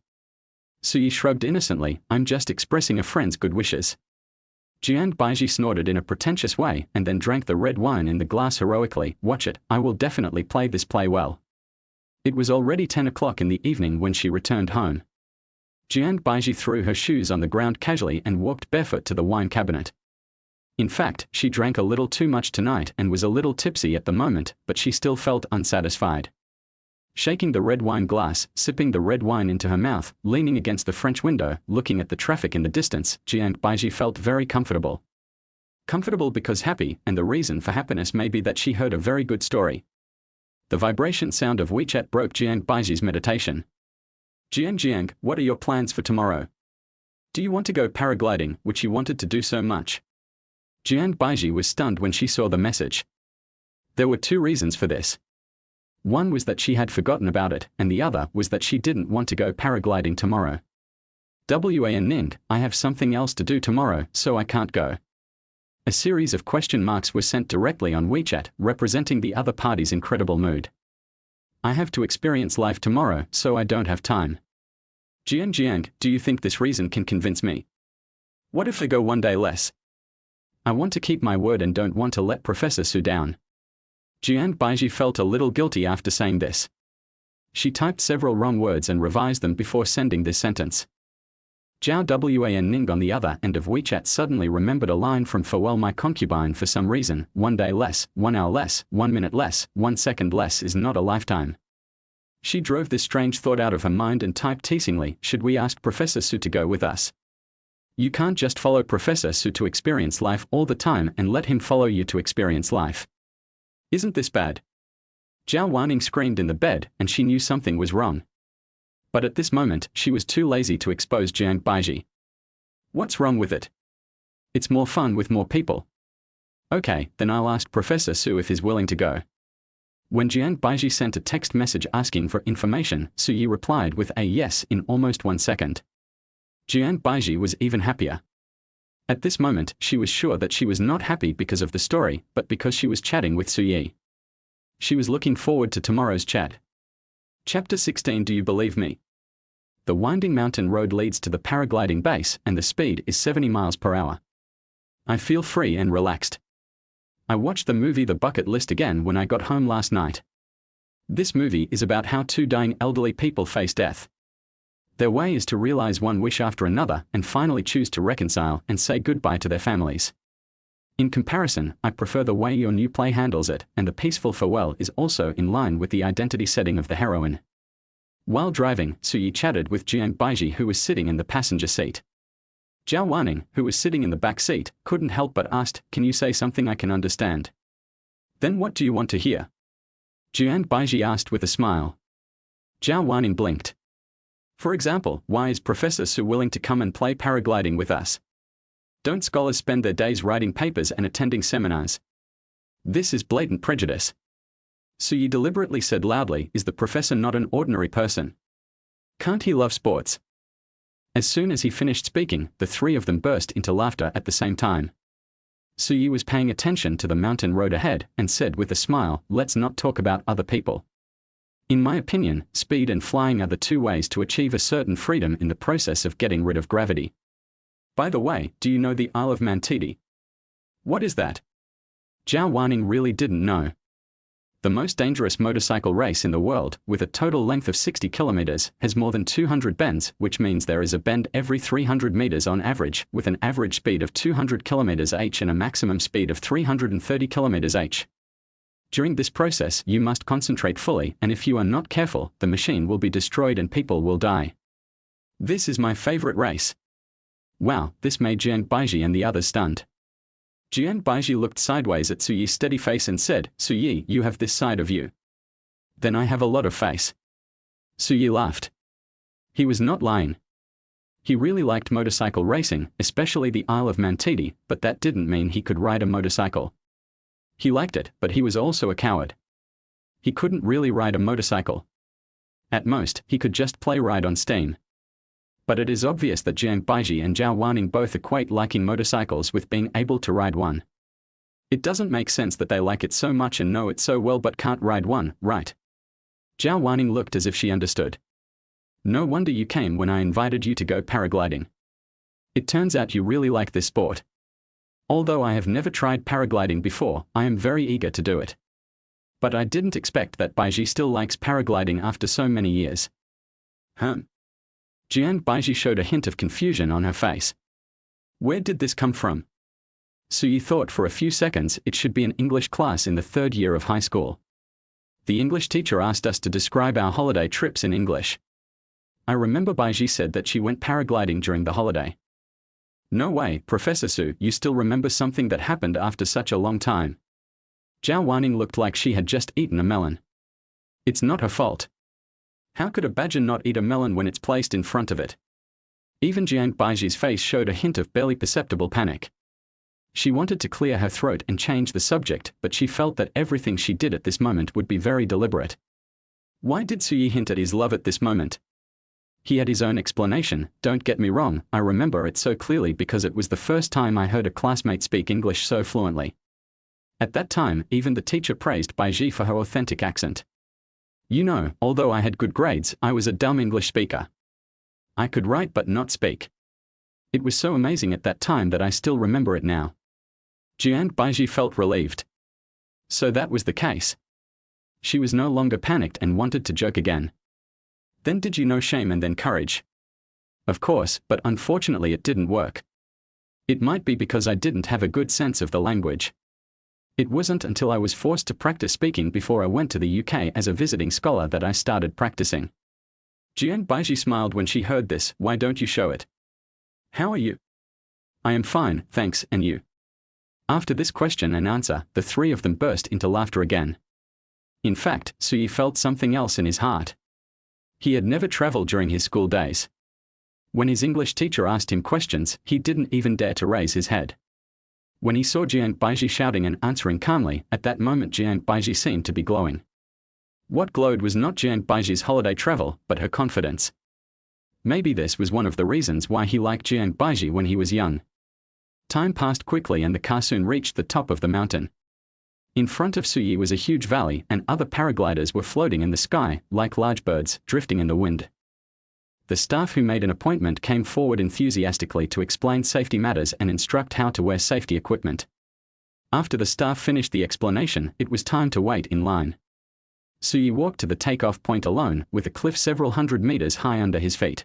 Speaker 1: Suyi shrugged innocently, "I'm just expressing a friend's good wishes." Jiang Baiji snorted in a pretentious way and then drank the red wine in the glass heroically. Watch it, I will definitely play this play well. It was already 10 o'clock in the evening when she returned home. Jiang Baiji threw her shoes on the ground casually and walked barefoot to the wine cabinet. In fact, she drank a little too much tonight and was a little tipsy at the moment, but she still felt unsatisfied. Shaking the red wine glass, sipping the red wine into her mouth, leaning against the French window, looking at the traffic in the distance, Jiang Baiji felt very comfortable. Comfortable because happy, and the reason for happiness may be that she heard a very good story. The vibration sound of WeChat broke Jiang Baiji's meditation. Jiang, what are your plans for tomorrow? Do you want to go paragliding, which you wanted to do so much? Jiang Baiji was stunned when she saw the message. There were two reasons for this. One was that she had forgotten about it, and the other was that she didn't want to go paragliding tomorrow. Ning, I have something else to do tomorrow, so I can't go. A series of question marks were sent directly on WeChat, representing the other party's incredible mood. I have to experience life tomorrow, so I don't have time. Jiang, do you think this reason can convince me? What if I go one day less? I want to keep my word and don't want to let Professor Su down. Jiang Baiji felt a little guilty after saying this. She typed several wrong words and revised them before sending this sentence. Zhao Ning on the other end of WeChat suddenly remembered a line from Farewell My Concubine for some reason. 1 day less, 1 hour less, 1 minute less, 1 second less is not a lifetime. She drove this strange thought out of her mind and typed teasingly, should we ask Professor Su to go with us? You can't just follow Professor Su to experience life all the time and let him follow you to experience life. Isn't this bad? Zhao Wanning screamed in the bed, and she knew something was wrong. But at this moment, she was too lazy to expose Jiang Baiji. What's wrong with it? It's more fun with more people. Okay, then I'll ask Professor Su if he's willing to go. When Jiang Baiji sent a text message asking for information, Su Yi replied with a yes in almost 1 second. Jiang Baiji was even happier. At this moment, she was sure that she was not happy because of the story, but because she was chatting with Su Yi. She was looking forward to tomorrow's chat. Chapter 16. Do you believe me? The winding mountain road leads to the paragliding base, and the speed is 70 miles per hour. I feel free and relaxed. I watched the movie The Bucket List again when I got home last night. This movie is about how two dying elderly people face death. Their way is to realize one wish after another and finally choose to reconcile and say goodbye to their families. In comparison, I prefer the way your new play handles it, and the peaceful farewell is also in line with the identity setting of the heroine. While driving, Su Yi chatted with Jiang Baiji, who was sitting in the passenger seat. Zhao Wanning, who was sitting in the back seat, couldn't help but ask, can you say something I can understand? Then what do you want to hear? Jiang Baiji asked with a smile. Zhao Wanning blinked. For example, why is Professor Su willing to come and play paragliding with us? Don't scholars spend their days writing papers and attending seminars? This is blatant prejudice. Su Yi deliberately said loudly, is the professor not an ordinary person? Can't he love sports? As soon as he finished speaking, the three of them burst into laughter at the same time. Su Yi was paying attention to the mountain road ahead and said with a smile, let's not talk about other people. In my opinion, speed and flying are the two ways to achieve a certain freedom in the process of getting rid of gravity. By the way, do you know the Isle of Mantidi? What is that? Zhao Wanning really didn't know. The most dangerous motorcycle race in the world, with a total length of 60 kilometers, has more than 200 bends, which means there is a bend every 300 meters on average, with an average speed of 200 kilometers h and a maximum speed of 330 kilometers h. During this process, you must concentrate fully, and if you are not careful, the machine will be destroyed and people will die. This is my favorite race. Wow, this made Jiang Baiji and the others stunned. Jiang Baiji looked sideways at Su Yi's steady face and said, Su Yi, you have this side of you. Then I have a lot of face. Su Yi laughed. He was not lying. He really liked motorcycle racing, especially the Isle of Mantidi, but that didn't mean he could ride a motorcycle. He liked it, but he was also a coward. He couldn't really ride a motorcycle. At most, he could just play ride on steam. But it is obvious that Jiang Baiji and Zhao Wanning both equate liking motorcycles with being able to ride one. It doesn't make sense that they like it so much and know it so well but can't ride one, right? Zhao Wanning looked as if she understood. No wonder you came when I invited you to go paragliding. It turns out you really like this sport. Although I have never tried paragliding before, I am very eager to do it. But I didn't expect that Baiji still likes paragliding after so many years. Jian Baiji showed a hint of confusion on her face. Where did this come from? Suyi thought for a few seconds it should be an English class in the 3rd year of high school. The English teacher asked us to describe our holiday trips in English. I remember Baiji said that she went paragliding during the holiday. No way, Professor Su, you still remember something that happened after such a long time. Zhao Wanning looked like she had just eaten a melon. It's not her fault. How could a badger not eat a melon when it's placed in front of it? Even Jiang Baiji's face showed a hint of barely perceptible panic. She wanted to clear her throat and change the subject, but she felt that everything she did at this moment would be very deliberate. Why did Suyi hint at his love at this moment? He had his own explanation. Don't get me wrong, I remember it so clearly because it was the first time I heard a classmate speak English so fluently. At that time, even the teacher praised Baiji for her authentic accent. You know, although I had good grades, I was a dumb English speaker. I could write but not speak. It was so amazing at that time that I still remember it now. Jian Baiji felt relieved. So that was the case. She was no longer panicked and wanted to joke again. Then did you know shame and then courage? Of course, but unfortunately it didn't work. It might be because I didn't have a good sense of the language. It wasn't until I was forced to practice speaking before I went to the UK as a visiting scholar that I started practicing. Jian Baiji smiled when she heard this. Why don't you show it? How are you? I am fine, thanks, and you? After this question and answer, the 3 of them burst into laughter again. In fact, Suyi felt something else in his heart. He had never traveled during his school days. When his English teacher asked him questions, he didn't even dare to raise his head. When he saw Jiang Baiji shouting and answering calmly, at that moment Jiang Baiji seemed to be glowing. What glowed was not Jiang Baiji's holiday travel, but her confidence. Maybe this was one of the reasons why he liked Jiang Baiji when he was young. Time passed quickly and the car soon reached the top of the mountain. In front of Suyi was a huge valley and other paragliders were floating in the sky, like large birds, drifting in the wind. The staff who made an appointment came forward enthusiastically to explain safety matters and instruct how to wear safety equipment. After the staff finished the explanation, it was time to wait in line. Suyi walked to the takeoff point alone, with a cliff several hundred meters high under his feet.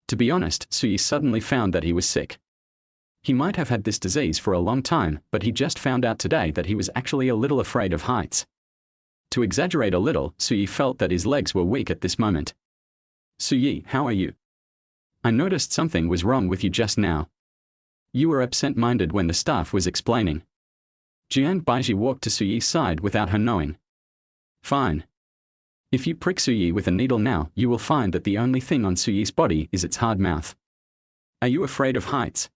Speaker 1: To be honest, Suyi suddenly found that he was sick. He might have had this disease for a long time, but he just found out today that he was actually a little afraid of heights. To exaggerate a little, Suyi felt that his legs were weak at this moment. Suyi, how are you? I noticed something was wrong with you just now. You were absent-minded when the staff was explaining. Jian Baiji walked to Suyi's side without her knowing. Fine. If you prick Suyi with a needle now, you will find that the only thing on Suyi's body is its hard mouth. Are you afraid of heights?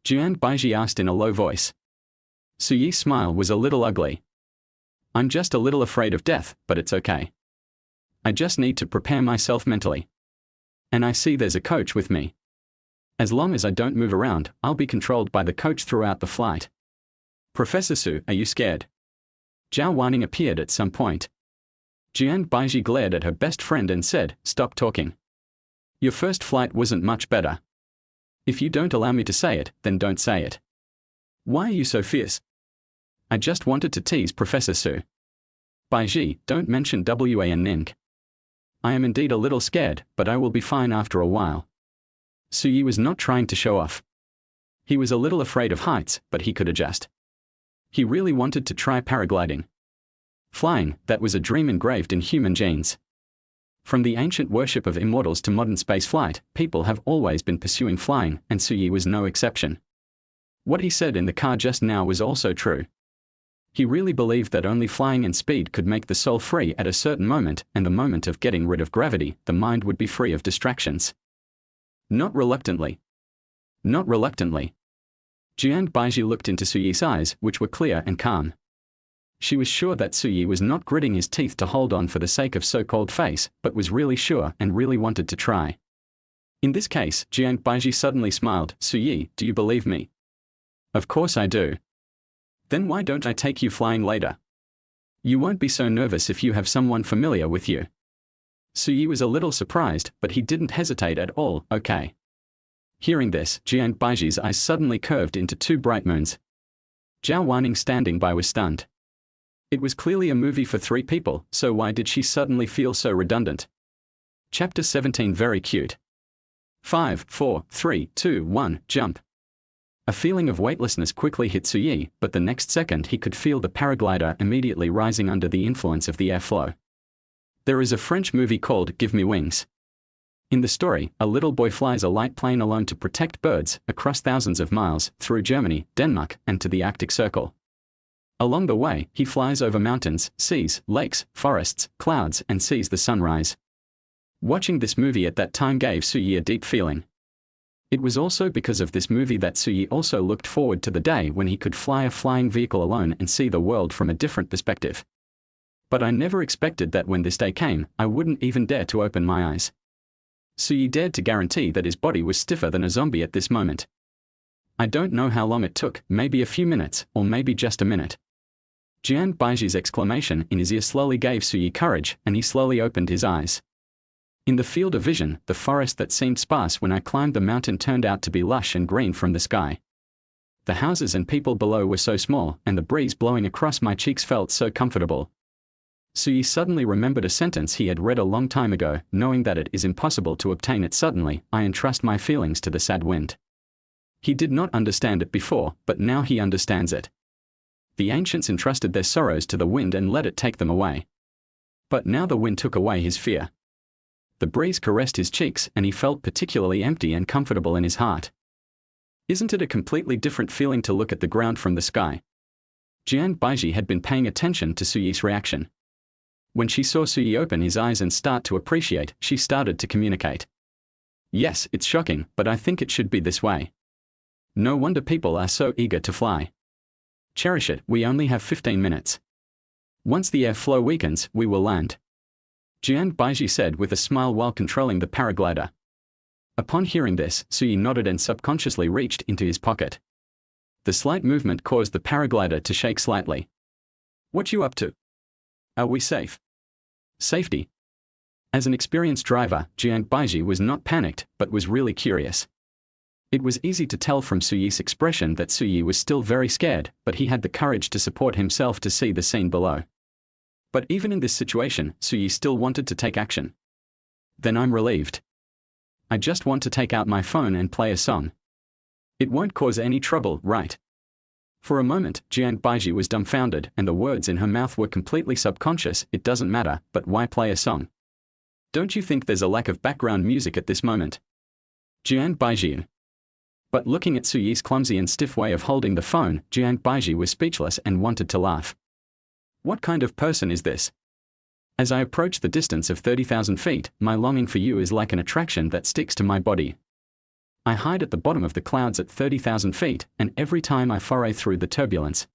Speaker 1: Jian Baiji asked in a low voice. Suyi's smile was a little ugly. I'm just a little afraid of death, but it's okay. I just need to prepare myself mentally. And I see there's a coach with me. As long as I don't move around, I'll be controlled by the coach throughout the flight. Professor Su, are you scared? Zhao Wanning appeared at some point. Jian Baiji glared at her best friend and said, stop talking. Your first flight wasn't much better. If you don't allow me to say it, then don't say it. Why are you so fierce? I just wanted to tease Professor Su. Baiji, don't mention Wan Ning. I am indeed a little scared, but I will be fine after a while. Suyi was not trying to show off. He was a little afraid of heights, but he could adjust. He really wanted to try paragliding. Flying, that was a dream engraved in human genes. From the ancient worship of immortals to modern spaceflight, people have always been pursuing flying, and Suyi was no exception. What he said in the car just now was also true. He really believed that only flying and speed could make the soul free at a certain moment, and the moment of getting rid of gravity, the mind would be free of distractions. Not reluctantly. Not reluctantly. Jian Baiji looked into Suyi's eyes, which were clear and calm. She was sure that Suyi was not gritting his teeth to hold on for the sake of so-called face, but was really sure and really wanted to try. In this case, Jian Baiji suddenly smiled. Suyi, do you believe me? Of course I do. Then why don't I take you flying later? You won't be so nervous if you have someone familiar with you. Suyi was a little surprised, but he didn't hesitate at all. Okay. Hearing this, Jiang Baiji's eyes suddenly curved into two bright moons. Zhao Wanning standing by was stunned. It was clearly a movie for three people, so why did she suddenly feel so redundant? Chapter 17 Very cute. 5, 4, 3, 2, 1, jump. A feeling of weightlessness quickly hit Suyi, but the next second he could feel the paraglider immediately rising under the influence of the airflow. There is a French movie called Give Me Wings. In the story, a little boy flies a light plane alone to protect birds across thousands of miles through Germany, Denmark, and to the Arctic Circle. Along the way, he flies over mountains, seas, lakes, forests, clouds, and sees the sunrise. Watching this movie at that time gave Suyi a deep feeling. It was also because of this movie that Suyi also looked forward to the day when he could fly a flying vehicle alone and see the world from a different perspective. But I never expected that when this day came, I wouldn't even dare to open my eyes. Suyi dared to guarantee that his body was stiffer than a zombie at this moment. I don't know how long it took, maybe a few minutes, or maybe just a minute. Jiang Baiji's exclamation in his ear slowly gave Suyi courage, and he slowly opened his eyes. In the field of vision, the forest that seemed sparse when I climbed the mountain turned out to be lush and green from the sky. The houses and people below were so small, and the breeze blowing across my cheeks felt so comfortable. Suyi suddenly remembered a sentence he had read a long time ago, knowing that it is impossible to obtain it suddenly, I entrust my feelings to the sad wind. He did not understand it before, but now he understands it. The ancients entrusted their sorrows to the wind and let it take them away. But now the wind took away his fear. The breeze caressed his cheeks, and he felt particularly empty and comfortable in his heart. Isn't it a completely different feeling to look at the ground from the sky? Jiang Baiji had been paying attention to Suyi's reaction. When she saw Suyi open his eyes and start to appreciate, she started to communicate. Yes, it's shocking, but I think it should be this way. No wonder people are so eager to fly. Cherish it, we only have 15 minutes. Once the airflow weakens, we will land. Jiang Baiji said with a smile while controlling the paraglider. Upon hearing this, Suyi nodded and subconsciously reached into his pocket. The slight movement caused the paraglider to shake slightly. What you up to? Are we safe? Safety. As an experienced driver, Jiang Baiji was not panicked, but was really curious. It was easy to tell from Suyi's expression that Suyi was still very scared, but he had the courage to support himself to see the scene below. But even in this situation, Suyi still wanted to take action. Then I'm relieved. I just want to take out my phone and play a song. It won't cause any trouble, right? For a moment, Jiang Baiji was dumbfounded, and the words in her mouth were completely subconscious. It doesn't matter, but why play a song? Don't you think there's a lack of background music at this moment? Jiang Baiji. But looking at Suyi's clumsy and stiff way of holding the phone, Jiang Baiji was speechless and wanted to laugh. What kind of person is this? As I approach the distance of 30,000 feet, my longing for you is like an attraction that sticks to my body. I hide at the bottom of the clouds at 30,000 feet, and every time I foray through the turbulence.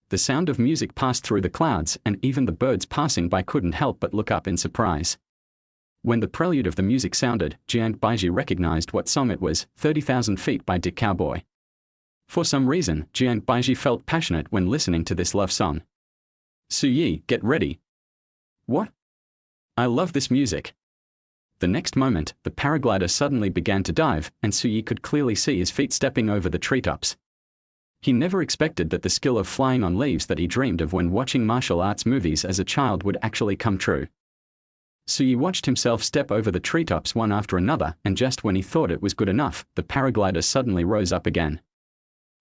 Speaker 1: The sound of music passed through the clouds, and even the birds passing by couldn't help but look up in surprise. When the prelude of the music sounded, Jiang Baiji recognized what song it was, 30,000 Feet by Dick Cowboy. For some reason, Jiang Baiji felt passionate when listening to this love song. Suyi, get ready. What? I love this music. The next moment, the paraglider suddenly began to dive, and Suyi could clearly see his feet stepping over the treetops. He never expected that the skill of flying on leaves that he dreamed of when watching martial arts movies as a child would actually come true. Suyi watched himself step over the treetops one after another, and just when he thought it was good enough, the paraglider suddenly rose up again.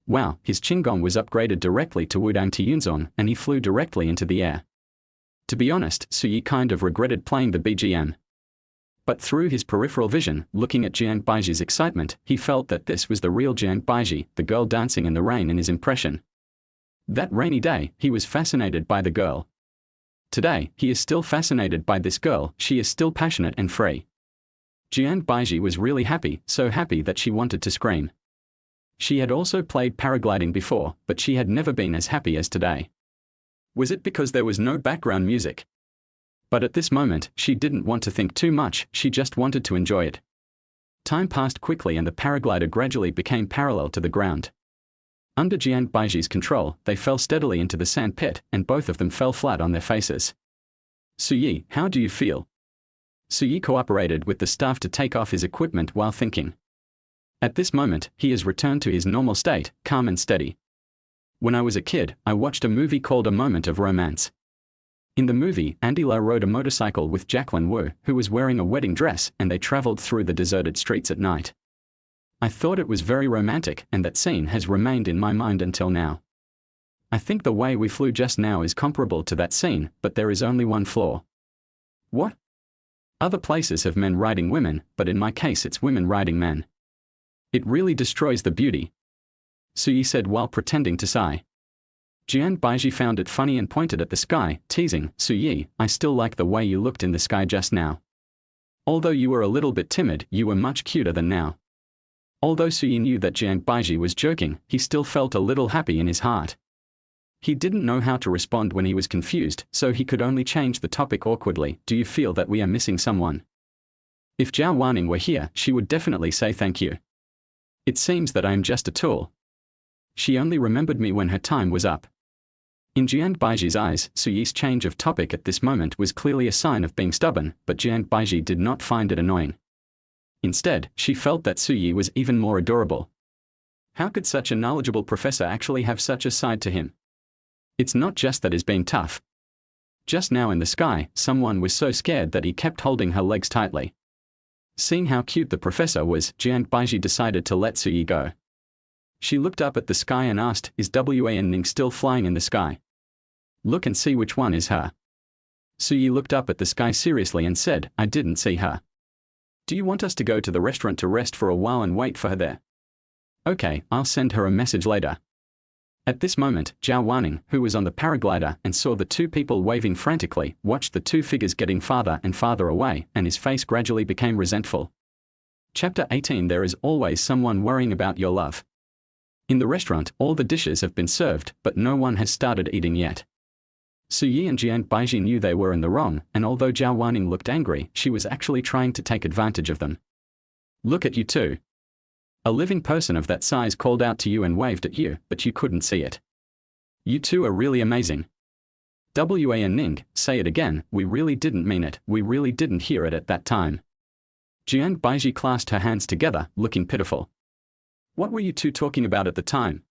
Speaker 1: Wow, his Qinggong was upgraded directly to Wudang Tiyunzong, and he flew directly into the air. To be honest, Suyi kind of regretted playing the BGM. But through his peripheral vision, looking at Jiang Baiji's excitement, he felt that this was the real Jiang Baiji, the girl dancing in the rain in his impression. That rainy day, he was fascinated by the girl. Today, he is still fascinated by this girl, she is still passionate and free. Jiang Baiji was really happy, so happy that she wanted to scream. She had also played paragliding before, but she had never been as happy as today. Was it because there was no background music? But at this moment, she didn't want to think too much, she just wanted to enjoy it. Time passed quickly and the paraglider gradually became parallel to the ground. Under Jiang Baiji's control, they fell steadily into the sand pit, and both of them fell flat on their faces. Suyi, how do you feel? Suyi cooperated with the staff to take off his equipment while thinking. At this moment, he has returned to his normal state, calm and steady. When I was a kid, I watched a movie called A Moment of Romance. In the movie, Andy Lau rode a motorcycle with Jacqueline Wu, who was wearing a wedding dress, and they traveled through the deserted streets at night. I thought it was very romantic, and that scene has remained in my mind until now. I think the way we flew just now is comparable to that scene, but there is only one flaw. What? Other places have men riding women, but in my case it's women riding men. It really destroys the beauty, Suyi said while pretending to sigh. Jian Baiji found it funny and pointed at the sky, teasing, Suyi, I still like the way you looked in the sky just now. Although you were a little bit timid, you were much cuter than now. Although Suyi knew that Jian Baiji was joking, he still felt a little happy in his heart. He didn't know how to respond when he was confused, so he could only change the topic awkwardly. Do you feel that we are missing someone? If Zhao Wanning were here, she would definitely say thank you. It seems that I am just a tool. She only remembered me when her time was up. In Jian Baiji's eyes, Suyi's change of topic at this moment was clearly a sign of being stubborn, but Jian Baiji did not find it annoying. Instead, she felt that Suyi was even more adorable. How could such a knowledgeable professor actually have such a side to him? It's not just that he's being tough. Just now in the sky, someone was so scared that he kept holding her legs tightly. Seeing how cute the professor was, Jian Baiji decided to let Suyi go. She looked up at the sky and asked, is Wan Ning still flying in the sky? Look and see which one is her. Suyi looked up at the sky seriously and said, I didn't see her. Do you want us to go to the restaurant to rest for a while and wait for her there? Okay, I'll send her a message later. At this moment, Zhao Wanning, who was on the paraglider and saw the two people waving frantically, watched the two figures getting farther and farther away, and his face gradually became resentful. Chapter 18. There is always someone worrying about your love. In the restaurant, all the dishes have been served, but no one has started eating yet. Suyi and Jian Baiji knew they were in the wrong, and although Zhao Wanning looked angry, she was actually trying to take advantage of them. Look at you two. A living person of that size called out to you and waved at you, but you couldn't see it. You two are really amazing. Wan Ning, say it again, we really didn't mean it, we really didn't hear it at that time. Jian Baiji clasped her hands together, looking pitiful. What were you two talking about at the time?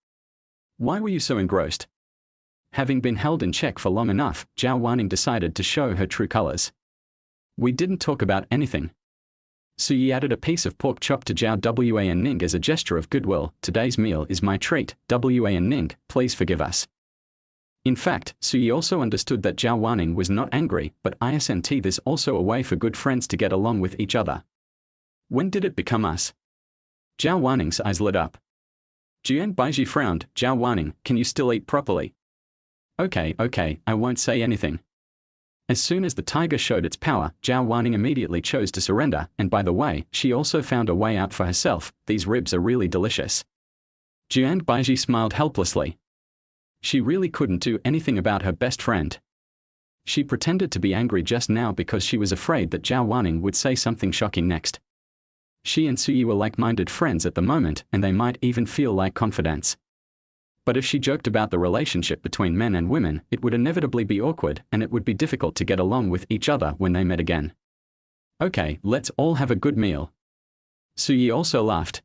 Speaker 1: Why were you so engrossed? Having been held in check for long enough, Zhao Wanning decided to show her true colors. We didn't talk about anything. Suyi added a piece of pork chop to Zhao Wan Ning as a gesture of goodwill. Today's meal is my treat, Wan Ning, please forgive us. In fact, Suyi also understood that Zhao Wanning was not angry, but isn't this also a way for good friends to get along with each other? When did it become us? Zhao Wanning's eyes lit up. Jian Baiji frowned. Zhao Wanning, can you still eat properly? Okay, I won't say anything. As soon as the tiger showed its power, Zhao Wanning immediately chose to surrender, and by the way, she also found a way out for herself. These ribs are really delicious. Jian Baiji smiled helplessly. She really couldn't do anything about her best friend. She pretended to be angry just now because she was afraid that Zhao Wanning would say something shocking next. She and Suyi were like-minded friends at the moment, and they might even feel like confidants. But if she joked about the relationship between men and women, it would inevitably be awkward, and it would be difficult to get along with each other when they met again. Okay, let's all have a good meal. Suyi also laughed.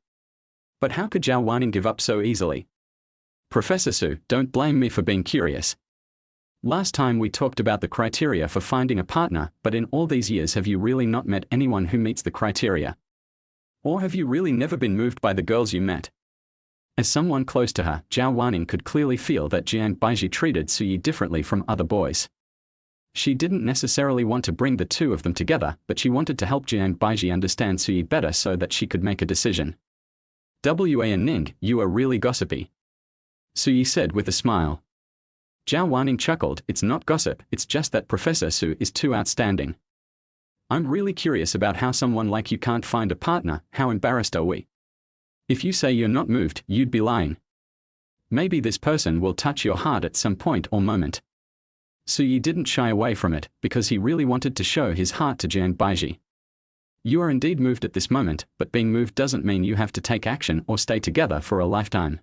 Speaker 1: But how could Zhao Wanning give up so easily? Professor Su, don't blame me for being curious. Last time we talked about the criteria for finding a partner, but in all these years have you really not met anyone who meets the criteria? Or have you really never been moved by the girls you met? As someone close to her, Zhao Wanning could clearly feel that Jian Baiji treated Suyi differently from other boys. She didn't necessarily want to bring the two of them together, but she wanted to help Jian Baiji understand Suyi better so that she could make a decision. Wan Ning, you are really gossipy. Suyi said with a smile. Zhao Wanning chuckled, it's not gossip, it's just that Professor Su is too outstanding. I'm really curious about how someone like you can't find a partner. How embarrassed are we? If you say you're not moved, you'd be lying. Maybe this person will touch your heart at some point or moment. Suyi didn't shy away from it, because he really wanted to show his heart to Jian Baiji. You are indeed moved at this moment, but being moved doesn't mean you have to take action or stay together for a lifetime.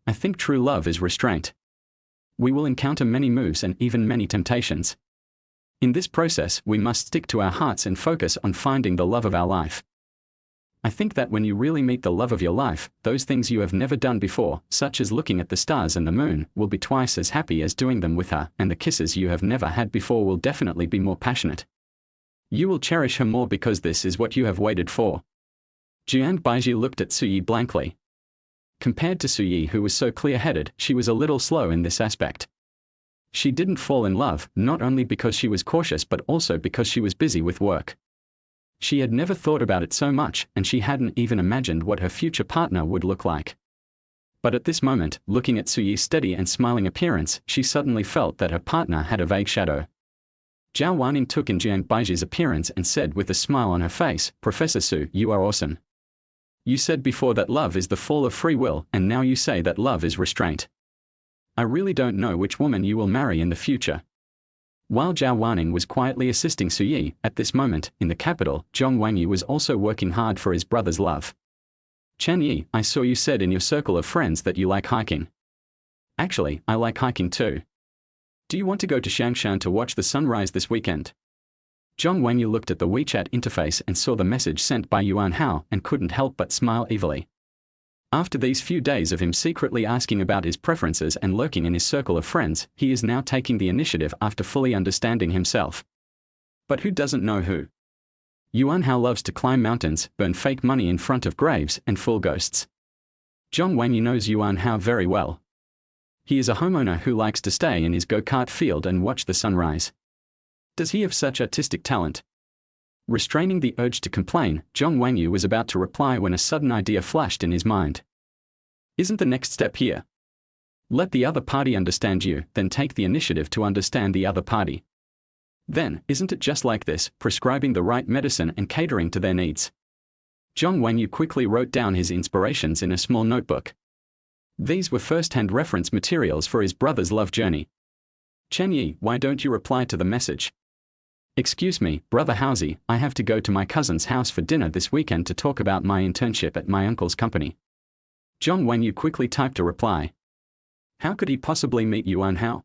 Speaker 1: I think true love is restraint. We will encounter many moves and even many temptations. In this process, we must stick to our hearts and focus on finding the love of our life. I think that when you really meet the love of your life, those things you have never done before, such as looking at the stars and the moon, will be twice as happy as doing them with her, and the kisses you have never had before will definitely be more passionate. You will cherish her more because this is what you have waited for. Jian Baiji looked at Su Yi blankly. Compared to Su Yi, who was so clear-headed, she was a little slow in this aspect. She didn't fall in love, not only because she was cautious but also because she was busy with work. She had never thought about it so much, and she hadn't even imagined what her future partner would look like. But at this moment, looking at Su Yi's steady and smiling appearance, she suddenly felt that her partner had a vague shadow. Zhao Wanning took in Jian Baiji's appearance and said with a smile on her face, "Professor Su, you are awesome. You said before that love is the fall of free will, and now you say that love is restraint. I really don't know which woman you will marry in the future." While Zhao Wanning was quietly assisting Su Yi, at this moment, in the capital, Zhong Wangyu was also working hard for his brother's love. "Chen Yi, I saw you said in your circle of friends that you like hiking. Actually, I like hiking too. Do you want to go to Shangshan to watch the sunrise this weekend?" Zhong Wangyu looked at the WeChat interface and saw the message sent by Yuan Hao and couldn't help but smile evilly. After these few days of him secretly asking about his preferences and lurking in his circle of friends, he is now taking the initiative after fully understanding himself. But who doesn't know who? Yuan Hao loves to climb mountains, burn fake money in front of graves, and fool ghosts. Zhong Wangyu knows Yuan Hao very well. He is a homeowner who likes to stay in his go-kart field and watch the sunrise. Does he have such artistic talent? Restraining the urge to complain, Zhong Wangyu was about to reply when a sudden idea flashed in his mind. Isn't the next step here? Let the other party understand you, then take the initiative to understand the other party. Then, isn't it just like this, prescribing the right medicine and catering to their needs? Zhong Wangyu quickly wrote down his inspirations in a small notebook. These were first-hand reference materials for his brother's love journey. "Chen Yi, why don't you reply to the message?" "Excuse me, Brother Haozi, I have to go to my cousin's house for dinner this weekend to talk about my internship at my uncle's company." Zhong Wangyu quickly typed a reply. How could he possibly meet Yuan Hao?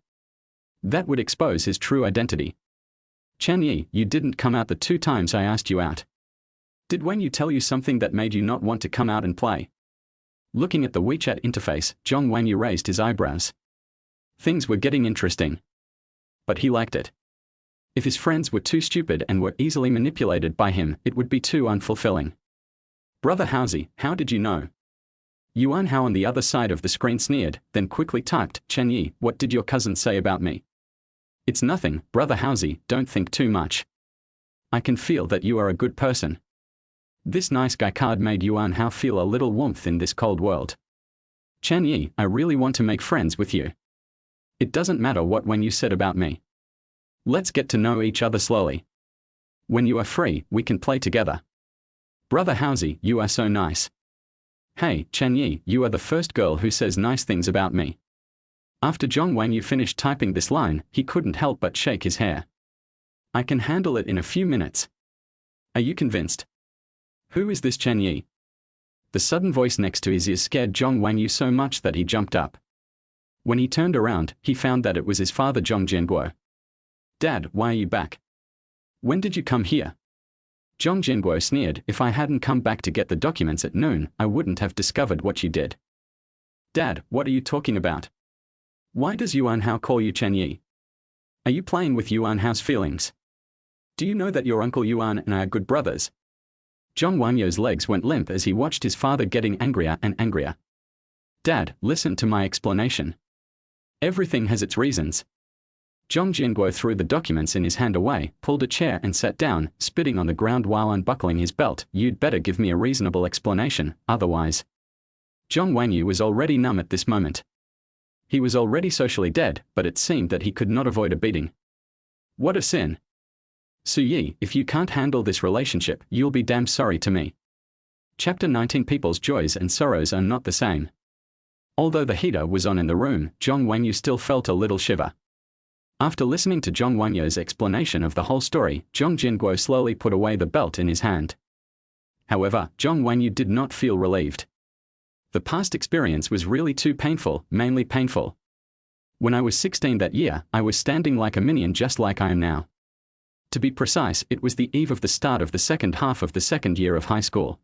Speaker 1: That would expose his true identity. "Chen Yi, you didn't come out the 2 times I asked you out. Did Wangyu tell you something that made you not want to come out and play?" Looking at the WeChat interface, Zhong Wangyu raised his eyebrows. Things were getting interesting. But he liked it. If his friends were too stupid and were easily manipulated by him, it would be too unfulfilling. "Brother Haozi, how did you know?" Yuan Hao on the other side of the screen sneered, then quickly typed, "Chen Yi, what did your cousin say about me?" "It's nothing, Brother Haozi, don't think too much. I can feel that you are a good person." This nice guy card made Yuan Hao feel a little warmth in this cold world. "Chen Yi, I really want to make friends with you. It doesn't matter what Wangyu said about me. Let's get to know each other slowly. When you are free, we can play together. Brother Haozi, you are so nice. Hey, Chen Yi, you are the first girl who says nice things about me." After Zhong Wangyu finished typing this line, he couldn't help but shake his hair. "I can handle it in a few minutes. Are you convinced?" "Who is this Chen Yi?" The sudden voice next to his ear scared Zhong Wangyu so much that he jumped up. When he turned around, he found that it was his father Zhong Jianguo. "Dad, why are you back? When did you come here?" Zhong Jianguo sneered, "If I hadn't come back to get the documents at noon, I wouldn't have discovered what you did." "Dad, what are you talking about? Why does Yuan Hao call you Chen Yi? Are you playing with Yuan Hao's feelings? Do you know that your uncle Yuan and I are good brothers?" Zhong Wangyu's legs went limp as he watched his father getting angrier and angrier. "Dad, listen to my explanation. Everything has its reasons." Zhong Jianguo threw the documents in his hand away, pulled a chair and sat down, spitting on the ground while unbuckling his belt. "You'd better give me a reasonable explanation, otherwise." Zhong Wangyu was already numb at this moment. He was already socially dead, but it seemed that he could not avoid a beating. What a sin. "Su Yi, if you can't handle this relationship, you'll be damn sorry to me." Chapter 19. People's joys and sorrows are not the same. Although the heater was on in the room, Zhong Wangyu still felt a little shiver. After listening to Zhong Wangyu's explanation of the whole story, Zhong Jianguo slowly put away the belt in his hand. However, Zhong Wangyu did not feel relieved. The past experience was really too painful, mainly painful. When I was 16 that year, I was standing like a minion just like I am now. To be precise, it was the eve of the start of the second half of the second year of high school.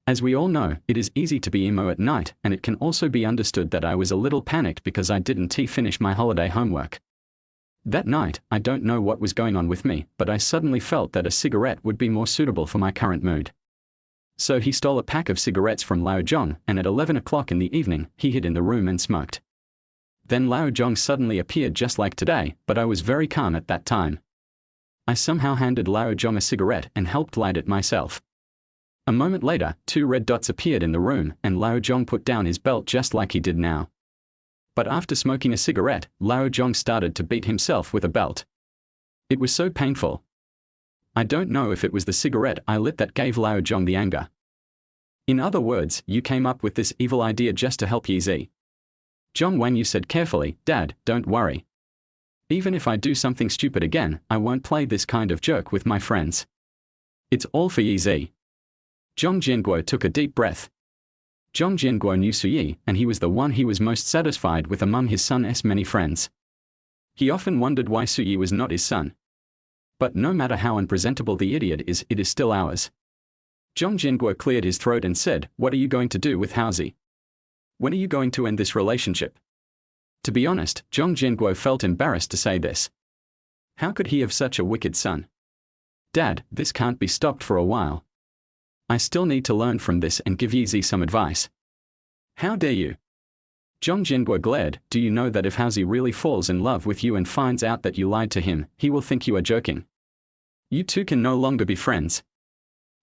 Speaker 1: As we all know, it is easy to be emo at night, and it can also be understood that I was a little panicked because I didn't finish my holiday homework. That night, I don't know what was going on with me, but I suddenly felt that a cigarette would be more suitable for my current mood. So he stole a pack of cigarettes from Lao Zhong, and at 11 o'clock in the evening, he hid in the room and smoked. Then Lao Zhong suddenly appeared just like today, but I was very calm at that time. I somehow handed Lao Zhong a cigarette and helped light it myself. A moment later, 2 red dots appeared in the room, and Lao Zhong put down his belt just like he did now. But after smoking a cigarette, Lao Zhong started to beat himself with a belt. It was so painful. I don't know if it was the cigarette I lit that gave Lao Zhong the anger. In other words, you came up with this evil idea just to help Yeezy. Zhong Wanyu said carefully, "Dad, don't worry. Even if I do something stupid again, I won't play this kind of joke with my friends. It's all for Yeezy." Zhong Jianguo took a deep breath. Zhong Jianguo knew Suyi, and he was the one he was most satisfied with among his son's many friends. He often wondered why Suyi was not his son. But no matter how unpresentable the idiot is, it is still ours. Zhong Jianguo cleared his throat and said, "What are you going to do with Haozi? When are you going to end this relationship?" To be honest, Zhong Jianguo felt embarrassed to say this. How could he have such a wicked son? "Dad, this can't be stopped for a while. I still need to learn from this and give Yeezy some advice." "How dare you?" Zhong Jianguo glared. "Do you know that if Haozi really falls in love with you and finds out that you lied to him, he will think you are joking? You two can no longer be friends."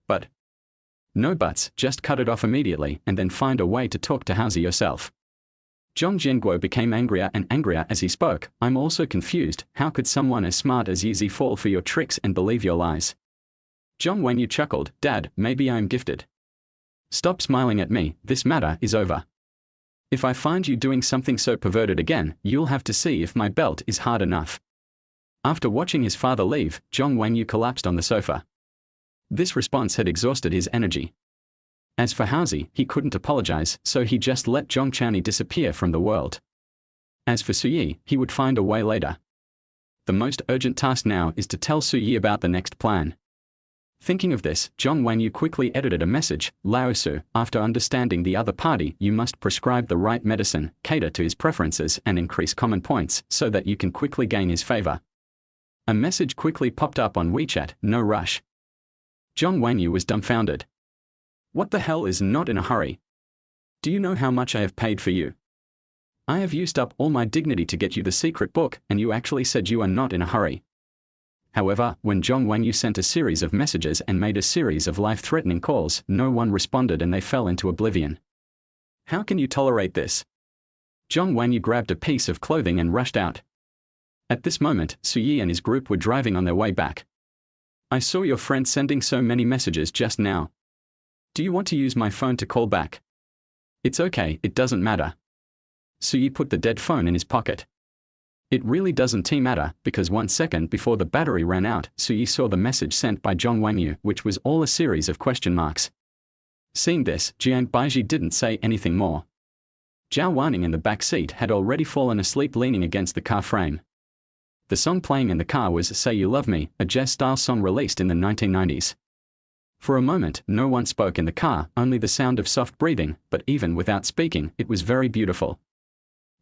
Speaker 1: "But..." "No buts, just cut it off immediately and then find a way to talk to Haozi yourself." Zhong Jianguo became angrier and angrier as he spoke. "I'm also confused. How could someone as smart as Yeezy fall for your tricks and believe your lies?" Zhong Wanyu chuckled. "Dad, maybe I am gifted. Stop smiling at me, this matter is over. If I find you doing something so perverted again, you'll have to see if my belt is hard enough." After watching his father leave, Zhong Wanyu collapsed on the sofa. This response had exhausted his energy. As for Haozi, he couldn't apologize, so he just let Zhong Chani disappear from the world. As for Suyi, he would find a way later. The most urgent task now is to tell Suyi about the next plan. Thinking of this, Zhong Wanyu quickly edited a message. "Lao Su, after understanding the other party, you must prescribe the right medicine, cater to his preferences and increase common points so that you can quickly gain his favor." A message quickly popped up on WeChat. "No rush." Zhong Wanyu was dumbfounded. "What the hell is not in a hurry? Do you know how much I have paid for you? I have used up all my dignity to get you the secret book, and you actually said you are not in a hurry." However, when Zhong Wanyu sent a series of messages and made a series of life-threatening calls, no one responded and they fell into oblivion. "How can you tolerate this?" Zhong Wanyu grabbed a piece of clothing and rushed out. At this moment, Suyi and his group were driving on their way back. "I saw your friend sending so many messages just now. Do you want to use my phone to call back?" "It's okay, it doesn't matter." Suyi put the dead phone in his pocket. It really doesn't matter, because 1 second before the battery ran out, Suyi saw the message sent by Zhong Wanyu, which was all a series of question marks. Seeing this, Jian Baiji didn't say anything more. Zhao Wanning in the back seat had already fallen asleep leaning against the car frame. The song playing in the car was Say You Love Me, a jazz-style song released in the 1990s. For a moment, no one spoke in the car, only the sound of soft breathing, but even without speaking, it was very beautiful.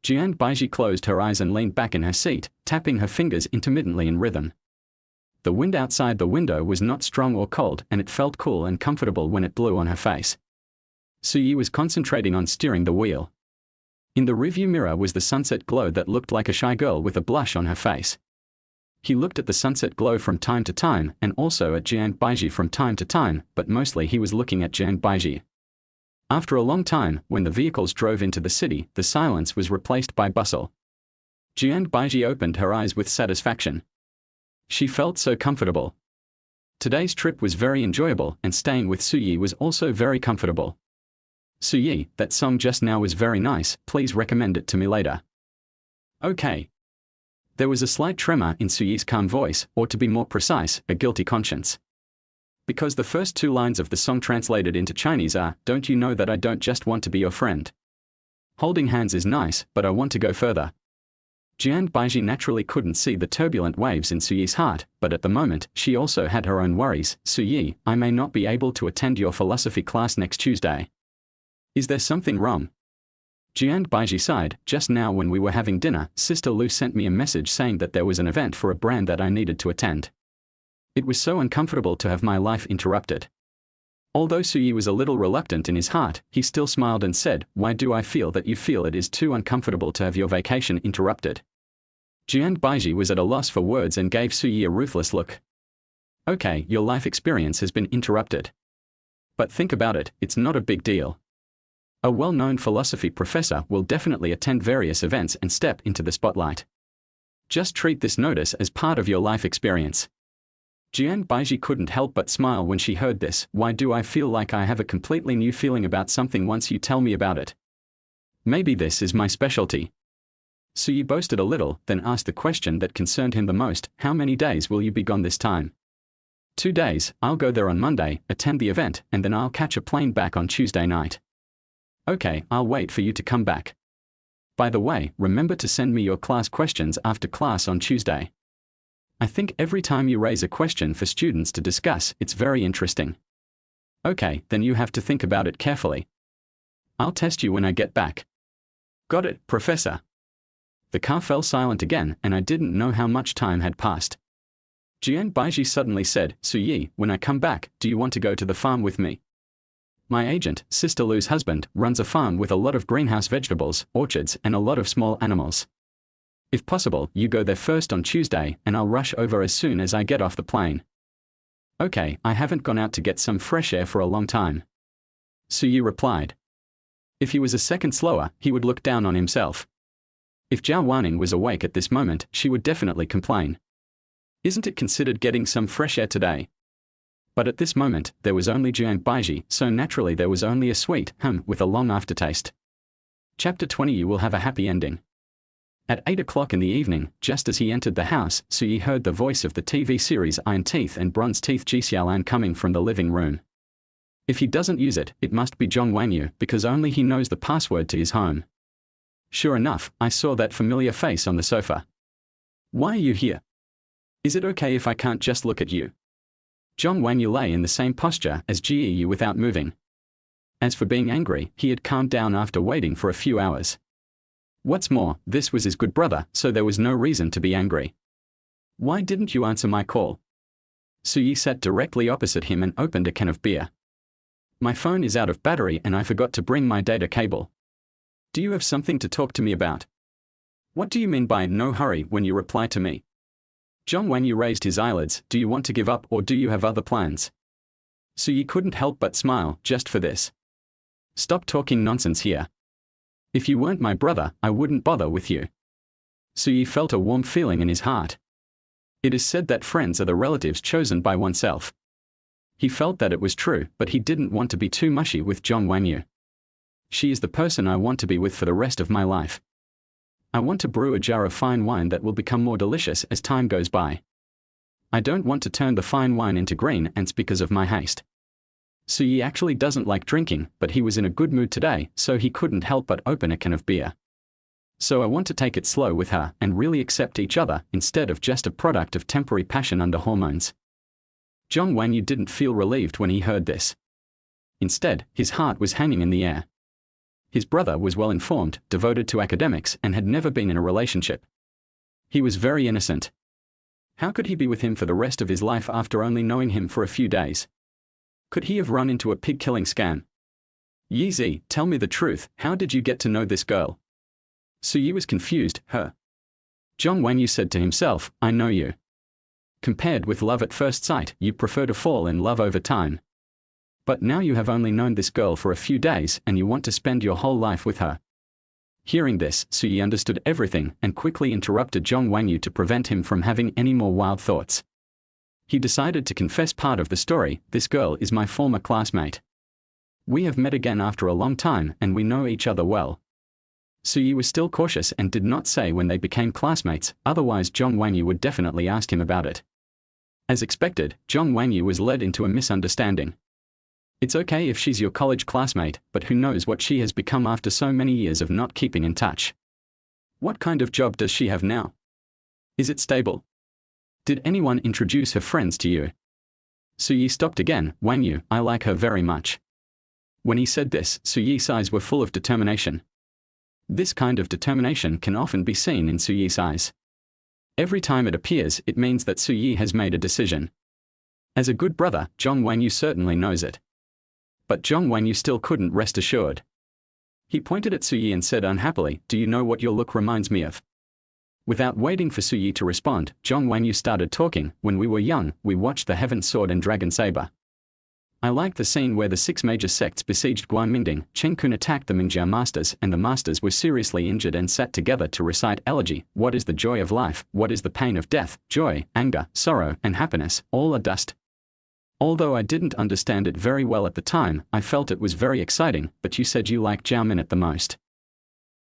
Speaker 1: Jian Baiji closed her eyes and leaned back in her seat, tapping her fingers intermittently in rhythm. The wind outside the window was not strong or cold, and it felt cool and comfortable when it blew on her face. Suyi was concentrating on steering the wheel. In the rearview mirror was the sunset glow that looked like a shy girl with a blush on her face. He looked at the sunset glow from time to time, and also at Jian Baiji from time to time, but mostly he was looking at Jian Baiji. After a long time, when the vehicles drove into the city, the silence was replaced by bustle. Jian Baiji opened her eyes with satisfaction. She felt so comfortable. Today's trip was very enjoyable, and staying with Suyi was also very comfortable. "Suyi, that song just now was very nice, please recommend it to me later." "Okay." There was a slight tremor in Suyi's calm voice, or to be more precise, a guilty conscience. Because the first 2 lines of the song translated into Chinese are, "Don't you know that I don't just want to be your friend? Holding hands is nice, but I want to go further." Jian Baiji naturally couldn't see the turbulent waves in Suyi's heart, but at the moment, she also had her own worries. Suyi, I may not be able to attend your philosophy class next Tuesday. Is there something wrong? Jian Baiji sighed. Just now when we were having dinner, Sister Lu sent me a message saying that there was an event for a brand that I needed to attend. It was so uncomfortable to have my life interrupted. Although Suyi was a little reluctant in his heart, he still smiled and said, why do I feel that you feel it is too uncomfortable to have your vacation interrupted? Jian Baiji was at a loss for words and gave Suyi a ruthless look. Okay, your life experience has been interrupted. But think about it, it's not a big deal. A well-known philosophy professor will definitely attend various events and step into the spotlight. Just treat this notice as part of your life experience. Jian Baiji couldn't help but smile when she heard this. Why do I feel like I have a completely new feeling about something once you tell me about it? Maybe this is my specialty. Suyi boasted a little, then asked the question that concerned him the most. How many days will you be gone this time? 2 days, I'll go there on Monday, attend the event, and then I'll catch a plane back on Tuesday night. Okay, I'll wait for you to come back. By the way, remember to send me your class questions after class on Tuesday. I think every time you raise a question for students to discuss, it's very interesting. Okay, then you have to think about it carefully. I'll test you when I get back. Got it, Professor. The car fell silent again, and I didn't know how much time had passed. Jian Baiji suddenly said, Suyi, when I come back, do you want to go to the farm with me? My agent, Sister Lu's husband, runs a farm with a lot of greenhouse vegetables, orchards, and a lot of small animals. If possible, you go there first on Tuesday, and I'll rush over as soon as I get off the plane. Okay, I haven't gone out to get some fresh air for a long time. Suyi replied. If he was a second slower, he would look down on himself. If Zhao Wanning was awake at this moment, she would definitely complain. Isn't it considered getting some fresh air today? But at this moment, there was only Jian Baiji, so naturally there was only a sweet hum with a long aftertaste. Chapter 20. You will have a happy ending. At 8 o'clock in the evening, just as he entered the house, Suyi heard the voice of the TV series Iron Teeth and Bronze Teeth Ji Xiaolan coming from the living room. If he doesn't use it, it must be Zhong Wanyu, because only he knows the password to his home. Sure enough, I saw that familiar face on the sofa. Why are you here? Is it okay if I can't just look at you? Zhong Wanyu lay in the same posture as Ji Yu without moving. As for being angry, he had calmed down after waiting for a few hours. What's more, this was his good brother, so there was no reason to be angry. Why didn't you answer my call? Suyi sat directly opposite him and opened a can of beer. My phone is out of battery and I forgot to bring my data cable. Do you have something to talk to me about? What do you mean by no hurry when you reply to me? Zhong Wanyu raised his eyelids. Do you want to give up or do you have other plans? Suyi couldn't help but smile, just for this. Stop talking nonsense here. If you weren't my brother, I wouldn't bother with you. Suyi felt a warm feeling in his heart. It is said that friends are the relatives chosen by oneself. He felt that it was true, but he didn't want to be too mushy with Zhong Wanyu. She is the person I want to be with for the rest of my life. I want to brew a jar of fine wine that will become more delicious as time goes by. I don't want to turn the fine wine into green ants because of my haste. Suyi actually doesn't like drinking, but he was in a good mood today, so he couldn't help but open a can of beer. So I want to take it slow with her and really accept each other instead of just a product of temporary passion under hormones. Zhong Wanyu didn't feel relieved when he heard this. Instead, his heart was hanging in the air. His brother was well informed, devoted to academics, and had never been in a relationship. He was very innocent. How could he be with him for the rest of his life after only knowing him for a few days? Could he have run into a pig-killing scam? Yizi, tell me the truth, how did you get to know this girl? Suyi was confused. Her. Zhong Wanyu said to himself, I know you. Compared with love at first sight, you prefer to fall in love over time. But now you have only known this girl for a few days and you want to spend your whole life with her. Hearing this, Suyi understood everything and quickly interrupted Zhong Wanyu to prevent him from having any more wild thoughts. He decided to confess part of the story. This girl is my former classmate. We have met again after a long time and we know each other well. Suyi was still cautious and did not say when they became classmates, otherwise Zhong Wanyu would definitely ask him about it. As expected, Zhong Wanyu was led into a misunderstanding. It's okay if she's your college classmate, but who knows what she has become after so many years of not keeping in touch. What kind of job does she have now? Is it stable? Did anyone introduce her friends to you? Suyi stopped again. Wang Yu, I like her very much. When he said this, Suyi's eyes were full of determination. This kind of determination can often be seen in Suyi's eyes. Every time it appears, it means that Suyi has made a decision. As a good brother, Zhong Wanyu certainly knows it. But Zhong Wanyu still couldn't rest assured. He pointed at Suyi and said unhappily, do you know what your look reminds me of? Without waiting for Suyi to respond, Zhong Wanyu started talking. When we were young, we watched the Heaven Sword and Dragon Saber. I liked the scene where the 6 major sects besieged Guanmingding. Chen Kun attacked the Mingjia masters, and the masters were seriously injured and sat together to recite elegy. What is the joy of life? What is the pain of death? Joy, anger, sorrow, and happiness, all are dust. Although I didn't understand it very well at the time, I felt it was very exciting. But you said you liked Zhao Minute the most.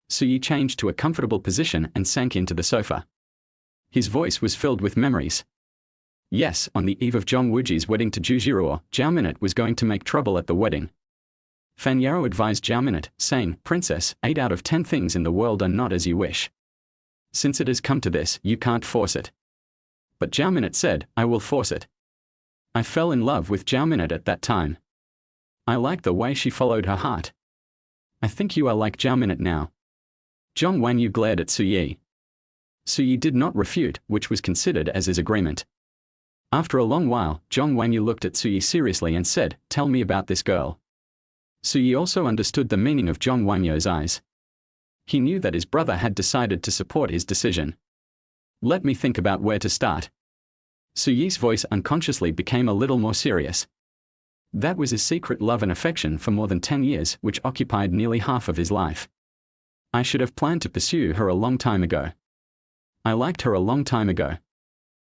Speaker 1: Suyi changed to a comfortable position and sank into the sofa. His voice was filled with memories. Yes, on the eve of Zhong Wuji's wedding to Zhu Jiruo, Zhao Minute was going to make trouble at the wedding. Fan Yarrow advised Zhao Minute, saying, Princess, 8 out of 10 things in the world are not as you wish. Since it has come to this, you can't force it. But Zhao Minute said, I will force it. I fell in love with Zhao Minute at that time. I liked the way she followed her heart. I think you are like Zhao Minute now. Zhong Wanyu glared at Suyi. Suyi did not refute, which was considered as his agreement. After a long while, Zhong Wanyu looked at Suyi seriously and said, tell me about this girl. Suyi also understood the meaning of Zhong Wanyu's eyes. He knew that his brother had decided to support his decision. Let me think about where to start. Suyi's voice unconsciously became a little more serious. That was his secret love and affection for more than 10 years, which occupied nearly half of his life. I should have planned to pursue her a long time ago. I liked her a long time ago.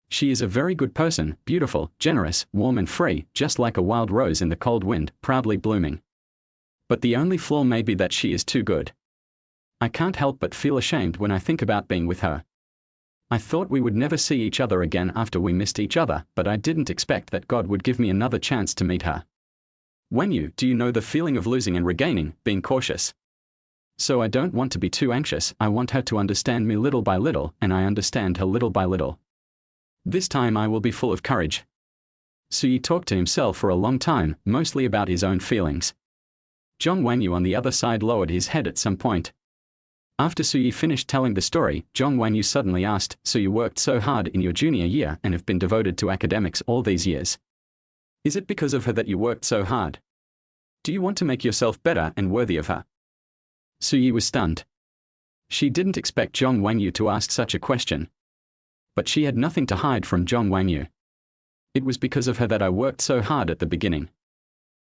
Speaker 1: She is a very good person, beautiful, generous, warm and free, just like a wild rose in the cold wind, proudly blooming. But the only flaw may be that she is too good. I can't help but feel ashamed when I think about being with her. I thought we would never see each other again after we missed each other, but I didn't expect that God would give me another chance to meet her. Wanyu, do you know the feeling of losing and regaining, being cautious? So I don't want to be too anxious. I want her to understand me little by little, and I understand her little by little. This time I will be full of courage. Suyi talked to himself for a long time, mostly about his own feelings. Zhong Wanyu on the other side lowered his head at some point. After Suyi finished telling the story, Zhong Wanyu suddenly asked, so you worked so hard in your junior year and have been devoted to academics all these years. Is it because of her that you worked so hard? Do you want to make yourself better and worthy of her? Suyi was stunned. She didn't expect Zhong Wanyu to ask such a question. But she had nothing to hide from Zhong Wanyu. It was because of her that I worked so hard at the beginning.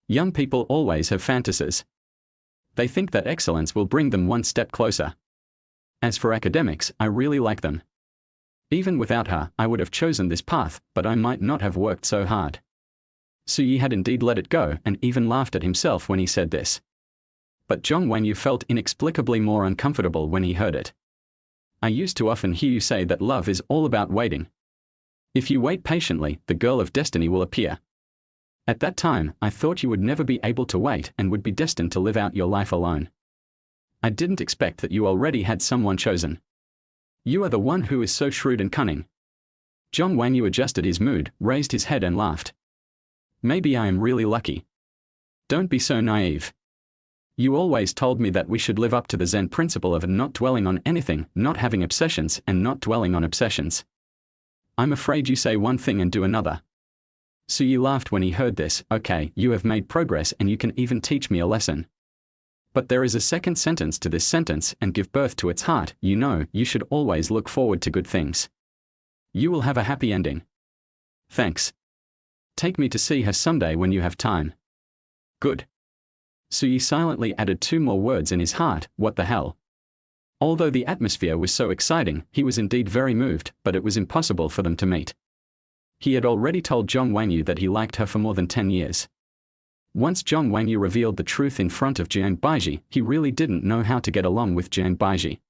Speaker 1: Young people always have fantasies. They think that excellence will bring them one step closer. As for academics, I really like them. Even without her, I would have chosen this path, but I might not have worked so hard. Suyi had indeed let it go and even laughed at himself when he said this. But Zhong Wanyu felt inexplicably more uncomfortable when he heard it. I used to often hear you say that love is all about waiting. If you wait patiently, the girl of destiny will appear. At that time, I thought you would never be able to wait and would be destined to live out your life alone. I didn't expect that you already had someone chosen. You are the one who is so shrewd and cunning. Zhong Wanyu adjusted his mood, raised his head and laughed. Maybe I am really lucky. Don't be so naive. You always told me that we should live up to the Zen principle of not dwelling on anything, not having obsessions, and not dwelling on obsessions. I'm afraid you say one thing and do another. Suyi laughed when he heard this. Okay, you have made progress and you can even teach me a lesson. But there is a second sentence to this sentence and give birth to its heart. You know, you should always look forward to good things. You will have a happy ending. Thanks. Take me to see her someday when you have time. Good. Suyi silently added 2 more words in his heart, what the hell. Although the atmosphere was so exciting, he was indeed very moved, but it was impossible for them to meet. He had already told Zhong Wanyu that he liked her for more than 10 years. Once Zhong Wanyu revealed the truth in front of Jiang Baiji, he really didn't know how to get along with Jiang Baiji.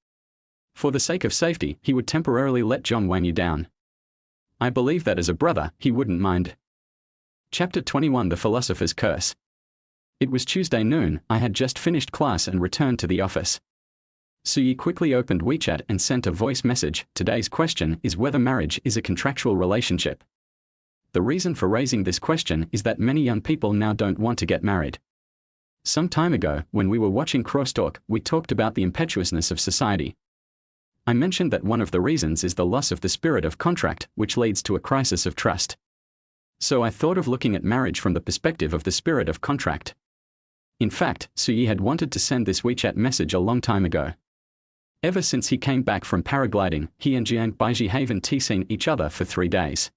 Speaker 1: For the sake of safety, he would temporarily let Zhong Wanyu down. I believe that as a brother, he wouldn't mind. Chapter 21 The Philosopher's Curse. It was Tuesday noon. I had just finished class and returned to the office. Suyi quickly opened WeChat and sent a voice message. Today's question is whether marriage is a contractual relationship. The reason for raising this question is that many young people now don't want to get married. Some time ago, when we were watching Crosstalk, we talked about the impetuousness of society. I mentioned that one of the reasons is the loss of the spirit of contract, which leads to a crisis of trust. So I thought of looking at marriage from the perspective of the spirit of contract. In fact, Suyi had wanted to send this WeChat message a long time ago. Ever since he came back from paragliding, he and Jiang Baiji haven't seen each other for 3 days.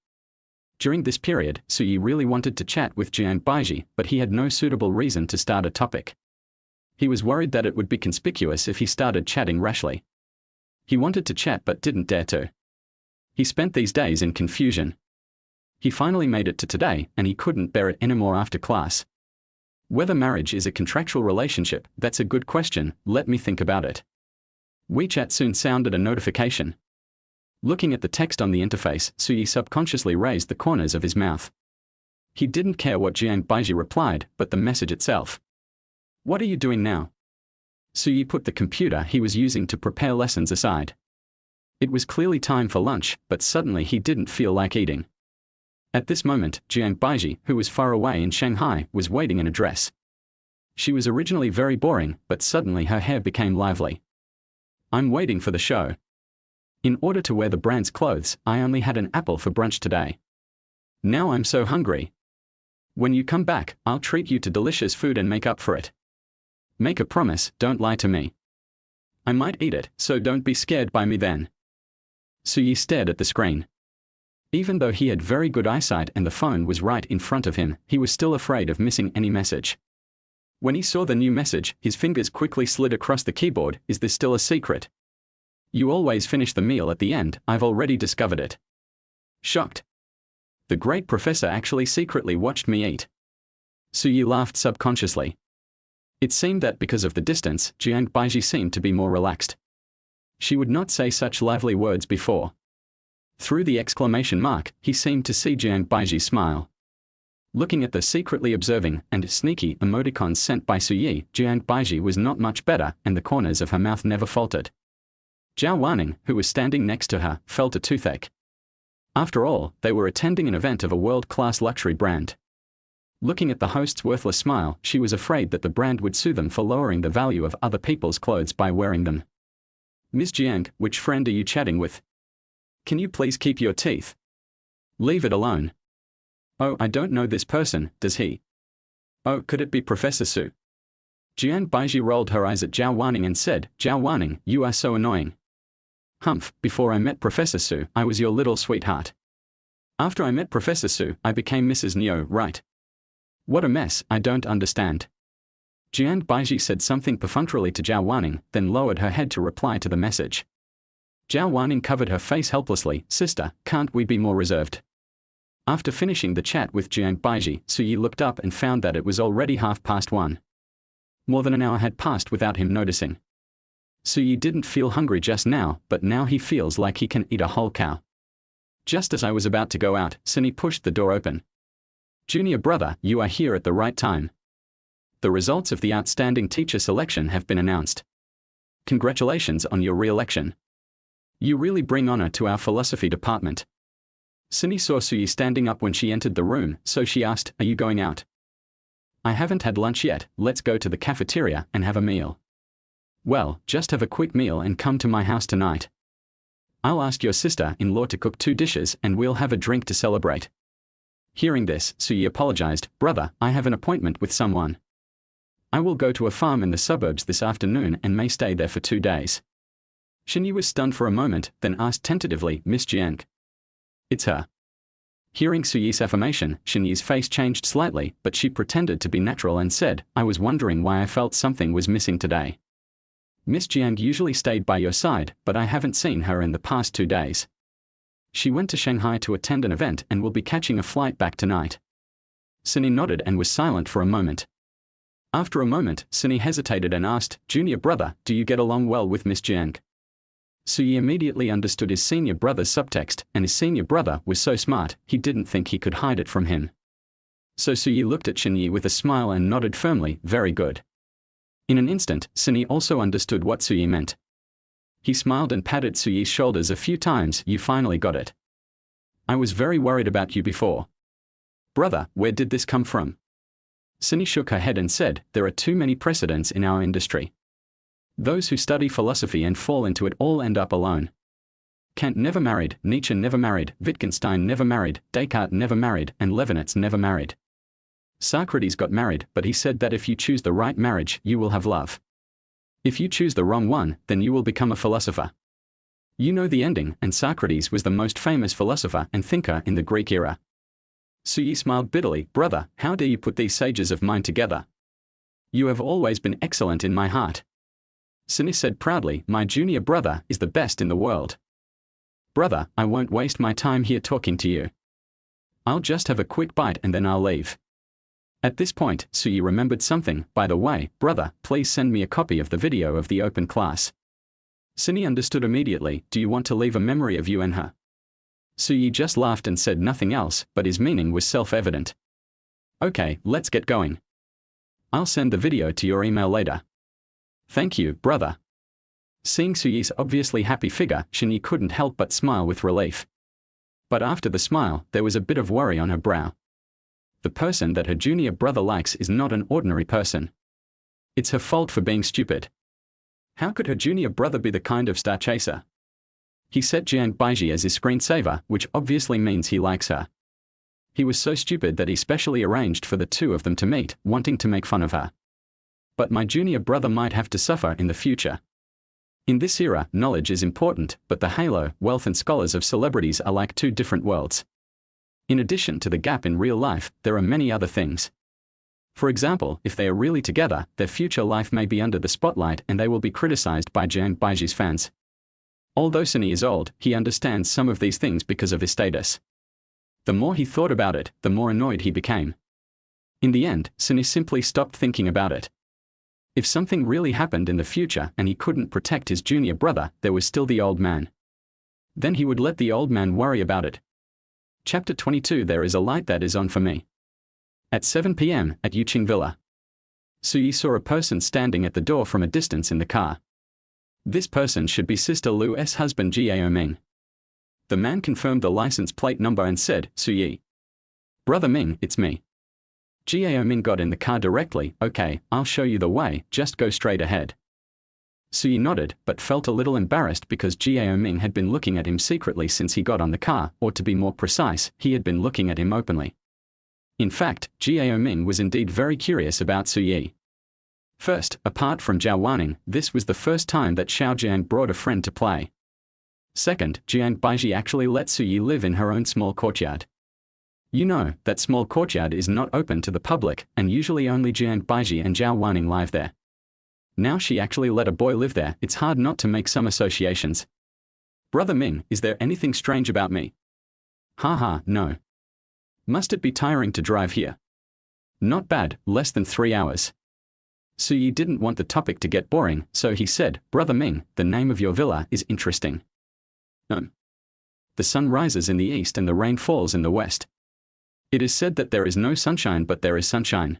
Speaker 1: During this period, Suyi really wanted to chat with Jiang Baiji, but he had no suitable reason to start a topic. He was worried that it would be conspicuous if he started chatting rashly. He wanted to chat but didn't dare to. He spent these days in confusion. He finally made it to today, and he couldn't bear it anymore after class. Whether marriage is a contractual relationship, that's a good question, let me think about it. WeChat soon sounded a notification. Looking at the text on the interface, Suyi subconsciously raised the corners of his mouth. He didn't care what Jiang Baiji replied, but the message itself. What are you doing now? Suyi put the computer he was using to prepare lessons aside. It was clearly time for lunch, but suddenly he didn't feel like eating. At this moment, Jiang Baiji, who was far away in Shanghai, was waiting in a dress. She was originally very boring, but suddenly her hair became lively. I'm waiting for the show. In order to wear the brand's clothes, I only had an apple for brunch today. Now I'm so hungry. When you come back, I'll treat you to delicious food and make up for it. Make a promise, don't lie to me. I might eat it, so don't be scared by me then. Suyi stared at the screen. Even though he had very good eyesight and the phone was right in front of him, he was still afraid of missing any message. When he saw the new message, his fingers quickly slid across the keyboard. Is this still a secret? You always finish the meal at the end, I've already discovered it. Shocked. The great professor actually secretly watched me eat. Suyi laughed subconsciously. It seemed that because of the distance, Jiang Baiji seemed to be more relaxed. She would not say such lively words before. Through the exclamation mark, he seemed to see Jiang Baiji smile. Looking at the secretly observing and sneaky emoticons sent by Suyi, Jiang Baiji was not much better, and the corners of her mouth never faltered. Zhao Wanning, who was standing next to her, felt a toothache. After all, they were attending an event of a world-class luxury brand. Looking at the host's worthless smile, she was afraid that the brand would sue them for lowering the value of other people's clothes by wearing them. Ms. Jiang, which friend are you chatting with? Can you please keep your teeth? Leave it alone. Oh, I don't know this person, does he? Oh, could it be Professor Su? Jiang Baiji rolled her eyes at Zhao Wanning and said, Zhao Wanning, you are so annoying. Humph, before I met Professor Su, I was your little sweetheart. After I met Professor Su, I became Mrs. Neo, right? What a mess, I don't understand. Jiang Baiji said something perfunctorily to Zhao Wanning, then lowered her head to reply to the message. Zhao Wanning covered her face helplessly. Sister, can't we be more reserved? After finishing the chat with Jiang Baiji, Suyi looked up and found that it was already 1:30. More than an hour had passed without him noticing. Suyi didn't feel hungry just now, but now he feels like he can eat a whole cow. Just as I was about to go out, Sunny pushed the door open. Junior brother, you are here at the right time. The results of the outstanding teacher selection have been announced. Congratulations on your re-election. You really bring honor to our philosophy department. Sunny saw Suyi standing up when she entered the room, so she asked, are you going out? I haven't had lunch yet, let's go to the cafeteria and have a meal. Well, just have a quick meal and come to my house tonight. I'll ask your sister-in-law to cook 2 dishes and we'll have a drink to celebrate. Hearing this, Suyi apologized, brother, I have an appointment with someone. I will go to a farm in the suburbs this afternoon and may stay there for 2 days. Shinyi was stunned for a moment, then asked tentatively, Miss Jiang. It's her. Hearing Suyi's affirmation, Shinyi's face changed slightly, but she pretended to be natural and said, I was wondering why I felt something was missing today. Miss Jiang usually stayed by your side, but I haven't seen her in the past 2 days. She went to Shanghai to attend an event and will be catching a flight back tonight. Sunny nodded and was silent for a moment. After a moment, Sunny hesitated and asked, Junior brother, do you get along well with Miss Jiang? Suyi immediately understood his senior brother's subtext, and his senior brother was so smart, he didn't think he could hide it from him. So Suyi looked at Shinyi with a smile and nodded firmly, very good. In an instant, Sunny also understood what Suyi meant. He smiled and patted Suyi's shoulders a few times. You finally got it. I was very worried about you before. Brother, where did this come from? Sunny shook her head and said, there are too many precedents in our industry. Those who study philosophy and fall into it all end up alone. Kant never married, Nietzsche never married, Wittgenstein never married, Descartes never married, and Leibniz never married. Socrates got married, but he said that if you choose the right marriage, you will have love. If you choose the wrong one, then you will become a philosopher. You know the ending, and Socrates was the most famous philosopher and thinker in the Greek era. Suyi smiled bitterly. Brother, how dare you put these sages of mine together? You have always been excellent in my heart. Sunny said proudly, my junior brother is the best in the world. Brother, I won't waste my time here talking to you. I'll just have a quick bite and then I'll leave. At this point, Suyi remembered something. By the way, brother, please send me a copy of the video of the open class. Sunny understood immediately. Do you want to leave a memory of you and her? Suyi just laughed and said nothing else, but his meaning was self-evident. Okay, let's get going. I'll send the video to your email later. Thank you, brother. Seeing Suyi's obviously happy figure, Sunyi couldn't help but smile with relief. But after the smile, there was a bit of worry on her brow. The person that her junior brother likes is not an ordinary person. It's her fault for being stupid. How could her junior brother be the kind of star chaser? He set Jiang Baiji as his screensaver, which obviously means he likes her. He was so stupid that he specially arranged for the two of them to meet, wanting to make fun of her. But my junior brother might have to suffer in the future. In this era, knowledge is important, but the halo, wealth and scholars of celebrities are like two different worlds. In addition to the gap in real life, there are many other things. For example, if they are really together, their future life may be under the spotlight and they will be criticized by Jiang Baiji's fans. Although Sunny is old, he understands some of these things because of his status. The more he thought about it, the more annoyed he became. In the end, Sunny simply stopped thinking about it. If something really happened in the future and he couldn't protect his junior brother, there was still the old man. Then he would let the old man worry about it. Chapter 22. There is a light that is on for me. At 7 p.m., at Yuqing Villa. Suyi saw a person standing at the door from a distance in the car. This person should be Sister Lu's husband Jiao Ming. The man confirmed the license plate number and said, Suyi. Brother Ming, it's me. Jiao Ming got in the car directly. Okay, I'll show you the way, just go straight ahead. Suyi nodded, but felt a little embarrassed because Jiao Ming had been looking at him secretly since he got on the car, or to be more precise, he had been looking at him openly. In fact, Jiao Ming was indeed very curious about Suyi. First, apart from Zhao Wanning, this was the first time that Xiao Jiang brought a friend to play. Second, Jiang Baiji actually let Suyi live in her own small courtyard. You know, that small courtyard is not open to the public, and usually only Jiang Baiji and Zhao Wanning live there. Now she actually let a boy live there. It's hard not to make some associations. Brother Ming, is there anything strange about me? Haha, no. Must it be tiring to drive here? Not bad, less than 3 hours. Suyi didn't want the topic to get boring, so he said, Brother Ming, the name of your villa is interesting. The sun rises in the east and the rain falls in the west. It is said that there is no sunshine, but there is sunshine.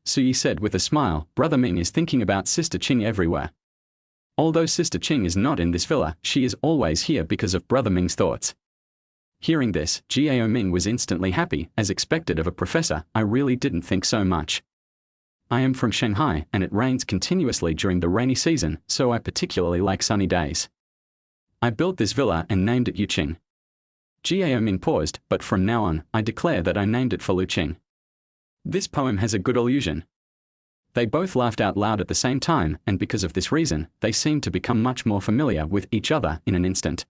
Speaker 1: Suyi said with a smile. Brother Ming is thinking about Sister Qing everywhere. Although Sister Qing is not in this villa, she is always here because of Brother Ming's thoughts. Hearing this, Jiao Ming was instantly happy, as expected of a professor. I really didn't think so much. I am from Shanghai, and it rains continuously during the rainy season, so I particularly like sunny days. I built this villa and named it Yuqing. Jiao Ming paused, but from now on, I declare that I named it for Lu Qing. This poem has a good illusion. They both laughed out loud at the same time, and because of this reason, they seemed to become much more familiar with each other in an instant.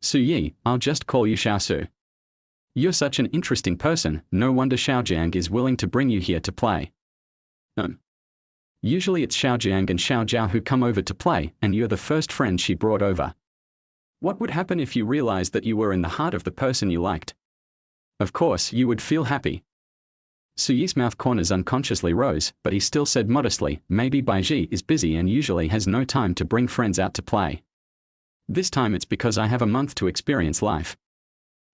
Speaker 1: Suyi, I'll just call you Xiao Su. You're such an interesting person, no wonder Xiao Jiang is willing to bring you here to play. Usually it's Xiao Jiang and Xiao Jiao who come over to play, and you're the first friend she brought over. What would happen if you realized that you were in the heart of the person you liked? Of course, you would feel happy. Suyi's mouth corners unconsciously rose, but he still said modestly, maybe Baiji is busy and usually has no time to bring friends out to play. This time it's because I have a month to experience life.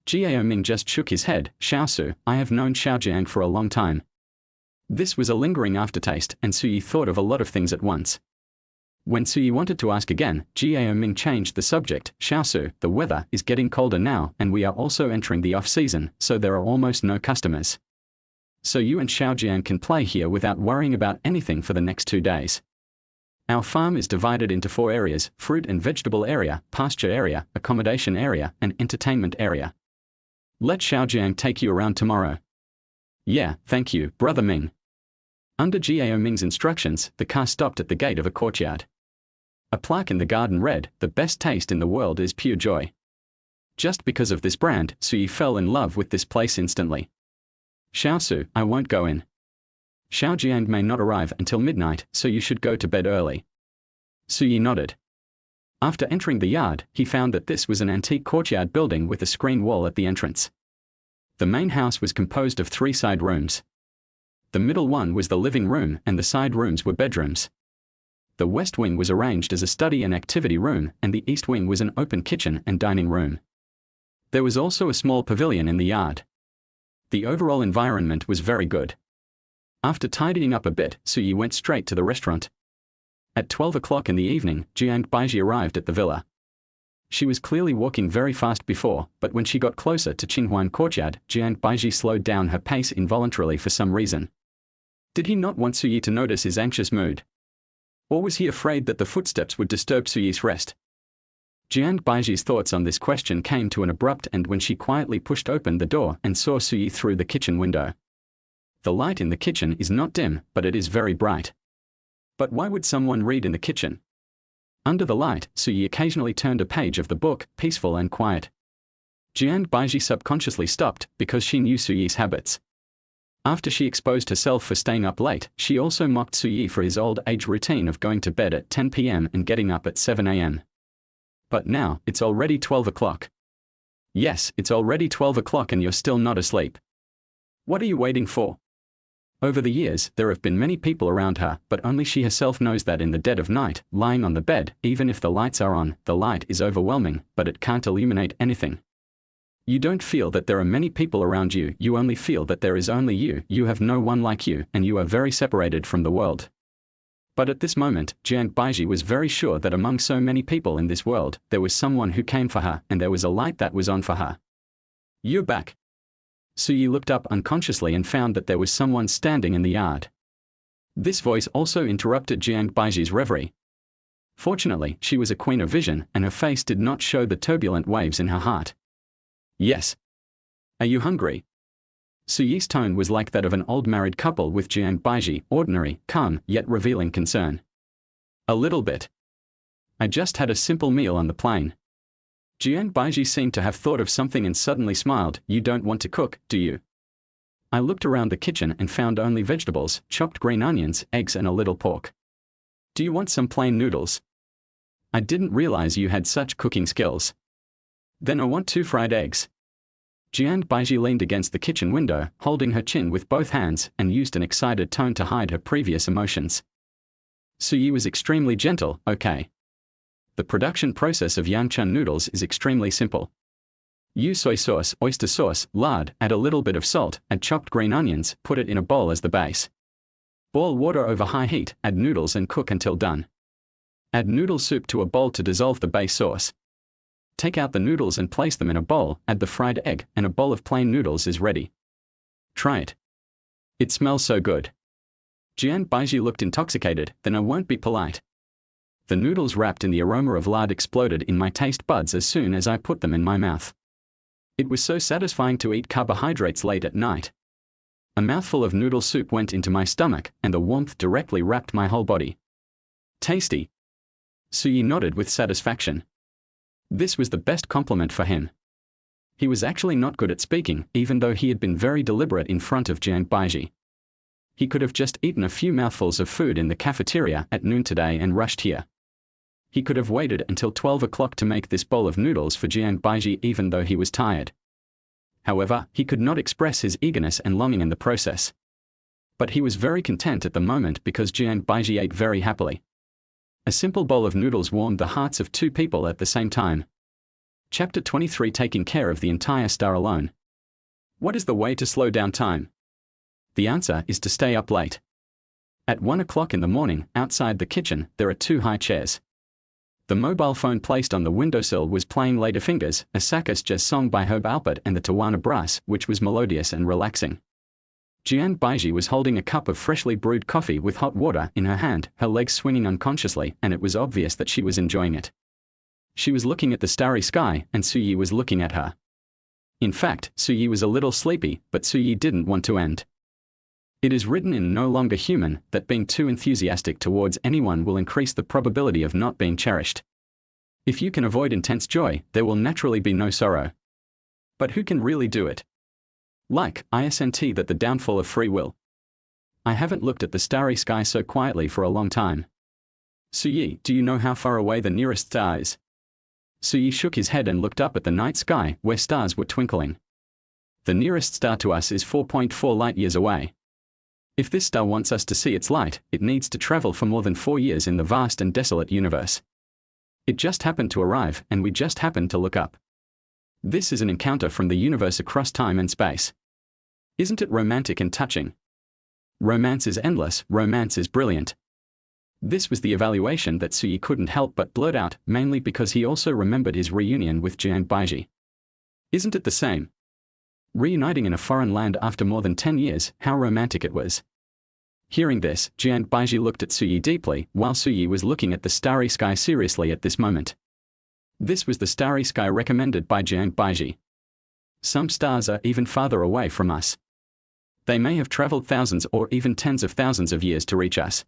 Speaker 1: Jiao Ming just shook his head. Xiao Su, I have known Xiao Jiang for a long time. This was a lingering aftertaste, and Suyi thought of a lot of things at once. When Suyi wanted to ask again, Gao Ming changed the subject. Xiaosu, the weather is getting colder now and we are also entering the off-season, so there are almost no customers. So you and Xiaojian can play here without worrying about anything for the next 2 days. Our farm is divided into 4 areas: fruit and vegetable area, pasture area, accommodation area, and entertainment area. Let Xiaojian take you around tomorrow. Yeah, thank you, Brother Ming. Under Gao Ming's instructions, the car stopped at the gate of a courtyard. A plaque in the garden read, "The best taste in the world is pure joy." Just because of this brand, Suyi fell in love with this place instantly. Xiaosu, I won't go in. Xiaojiang may not arrive until midnight, so you should go to bed early. Suyi nodded. After entering the yard, he found that this was an antique courtyard building with a screen wall at the entrance. The main house was composed of 3 side rooms. The middle one was the living room and the side rooms were bedrooms. The west wing was arranged as a study and activity room, and the east wing was an open kitchen and dining room. There was also a small pavilion in the yard. The overall environment was very good. After tidying up a bit, Suyi went straight to the restaurant. At 12 o'clock in the evening, Jiang Baiji arrived at the villa. She was clearly walking very fast before, but when she got closer to Qinghuan Courtyard, Jiang Baiji slowed down her pace involuntarily for some reason. Did he not want Suyi to notice his anxious mood? Or was he afraid that the footsteps would disturb Suyi's rest? Jiang Baiji's thoughts on this question came to an abrupt end when she quietly pushed open the door and saw Suyi through the kitchen window. The light in the kitchen is not dim, but it is very bright. But why would someone read in the kitchen? Under the light, Suyi occasionally turned a page of the book, peaceful and quiet. Jiang Baiji subconsciously stopped because she knew Suyi's habits. After she exposed herself for staying up late, she also mocked Suyi for his old age routine of going to bed at 10 p.m. and getting up at 7 a.m. But now, it's already 12 o'clock. Yes, it's already 12 o'clock and you're still not asleep. What are you waiting for? Over the years, there have been many people around her, but only she herself knows that in the dead of night, lying on the bed, even if the lights are on, the light is overwhelming, but it can't illuminate anything. You don't feel that there are many people around you, you only feel that there is only you, you have no one like you, and you are very separated from the world. But at this moment, Jiang Baiji was very sure that among so many people in this world, there was someone who came for her, and there was a light that was on for her. You're back. Suyi looked up unconsciously and found that there was someone standing in the yard. This voice also interrupted Jiang Baiji's reverie. Fortunately, she was a queen of vision, and her face did not show the turbulent waves in her heart. Yes. Are you hungry? Suyi's tone was like that of an old married couple with Jiang Baiji, ordinary, calm, yet revealing concern. A little bit. I just had a simple meal on the plane. Jiang Baiji seemed to have thought of something and suddenly smiled. You don't want to cook, do you? I looked around the kitchen and found only vegetables, chopped green onions, eggs and a little pork. Do you want some plain noodles? I didn't realize you had such cooking skills. Then I want 2 fried eggs. Jiang Baiji leaned against the kitchen window, holding her chin with both hands, and used an excited tone to hide her previous emotions. Suyi was extremely gentle. Okay. The production process of Yanchun noodles is extremely simple. Use soy sauce, oyster sauce, lard, add a little bit of salt, add chopped green onions, put it in a bowl as the base. Boil water over high heat, add noodles and cook until done. Add noodle soup to a bowl to dissolve the base sauce. Take out the noodles and place them in a bowl, add the fried egg, and a bowl of plain noodles is ready. Try it. It smells so good. Jiang Baiji looked intoxicated. Then I won't be polite. The noodles wrapped in the aroma of lard exploded in my taste buds as soon as I put them in my mouth. It was so satisfying to eat carbohydrates late at night. A mouthful of noodle soup went into my stomach, and the warmth directly wrapped my whole body. Tasty. Suyi nodded with satisfaction. This was the best compliment for him. He was actually not good at speaking, even though he had been very deliberate in front of Jiang Baiji. He could have just eaten a few mouthfuls of food in the cafeteria at noon today and rushed here. He could have waited until 12 o'clock to make this bowl of noodles for Jiang Baiji even though he was tired. However, he could not express his eagerness and longing in the process. But he was very content at the moment because Jiang Baiji ate very happily. A simple bowl of noodles warmed the hearts of 2 people at the same time. Chapter 23: Taking care of the entire star alone. What is the way to slow down time? The answer is to stay up late. At 1 o'clock in the morning, outside the kitchen, there are two high chairs. The mobile phone placed on the windowsill was playing Ladyfingers, a Sakis jazz song by Herb Alpert and the Tawana Brass, which was melodious and relaxing. Jian Baiji was holding a cup of freshly brewed coffee with hot water in her hand, her legs swinging unconsciously, and it was obvious that she was enjoying it. She was looking at the starry sky, and Suyi was looking at her. In fact, Suyi was a little sleepy, but Suyi didn't want to end. It is written in No Longer Human that being too enthusiastic towards anyone will increase the probability of not being cherished. If you can avoid intense joy, there will naturally be no sorrow. But who can really do it? Like, isn't that the downfall of free will? I haven't looked at the starry sky so quietly for a long time. Suyi, do you know how far away the nearest star is? Suyi shook his head and looked up at the night sky, where stars were twinkling. The nearest star to us is 4.4 light-years away. If this star wants us to see its light, it needs to travel for more than 4 years in the vast and desolate universe. It just happened to arrive, and we just happened to look up. This is an encounter from the universe across time and space. Isn't it romantic and touching? Romance is endless, romance is brilliant. This was the evaluation that Suyi couldn't help but blurt out, mainly because he also remembered his reunion with Jian Baiji. Isn't it the same? Reuniting in a foreign land after more than 10 years, how romantic it was. Hearing this, Jian Baiji looked at Suyi deeply, while Suyi was looking at the starry sky seriously at this moment. This was the starry sky recommended by Jian Baiji. Some stars are even farther away from us. They may have traveled thousands or even tens of thousands of years to reach us.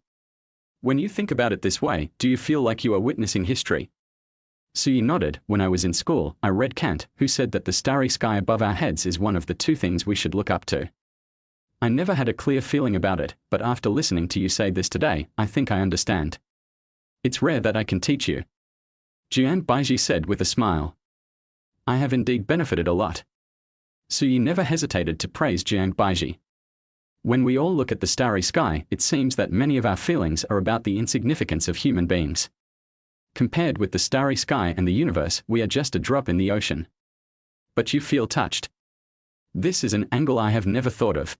Speaker 1: When you think about it this way, do you feel like you are witnessing history? Suyi nodded. When I was in school, I read Kant, who said that the starry sky above our heads is one of the two things we should look up to. I never had a clear feeling about it, but after listening to you say this today, I think I understand. It's rare that I can teach you. Jian Baiji said with a smile. I have indeed benefited a lot. Suyi never hesitated to praise Jian Baiji. When we all look at the starry sky, it seems that many of our feelings are about the insignificance of human beings. Compared with the starry sky and the universe, we are just a drop in the ocean. But you feel touched. This is an angle I have never thought of.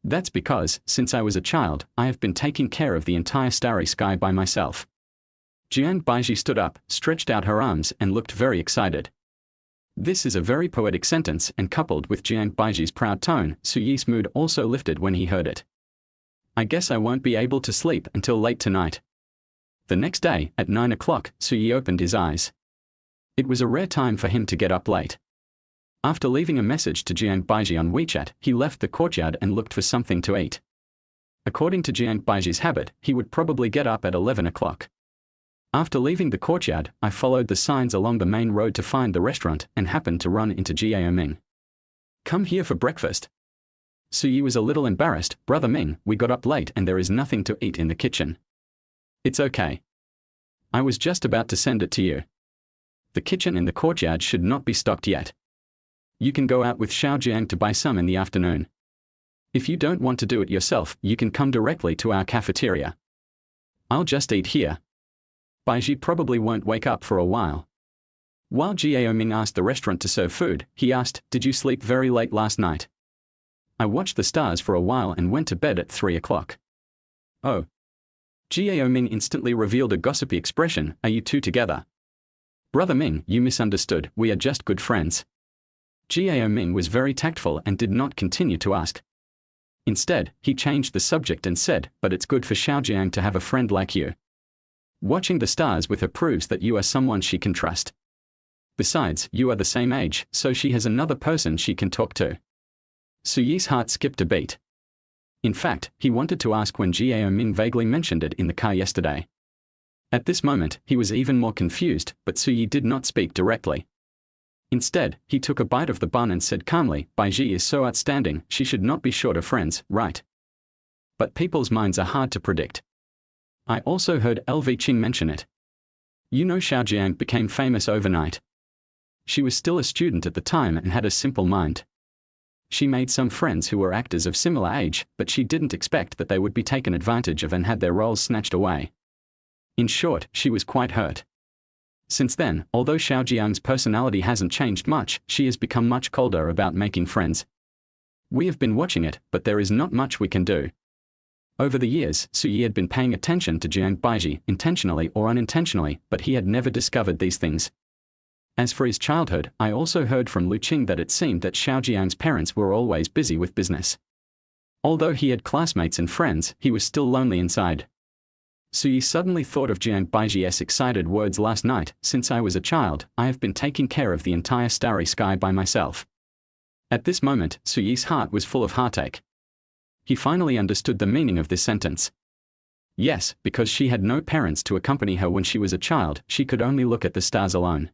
Speaker 1: That's because, since I was a child, I have been taking care of the entire starry sky by myself. Jian Baiji stood up, stretched out her arms, and looked very excited. This is a very poetic sentence, and coupled with Jian Baiji's proud tone, Suyi's mood also lifted when he heard it. I guess I won't be able to sleep until late tonight. The next day, at 9 o'clock, Suyi opened his eyes. It was a rare time for him to get up late. After leaving a message to Jian Baiji on WeChat, he left the courtyard and looked for something to eat. According to Jian Baiji's habit, he would probably get up at 11 o'clock. After leaving the courtyard, I followed the signs along the main road to find the restaurant and happened to run into Jiao Ming. Come here for breakfast. Suyi was a little embarrassed. Brother Ming, we got up late and there is nothing to eat in the kitchen. It's okay. I was just about to send it to you. The kitchen in the courtyard should not be stocked yet. You can go out with Xiaojiang to buy some in the afternoon. If you don't want to do it yourself, you can come directly to our cafeteria. I'll just eat here. Baiji probably won't wake up for a while. While Jiao Ming asked the restaurant to serve food, he asked, did you sleep very late last night? I watched the stars for a while and went to bed at 3 o'clock. Oh. Jiao Ming instantly revealed a gossipy expression, are you two together? Brother Ming, you misunderstood, we are just good friends. Jiao Ming was very tactful and did not continue to ask. Instead, he changed the subject and said, but it's good for Xiaojiang to have a friend like you. Watching the stars with her proves that you are someone she can trust. Besides, you are the same age, so she has another person she can talk to. Suyi's heart skipped a beat. In fact, he wanted to ask when Jiao Ming vaguely mentioned it in the car yesterday. At this moment, he was even more confused, but Suyi did not speak directly. Instead, he took a bite of the bun and said calmly, Baiji is so outstanding, she should not be short of friends, right? But people's minds are hard to predict. I also heard LV Qing mention it. You know Xiaojiang became famous overnight. She was still a student at the time and had a simple mind. She made some friends who were actors of similar age, but she didn't expect that they would be taken advantage of and had their roles snatched away. In short, she was quite hurt. Since then, although Xiaojiang's personality hasn't changed much, she has become much colder about making friends. We have been watching it, but there is not much we can do. Over the years, Suyi had been paying attention to Jiang Baiji, intentionally or unintentionally, but he had never discovered these things. As for his childhood, I also heard from Lu Qing that it seemed that Xiao Jiang's parents were always busy with business. Although he had classmates and friends, he was still lonely inside. Suyi suddenly thought of Jiang Baiji's excited words last night. Since I was a child, I have been taking care of the entire starry sky by myself. At this moment, Suyi's heart was full of heartache. He finally understood the meaning of this sentence. Yes, because she had no parents to accompany her when she was a child, she could only look at the stars alone.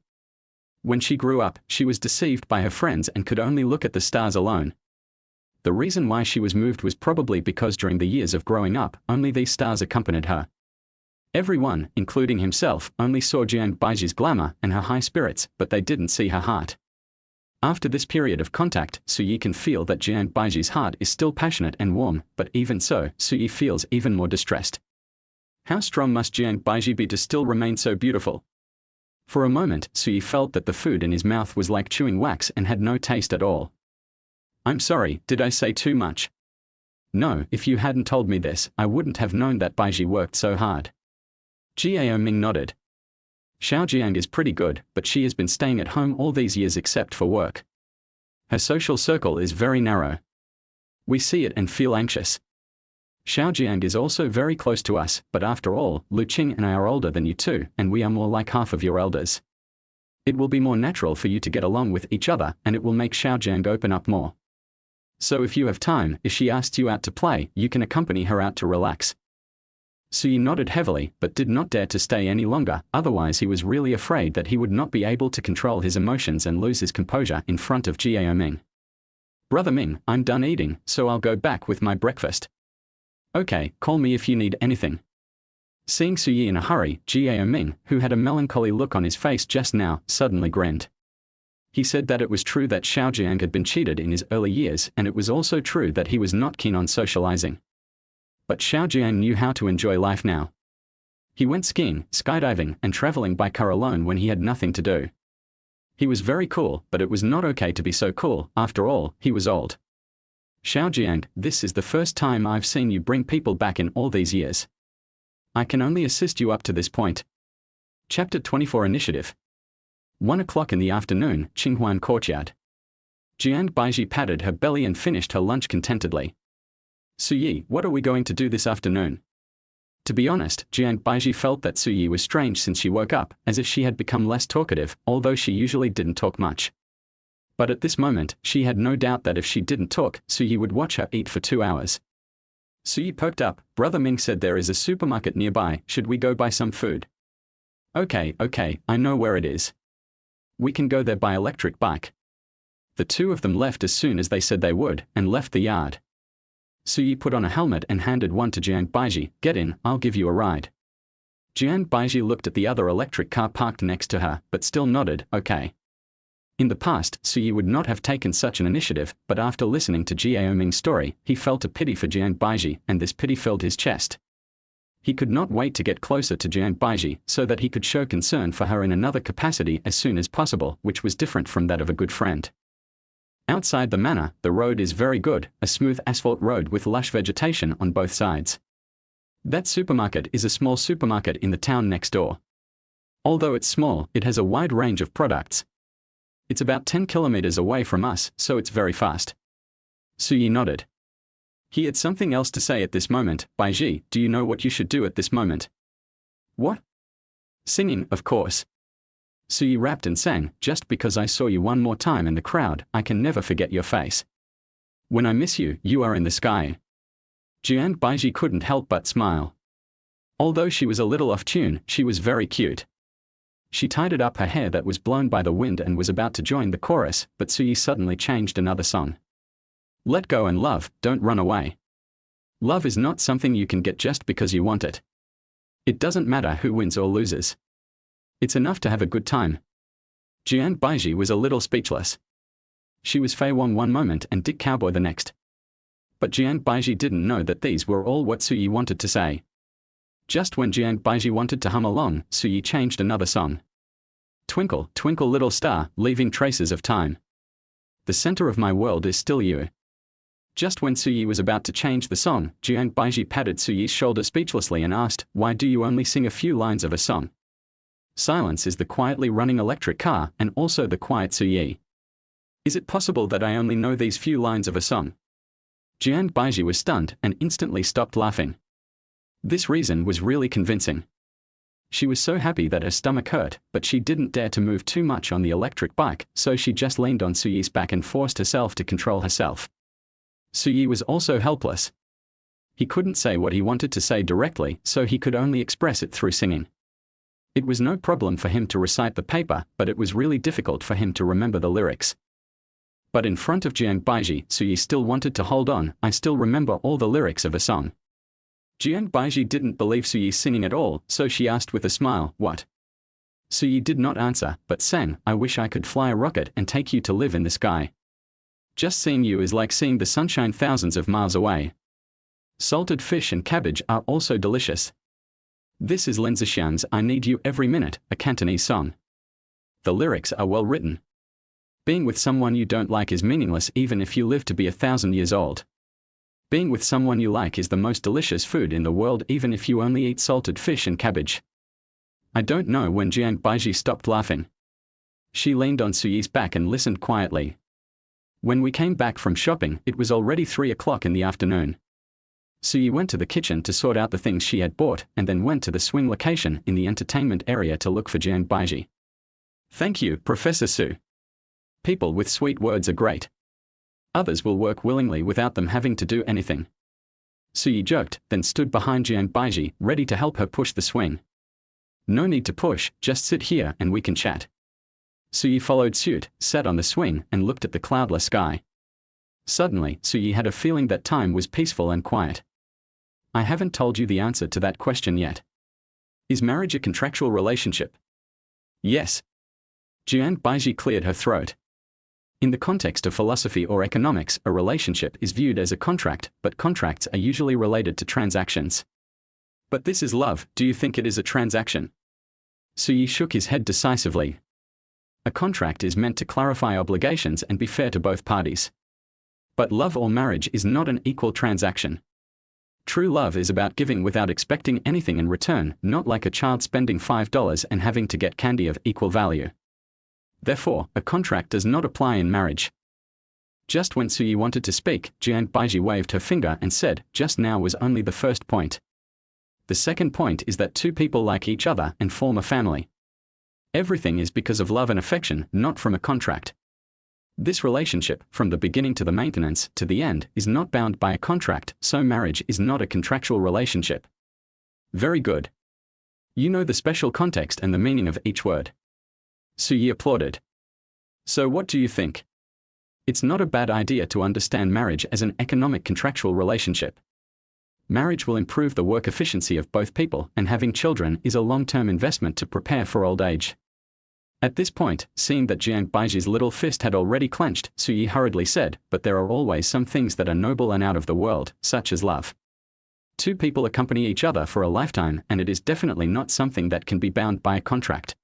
Speaker 1: When she grew up, she was deceived by her friends and could only look at the stars alone. The reason why she was moved was probably because during the years of growing up, only these stars accompanied her. Everyone, including himself, only saw Jiang Baiji's glamour and her high spirits, but they didn't see her heart. After this period of contact, Suyi can feel that Jiang Baiji's heart is still passionate and warm, but even so, Suyi feels even more distressed. How strong must Jiang Baiji be to still remain so beautiful? For a moment, Suyi felt that the food in his mouth was like chewing wax and had no taste at all. I'm sorry, did I say too much? No, if you hadn't told me this, I wouldn't have known that Baiji worked so hard. Jiao Ming nodded. Xiao Jiang is pretty good, but she has been staying at home all these years except for work. Her social circle is very narrow. We see it and feel anxious. Xiao Jiang is also very close to us, but after all, Lu Qing and I are older than you too, and we are more like half of your elders. It will be more natural for you to get along with each other, and it will make Xiao Jiang open up more. So if you have time, if she asks you out to play, you can accompany her out to relax. Suyi nodded heavily, but did not dare to stay any longer, otherwise he was really afraid that he would not be able to control his emotions and lose his composure in front of Jiao Ming. Brother Ming, I'm done eating, so I'll go back with my breakfast. Okay, call me if you need anything. Seeing Suyi in a hurry, Jiao Ming, who had a melancholy look on his face just now, suddenly grinned. He said that it was true that Xiao Jiang had been cheated in his early years, and it was also true that he was not keen on socializing. But Xiao Jiang knew how to enjoy life now. He went skiing, skydiving, and traveling by car alone when he had nothing to do. He was very cool, but it was not okay to be so cool, after all, he was old. Xiao Jiang, this is the first time I've seen you bring people back in all these years. I can only assist you up to this point. Chapter 24 Initiative. 1 o'clock in the afternoon, Qinghuan Courtyard. Jiang Baiji patted her belly and finished her lunch contentedly. Suyi, what are we going to do this afternoon? To be honest, Jiang Baiji felt that Suyi was strange since she woke up, as if she had become less talkative, although she usually didn't talk much. But at this moment, she had no doubt that if she didn't talk, Suyi would watch her eat for 2 hours. Suyi perked up. Brother Ming said there is a supermarket nearby, should we go buy some food? Okay, I know where it is. We can go there by electric bike. The two of them left as soon as they said they would, and left the yard. Suyi put on a helmet and handed one to Jiang Baiji. Get in, I'll give you a ride. Jiang Baiji looked at the other electric car parked next to her, but still nodded, okay. In the past, Suyi would not have taken such an initiative, but after listening to Jiao Ming's story, he felt a pity for Jiang Baiji, and this pity filled his chest. He could not wait to get closer to Jiang Baiji, so that he could show concern for her in another capacity as soon as possible, which was different from that of a good friend. Outside the manor, the road is very good, a smooth asphalt road with lush vegetation on both sides. That supermarket is a small supermarket in the town next door. Although it's small, it has a wide range of products. It's about 10 kilometers away from us, so it's very fast. Suyi nodded. He had something else to say at this moment. Baiji, do you know what you should do at this moment? What? Singing, of course. Suyi rapped and sang, just because I saw you one more time in the crowd, I can never forget your face. When I miss you, you are in the sky. Jiang Baiji couldn't help but smile. Although she was a little off tune, she was very cute. She tidied up her hair that was blown by the wind and was about to join the chorus, but Suyi suddenly changed another song. Let go and love, don't run away. Love is not something you can get just because you want it. It doesn't matter who wins or loses. It's enough to have a good time. Jiang Baiji was a little speechless. She was Fei Wong one moment and Dick Cowboy the next. But Jiang Baiji didn't know that these were all what Suyi wanted to say. Just when Jiang Baiji wanted to hum along, Suyi changed another song. Twinkle, twinkle little star, leaving traces of time. The center of my world is still you. Just when Suyi was about to change the song, Jiang Baiji patted Suyi's shoulder speechlessly and asked, "Why do you only sing a few lines of a song?" Silence is the quietly running electric car and also the quiet Suyi. Is it possible that I only know these few lines of a song? Jiang Baiji was stunned and instantly stopped laughing. This reason was really convincing. She was so happy that her stomach hurt, but she didn't dare to move too much on the electric bike, so she just leaned on Suyi's back and forced herself to control herself. Suyi was also helpless. He couldn't say what he wanted to say directly, so he could only express it through singing. It was no problem for him to recite the paper, but it was really difficult for him to remember the lyrics. But in front of Jiang Baiji, Suyi still wanted to hold on. "I still remember all the lyrics of a song." Jiang Baiji didn't believe Suyi's singing at all, so she asked with a smile, "What?" Suyi did not answer, but sang, "I wish I could fly a rocket and take you to live in the sky. Just seeing you is like seeing the sunshine thousands of miles away. Salted fish and cabbage are also delicious. This is Lin Zxiang's I Need You Every Minute, a Cantonese song. The lyrics are well written. Being with someone you don't like is meaningless even if you live to be 1,000 years old. Being with someone you like is the most delicious food in the world even if you only eat salted fish and cabbage." I don't know when Jiang Baiji stopped laughing. She leaned on Suyi's back and listened quietly. When we came back from shopping, it was already 3 o'clock in the afternoon. Suyi went to the kitchen to sort out the things she had bought and then went to the swing location in the entertainment area to look for Jiang Baiji. "Thank you, Professor Su. People with sweet words are great. Others will work willingly without them having to do anything." Suyi joked, then stood behind Jiang Baiji, ready to help her push the swing. "No need to push, just sit here and we can chat." Suyi followed suit, sat on the swing, and looked at the cloudless sky. Suddenly, Suyi had a feeling that time was peaceful and quiet. "I haven't told you the answer to that question yet. Is marriage a contractual relationship?" "Yes." Jiang Baiji cleared her throat. In the context of philosophy or economics, a relationship is viewed as a contract, but contracts are usually related to transactions. "But this is love, do you think it is a transaction?" Suyi shook his head decisively. A contract is meant to clarify obligations and be fair to both parties. But love or marriage is not an equal transaction. True love is about giving without expecting anything in return, not like a child spending $5 and having to get candy of equal value. Therefore, a contract does not apply in marriage. Just when Suyi wanted to speak, Jiang Baiji waved her finger and said, "Just now was only the first point. The second point is that two people like each other and form a family. Everything is because of love and affection, not from a contract. This relationship, from the beginning to the maintenance to the end, is not bound by a contract, so marriage is not a contractual relationship." "Very good. You know the special context and the meaning of each word." Suyi applauded. "So what do you think?" "It's not a bad idea to understand marriage as an economic contractual relationship. Marriage will improve the work efficiency of both people, and having children is a long-term investment to prepare for old age." At this point, seeing that Jiang Baiji's little fist had already clenched, Suyi hurriedly said, "But there are always some things that are noble and out of the world, such as love. Two people accompany each other for a lifetime, and it is definitely not something that can be bound by a contract.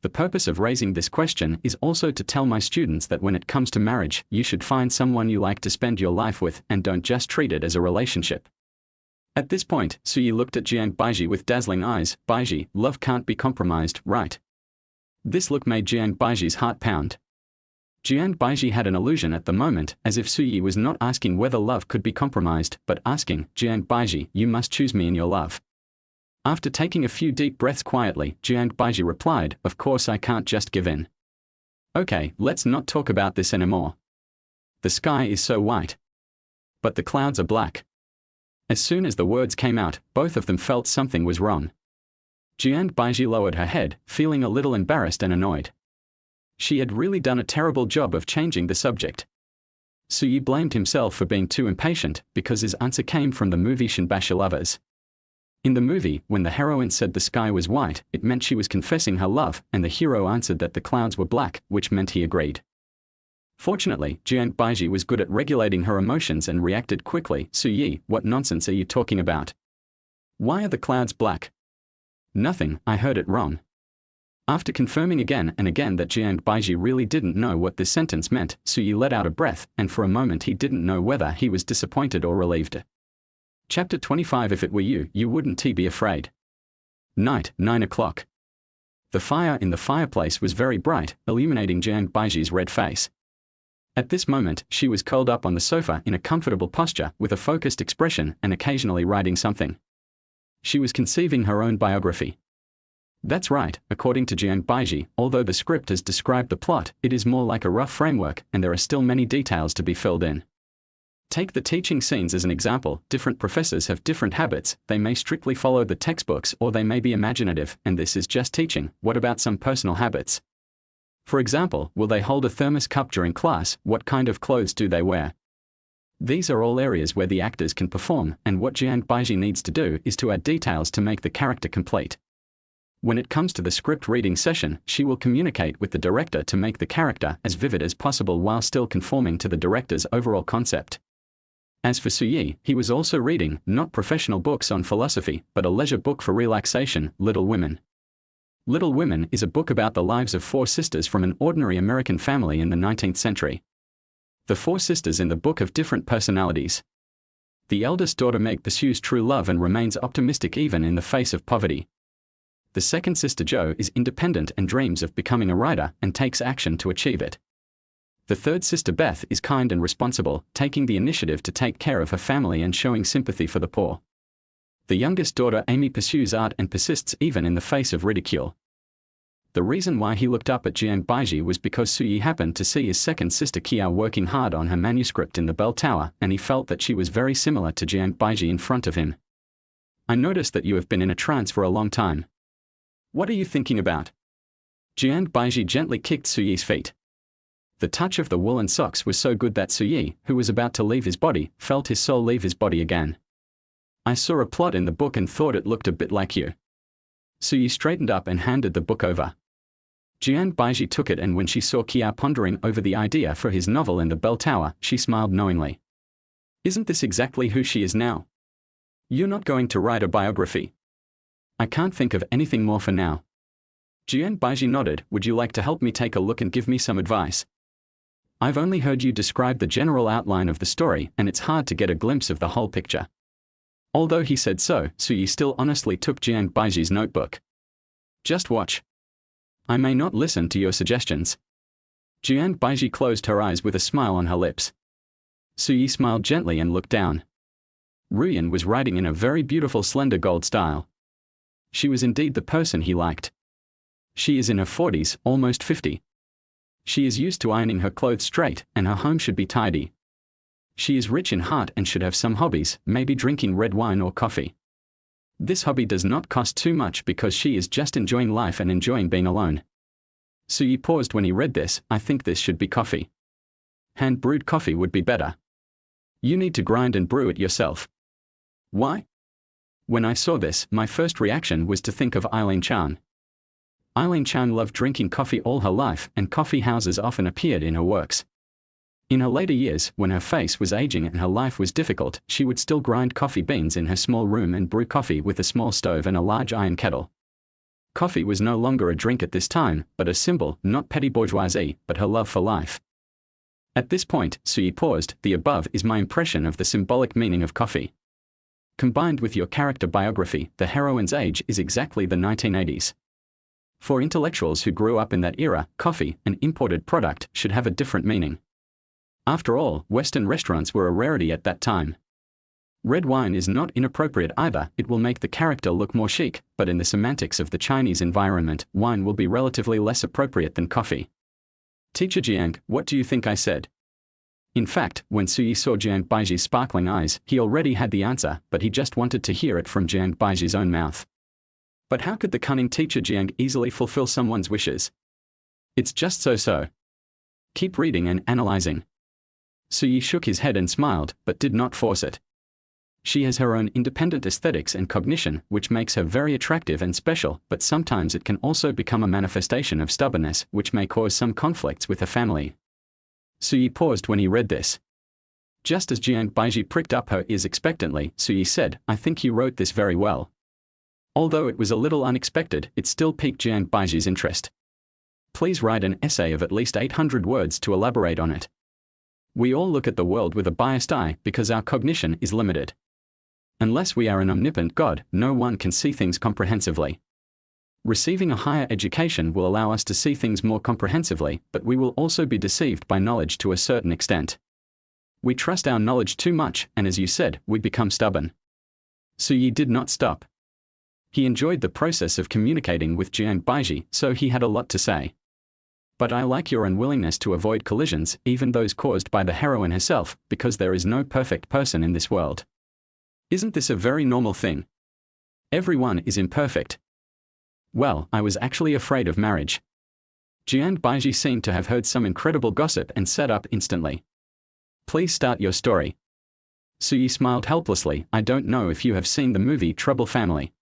Speaker 1: The purpose of raising this question is also to tell my students that when it comes to marriage, you should find someone you like to spend your life with and don't just treat it as a relationship." At this point, Suyi looked at Jiang Baiji with dazzling eyes. "Baiji, love can't be compromised, right?" This look made Jiang Baiji's heart pound. Jiang Baiji had an illusion at the moment, as if Suyi was not asking whether love could be compromised, but asking, "Jiang Baiji, you must choose me in your love." After taking a few deep breaths quietly, Jiang Baiji replied, "Of course I can't just give in. Okay, let's not talk about this anymore. The sky is so white. But the clouds are black." As soon as the words came out, both of them felt something was wrong. Jiang Baiji lowered her head, feeling a little embarrassed and annoyed. She had really done a terrible job of changing the subject. Suyi blamed himself for being too impatient, because his answer came from the movie Shinbashi Lovers. In the movie, when the heroine said the sky was white, it meant she was confessing her love, and the hero answered that the clouds were black, which meant he agreed. Fortunately, Jiang Baiji was good at regulating her emotions and reacted quickly. "Suyi, what nonsense are you talking about? Why are the clouds black?" "Nothing, I heard it wrong." After confirming again and again that Jiang Baiji really didn't know what this sentence meant, Suyi let out a breath, and for a moment he didn't know whether he was disappointed or relieved. Chapter 25. If it were you, you wouldn't be afraid. Night, 9 o'clock. The fire in the fireplace was very bright, illuminating Jiang Baiji's red face. At this moment, she was curled up on the sofa in a comfortable posture, with a focused expression and occasionally writing something. She was conceiving her own biography. That's right, according to Jiang Baiji, although the script has described the plot, it is more like a rough framework, and there are still many details to be filled in. Take the teaching scenes as an example. Different professors have different habits. They may strictly follow the textbooks, or they may be imaginative, and this is just teaching. What about some personal habits? For example, will they hold a thermos cup during class? What kind of clothes do they wear? These are all areas where the actors can perform, and what Jiang Baiji needs to do is to add details to make the character complete. When it comes to the script reading session, she will communicate with the director to make the character as vivid as possible while still conforming to the director's overall concept. As for Suyi, he was also reading, not professional books on philosophy, but a leisure book for relaxation, Little Women. Little Women is a book about the lives of 4 sisters from an ordinary American family in the 19th century. The 4 sisters in the book have different personalities. The eldest daughter Meg pursues true love and remains optimistic even in the face of poverty. The second sister Jo is independent and dreams of becoming a writer and takes action to achieve it. The third sister Beth is kind and responsible, taking the initiative to take care of her family and showing sympathy for the poor. The youngest daughter Amy pursues art and persists even in the face of ridicule. The reason why he looked up at Jiang Baiji was because Suyi happened to see his second sister Kia working hard on her manuscript in the bell tower, and he felt that she was very similar to Jiang Baiji in front of him. I noticed that you have been in a trance for a long time. What are you thinking about? Jiang Baiji gently kicked Suyi's feet. The touch of the woolen socks was so good that Suyi, who was about to leave his body, felt his soul leave his body again. I saw a plot in the book and thought it looked a bit like you. Suyi straightened up and handed the book over. Jiang Baiji took it, and when she saw Kia pondering over the idea for his novel in the bell tower, she smiled knowingly. Isn't this exactly who she is now? You're not going to write a biography? I can't think of anything more for now. Jiang Baiji nodded. Would you like to help me take a look and give me some advice? I've only heard you describe the general outline of the story, and it's hard to get a glimpse of the whole picture. Although he said so, Suyi still honestly took Jiang Baiji's notebook. Just watch. I may not listen to your suggestions. Jiang Baiji closed her eyes with a smile on her lips. Suyi smiled gently and looked down. Ruyan was writing in a very beautiful slender gold style. She was indeed the person he liked. She is in her 40s, almost 50. She is used to ironing her clothes straight, and her home should be tidy. She is rich in heart and should have some hobbies, maybe drinking red wine or coffee. This hobby does not cost too much because she is just enjoying life and enjoying being alone. Suyi paused when he read this. I think this should be coffee. Hand-brewed coffee would be better. You need to grind and brew it yourself. Why? When I saw this, my first reaction was to think of Eileen Chan. Eileen Chan loved drinking coffee all her life, and coffee houses often appeared in her works. In her later years, when her face was aging and her life was difficult, she would still grind coffee beans in her small room and brew coffee with a small stove and a large iron kettle. Coffee was no longer a drink at this time, but a symbol, not petty bourgeoisie, but her love for life. At this point, Suyi paused. The above is my impression of the symbolic meaning of coffee. Combined with your character biography, the heroine's age is exactly the 1980s. For intellectuals who grew up in that era, coffee, an imported product, should have a different meaning. After all, Western restaurants were a rarity at that time. Red wine is not inappropriate either. It will make the character look more chic, but in the semantics of the Chinese environment, wine will be relatively less appropriate than coffee. Teacher Jiang, what do you think I said? In fact, when Suyi saw Jiang Baiji's sparkling eyes, he already had the answer, but he just wanted to hear it from Jiang Baiji's own mouth. But how could the cunning teacher Jiang easily fulfill someone's wishes? It's just so. Keep reading and analyzing. Suyi shook his head and smiled, but did not force it. She has her own independent aesthetics and cognition, which makes her very attractive and special, but sometimes it can also become a manifestation of stubbornness, which may cause some conflicts with her family. Suyi paused when he read this. Just as Jiang Baiji pricked up her ears expectantly, Suyi said, I think you wrote this very well. Although it was a little unexpected, it still piqued Jiang Baiji's interest. Please write an essay of at least 800 words to elaborate on it. We all look at the world with a biased eye because our cognition is limited. Unless we are an omnipotent God, no one can see things comprehensively. Receiving a higher education will allow us to see things more comprehensively, but we will also be deceived by knowledge to a certain extent. We trust our knowledge too much, and as you said, we become stubborn. Suyi did not stop. He enjoyed the process of communicating with Jiang Baiji, so he had a lot to say. But I like your unwillingness to avoid collisions, even those caused by the heroine herself, because there is no perfect person in this world. Isn't this a very normal thing? Everyone is imperfect. Well, I was actually afraid of marriage. Jiang Baiji seemed to have heard some incredible gossip and sat up instantly. Please start your story. Suyi smiled helplessly. I don't know if you have seen the movie Trouble Family.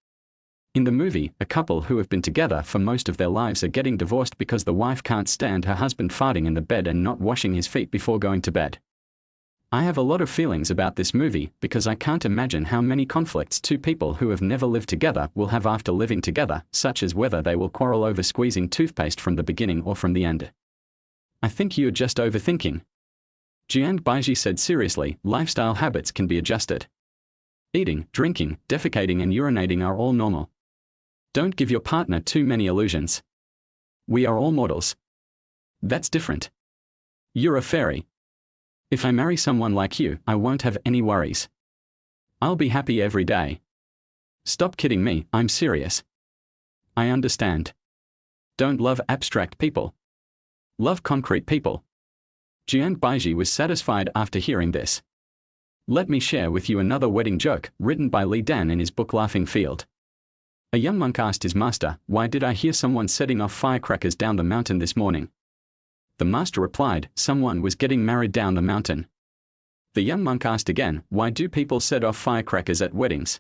Speaker 1: In the movie, a couple who have been together for most of their lives are getting divorced because the wife can't stand her husband farting in the bed and not washing his feet before going to bed. I have a lot of feelings about this movie because I can't imagine how many conflicts two people who have never lived together will have after living together, such as whether they will quarrel over squeezing toothpaste from the beginning or from the end. I think you're just overthinking. Jiang Baiji said seriously, lifestyle habits can be adjusted. Eating, drinking, defecating and urinating are all normal. Don't give your partner too many illusions. We are all mortals. That's different. You're a fairy. If I marry someone like you, I won't have any worries. I'll be happy every day. Stop kidding me, I'm serious. I understand. Don't love abstract people. Love concrete people. Jiang Baiji was satisfied after hearing this. Let me share with you another wedding joke, written by Li Dan in his book Laughing Field. A young monk asked his master, "Why did I hear someone setting off firecrackers down the mountain this morning?" The master replied, "Someone was getting married down the mountain." The young monk asked again, "Why do people set off firecrackers at weddings?"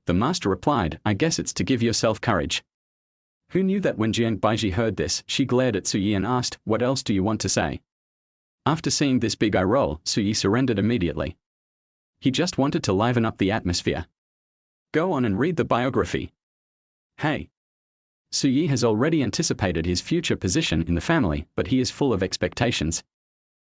Speaker 1: The master replied, "I guess it's to give yourself courage." Who knew that when Jiang Baiji heard this, she glared at Suyi and asked, "What else do you want to say?" After seeing this big eye roll, Suyi surrendered immediately. He just wanted to liven up the atmosphere. Go on and read the biography. Hey. Suyi has already anticipated his future position in the family, but he is full of expectations.